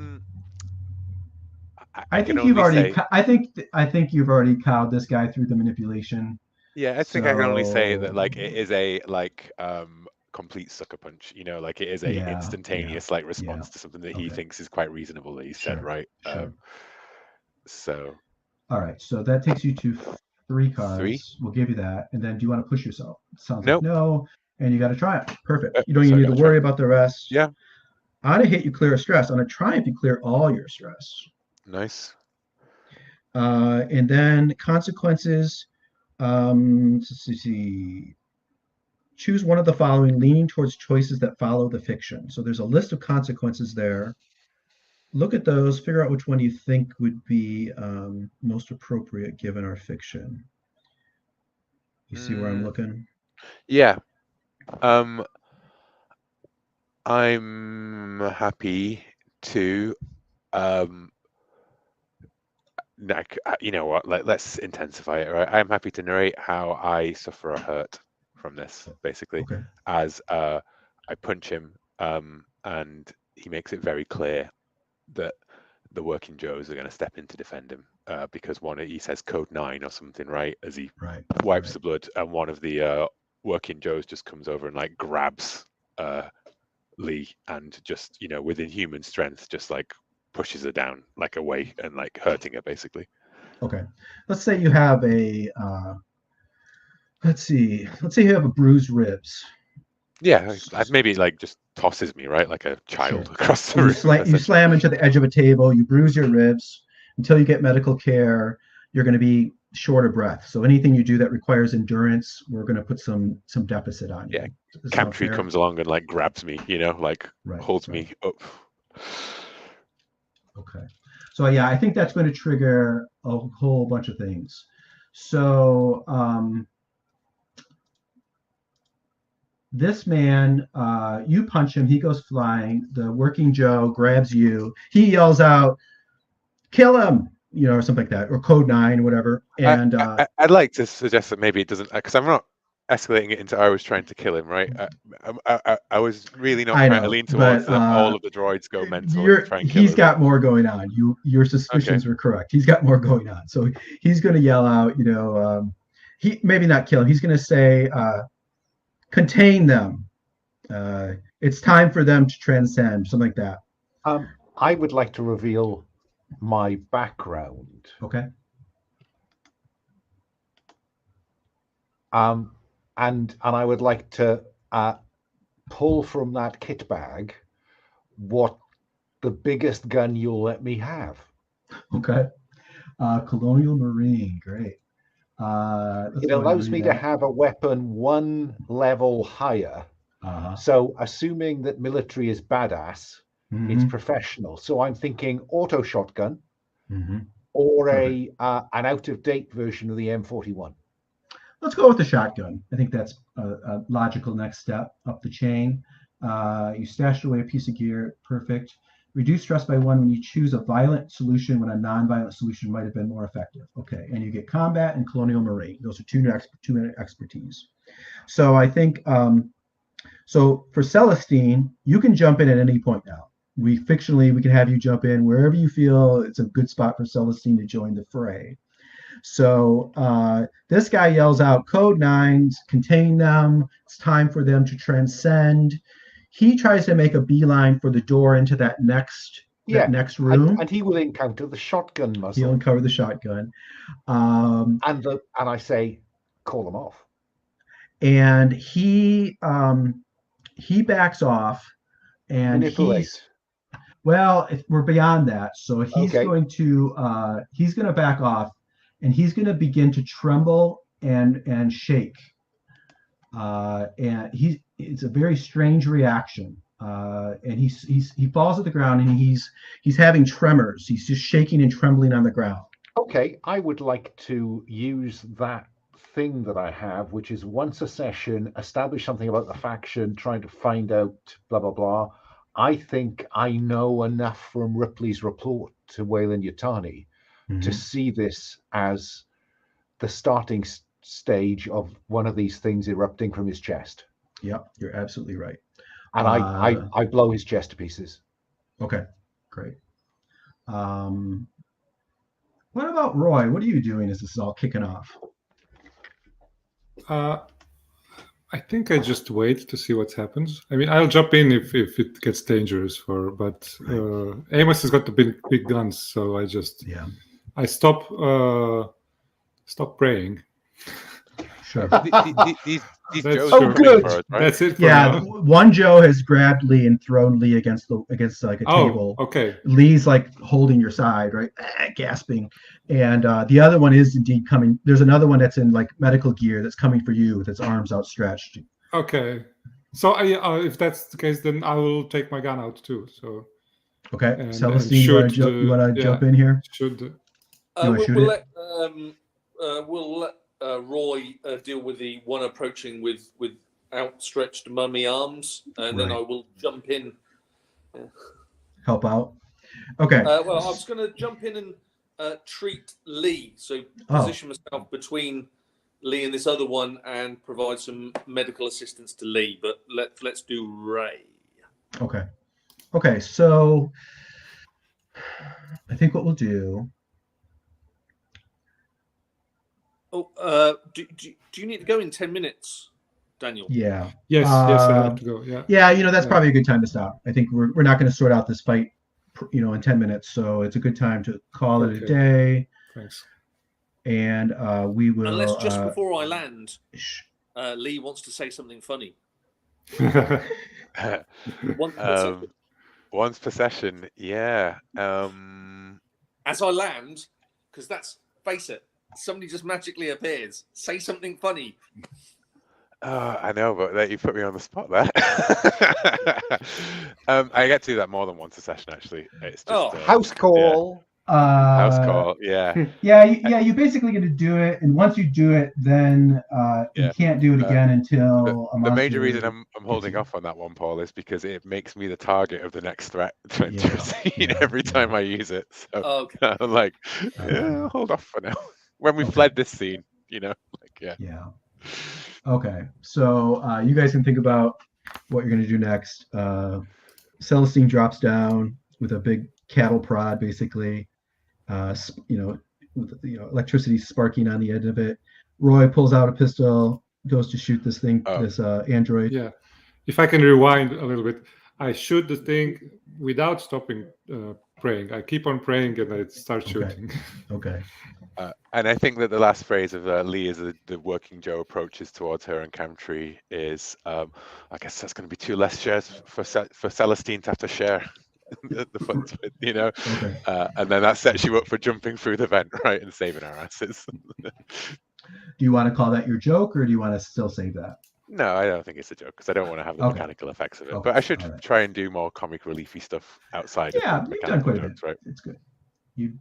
think you've already. I think you've already cowed this guy through the manipulation. Yeah, I think I can only say that like it is a like complete sucker punch. Like it is a instantaneous like response to something that he thinks is quite reasonable that he said, right? Sure. So. All right. So that takes you to 3 cards. 3? We'll give you that. And then do you want to push yourself? Sounds nope. like no. And you got to triumph. Perfect. You don't even need to worry about the rest. Yeah. On a hit, you clear a stress. On a triumph, you clear all your stress. Nice. And then consequences. Let's see. Choose one of the following, leaning towards choices that follow the fiction. So there's a list of consequences there. Look at those, figure out which one you think would be most appropriate given our fiction. You see where I'm looking? Yeah. I'm happy to you know what? Let's intensify it, right? I'm happy to narrate how I suffer a hurt from this, basically, Okay. as I punch him, and he makes it very clear that the working Joes are going to step in to defend him, because he says code 9 or something, right? As he wipes the blood, and one of the working Joes just comes over and like grabs Lee, and just, you know, with inhuman strength, just like pushes her down, like away, and like hurting her, basically. Okay. Let's say you have a let's say you have a bruised ribs. Yeah, maybe like just tosses me, right, like a child across the room. You slam into the edge of a table, you bruise your ribs. Until you get medical care, you're going to be short of breath. So anything you do that requires endurance, we're going to put some deficit on you. Yeah, Camtree comes along and like grabs me, you know, like holds me up. Okay. So yeah, I think that's going to trigger a whole bunch of things. So this man, you punch him, he goes flying. The working Joe grabs you. He yells out, "Kill him!" You know, or something like that, or code 9, whatever. And I'd like to suggest that maybe it doesn't, because I'm not escalating it into I was trying to kill him, right? I was really not trying to lean towards all of the droids go mental and try and kill he's us. got more going on. Your suspicions were correct. He's got more going on. So he's going to yell out, you know, he maybe not kill him. He's going to say, contain them. It's time for them to transcend, something like that. I would like to reveal my background. Okay. And I would like to pull from that kit bag what the biggest gun you'll let me have. Okay. Colonial Marine, great. It allows me to have a weapon one level higher. So assuming that military is badass, it's professional. So I'm thinking auto shotgun or an out-of-date version of the M41. Let's go with the shotgun. I think that's a logical next step up the chain. You stashed away a piece of gear. Perfect. Reduce stress by 1 when you choose a violent solution when a non-violent solution might have been more effective. Okay, and you get combat and colonial marine. Those are two expertise. So I think, so for Celestine, you can jump in at any point now. We can have you jump in wherever you feel it's a good spot for Celestine to join the fray. So this guy yells out, code 9s, contain them. It's time for them to transcend. He tries to make a beeline for the door into that next room. And he will encounter the shotgun muzzle. He'll encounter the shotgun. And I say, call them off. And he backs off, and manipulate. We're beyond that. So he's going to back off, and he's going to begin to tremble and shake. And it's a very strange reaction. And he falls at the ground, and he's having tremors. He's just shaking and trembling on the ground. Okay, I would like to use that thing that I have, which is once a session, establish something about the faction, trying to find out blah, blah, blah. I think I know enough from Ripley's report to Weyland-Yutani to see this as the starting stage of one of these things erupting from his chest. Yep, you're absolutely right. And I blow his chest to pieces. Okay, great. What about Roy? What are you doing as this is all kicking off? I think I just wait to see what happens. I mean, I'll jump in if it gets dangerous but Amos has got the big guns, so I stop praying. Sure. These Joes are good. For us, right? That's it. Yeah, one Joe has grabbed Lee and thrown Lee against like a table. Okay. Lee's like holding your side, right? Gasping. And the other one is indeed coming. There's another one that's in like medical gear that's coming for you with its arms outstretched. Okay. So if that's the case, then I will take my gun out too. So. Okay. Celestine, you want to jump in here? Should. We'll Roy deal with the one approaching with outstretched mummy arms, and then Right. I will jump in. Help out. Okay. Well, I was going to jump in and treat Lee, so position myself between Lee and this other one, and provide some medical assistance to Lee. But let's do Ray. Okay. Okay. So I think what we'll do. Oh, do you need to go in 10 minutes, Daniel? Yeah. Yes, I have to go. Yeah. Yeah, that's probably a good time to stop. I think we're not going to sort out this fight, in 10 minutes. So it's a good time to call it a day. Thanks. And we will. Unless just before I land, Lee wants to say something funny. Once per session, yeah. As I land, because face it, somebody just magically appears. Say something funny. I know, but you put me on the spot there. I get to do that more than once a session, actually. It's just house call. House call, yeah. Yeah, you're basically going to do it, and once you do it, then you can't do it again until the major reason I'm holding off on that one, Paul, is because it makes me the target of the next threat to enter a scene every time I use it. So I'm like, hold off for now. When we fled this scene, Yeah. Okay, so you guys can think about what you're going to do next. Celestine drops down with a big cattle prod, basically. With electricity sparking on the end of it. Roy pulls out a pistol, goes to shoot this thing, this android. Yeah. If I can rewind a little bit, I shoot the thing without stopping praying. I keep on praying and I start shooting. Okay. And I think that the last phrase of Lee as the working Joe approaches towards her and Camtree is, I guess that's going to be 2 less shares for Celestine to have to share the funds with, Okay. And then that sets you up for jumping through the vent, right, and saving our asses. Do you want to call that your joke, or do you want to still save that? No, I don't think it's a joke, because I don't want to have the mechanical effects of it. But I should try and do more comic reliefy stuff outside of the mechanical jokes, right? It's good. You're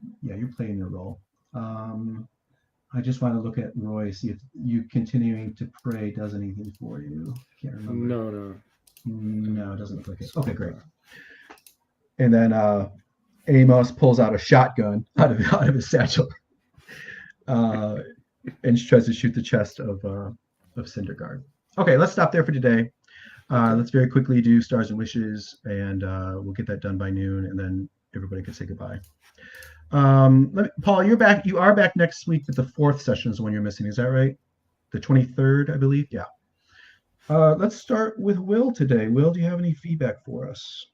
playing your role. I just want to look at Roy, see if you continuing to pray does anything for you. Can't remember. No, it doesn't look like it. Okay, great. And then Amos pulls out a shotgun out of his satchel, and she tries to shoot the chest of Cinderguard. Okay, let's stop there for today. Let's very quickly do Stars and Wishes, and we'll get that done by noon, and then everybody can say goodbye. Paul, you're back. You are back next week, but the 4th session is the one you're missing. Is that right? The 23rd, I believe. Yeah. Let's start with Will today. Will, do you have any feedback for us?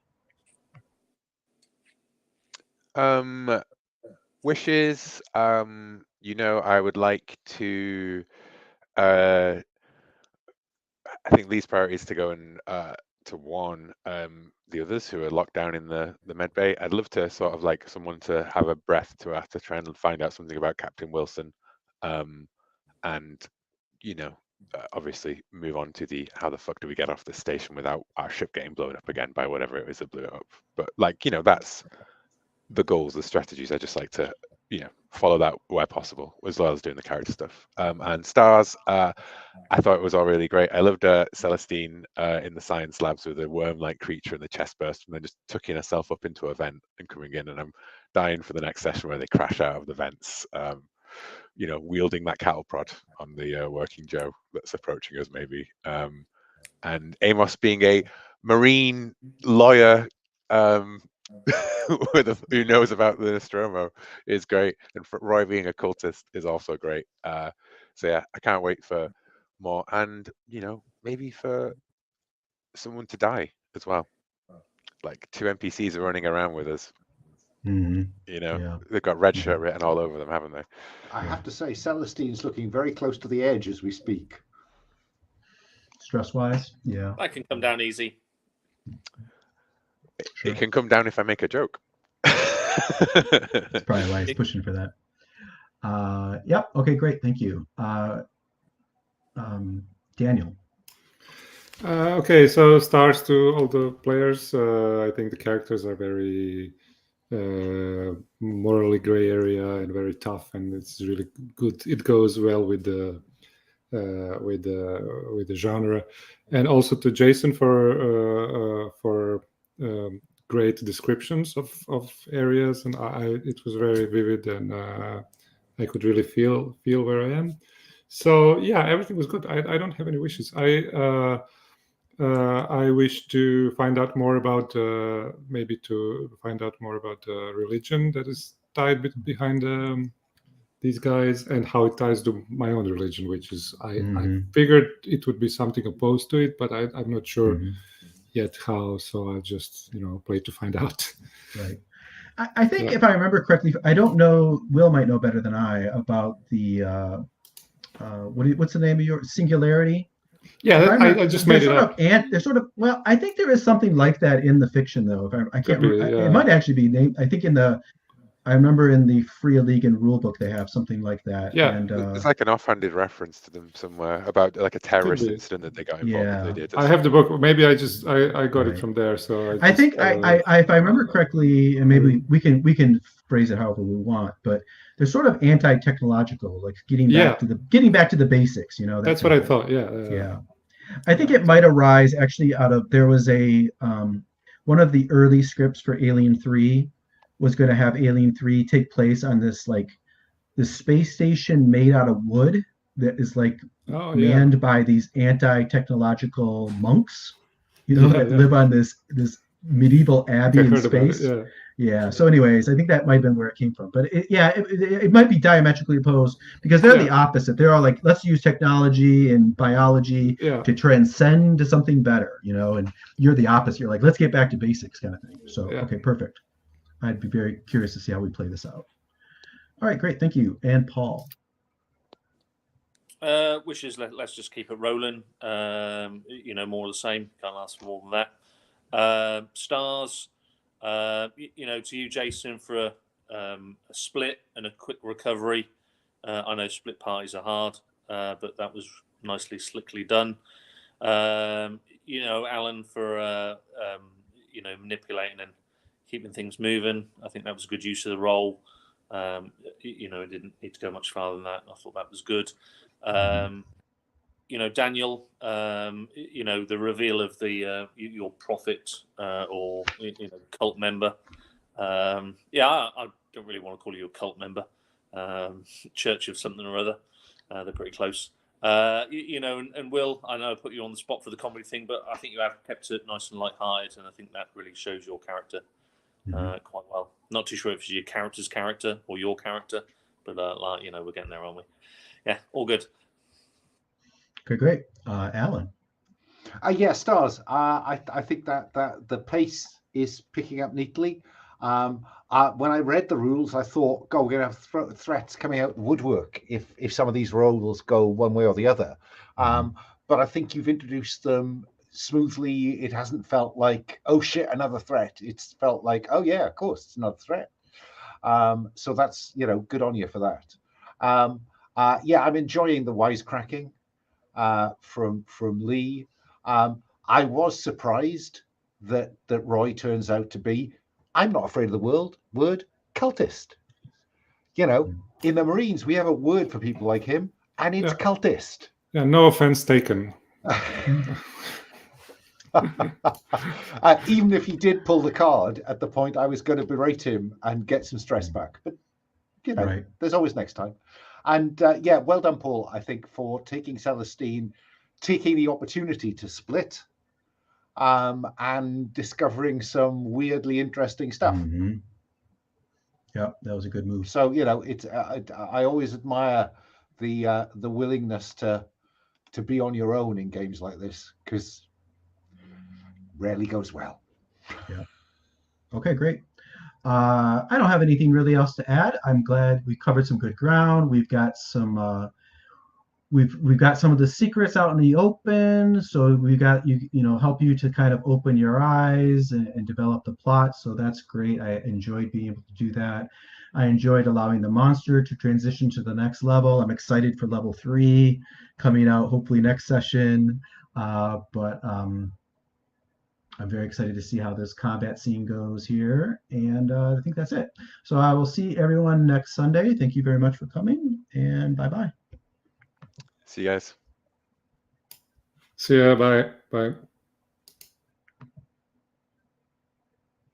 Wishes. I would like to. I think Lee's priority is to go and to warn the others who are locked down in the med bay. I'd love to sort of like someone to have a breath to try and find out something about Captain Wilson, and obviously move on to how the fuck do we get off this station without our ship getting blown up again by whatever it was that blew it up. But that's the goals, the strategies. I just like to follow that where possible, as well as doing the character stuff. And Stars, I thought it was all really great. I loved Celestine in the science labs with the worm-like creature and the chest burst, and then just tucking herself up into a vent and coming in. And I'm dying for the next session where they crash out of the vents, wielding that cattle prod on the working Joe that's approaching us, maybe. And Amos being a marine lawyer who knows about the Nostromo is great, and Roy being a cultist is also great. So yeah, I can't wait for more, and maybe for someone to die as well. Like 2 NPCs are running around with us. They've got red shirt written all over them, haven't they? I have to say, Celestine's looking very close to the edge as we speak. Stress-wise, yeah. That can come down easy. Sure. It can come down if I make a joke. That's probably why he's pushing for that. Yep. Okay, great. Thank you. Daniel. Okay, so stars to all the players. I think the characters are very morally gray area and very tough, and it's really good. It goes well with the genre, and also to Jason for great descriptions of areas, and it was very vivid, and I could really feel where I am. So yeah, everything was good. I don't have any wishes. I wish to find out more about maybe to find out more about religion that is tied behind these guys, and how it ties to my own religion, which is I figured it would be something opposed to it, but I'm not sure yet how. So I'll just play to find out. Right. I think if I remember correctly, I don't know. Will might know better than I about the what's the name of your singularity? Yeah, I just made it up. They're sort of, well, I think there is something like that in the fiction, though. If I can't remember, it might actually be named. I think I remember in the Free League rule book they have something like that. Yeah, and it's like an offhanded reference to them somewhere about like a terrorist incident that they got involved in. They did. I have the book. Maybe I got it from there. So I think if I remember correctly, and maybe we can phrase it however we want, but they're sort of anti-technological, like getting back to the basics. That's what I thought. Yeah. I think it might arise actually out of, there was a one of the early scripts for Alien 3 was going to have Alien 3 take place on this space station made out of wood that is manned by these anti-technological monks, that live on this medieval abbey in space. Yeah. So anyways, I think that might have been where it came from. But it might be diametrically opposed, because they're the opposite. They're all like, let's use technology and biology to transcend to something better, and you're the opposite. You're like, let's get back to basics kind of thing. So, okay, perfect. I'd be very curious to see how we play this out. All right, great. Thank you. And Paul. Wishes, let's just keep it rolling. More of the same. Can't ask for more than that. Stars. To you, Jason, for a split and a quick recovery. I know split parties are hard, but that was nicely, slickly done. Alan, for manipulating and keeping things moving. I think that was a good use of the role. It didn't need to go much farther than that. I thought that was good. Daniel, the reveal of your prophet or cult member. I don't really want to call you a cult member. Church of something or other. They're pretty close. And Will, I know I put you on the spot for the comedy thing, but I think you have kept it nice and light-hearted, and I think that really shows your character quite well. Not too sure if it's your character's character or your character, but we're getting there, aren't we? Yeah, all good. Okay, great. Alan. Stars. I think that the pace is picking up neatly. When I read the rules, I thought, we're going to have threats coming out of the woodwork if some of these roles go one way or the other. But I think you've introduced them smoothly. It hasn't felt like, oh shit, another threat. It's felt like, oh yeah, of course, it's another threat. So that's, good on you for that. I'm enjoying the wisecracking from Lee. I was surprised that Roy turns out to be, I'm not afraid of the word cultist. In the Marines, we have a word for people like him, and it's cultist. Yeah, no offense taken. Even if he did pull the card at the point I was going to berate him and get some stress back. But, There's always next time. And well done, Paul, I think, for taking Celestine, taking the opportunity to split and discovering some weirdly interesting stuff. Yeah, that was a good move. So, it's I always admire the willingness to be on your own in games like this, because rarely goes well. Yeah. Okay, great. I don't have anything really else to add. I'm glad we covered some good ground. We've got some we've got some of the secrets out in the open, so we got help you to kind of open your eyes and develop the plot. So that's great. I enjoyed being able to do that. I enjoyed allowing the monster to transition to the next level. I'm excited for level 3 coming out hopefully next session. I'm very excited to see how this combat scene goes here. And I think that's it. So I will see everyone next Sunday. Thank you very much for coming, and bye-bye. See you guys. See ya. Bye. Bye.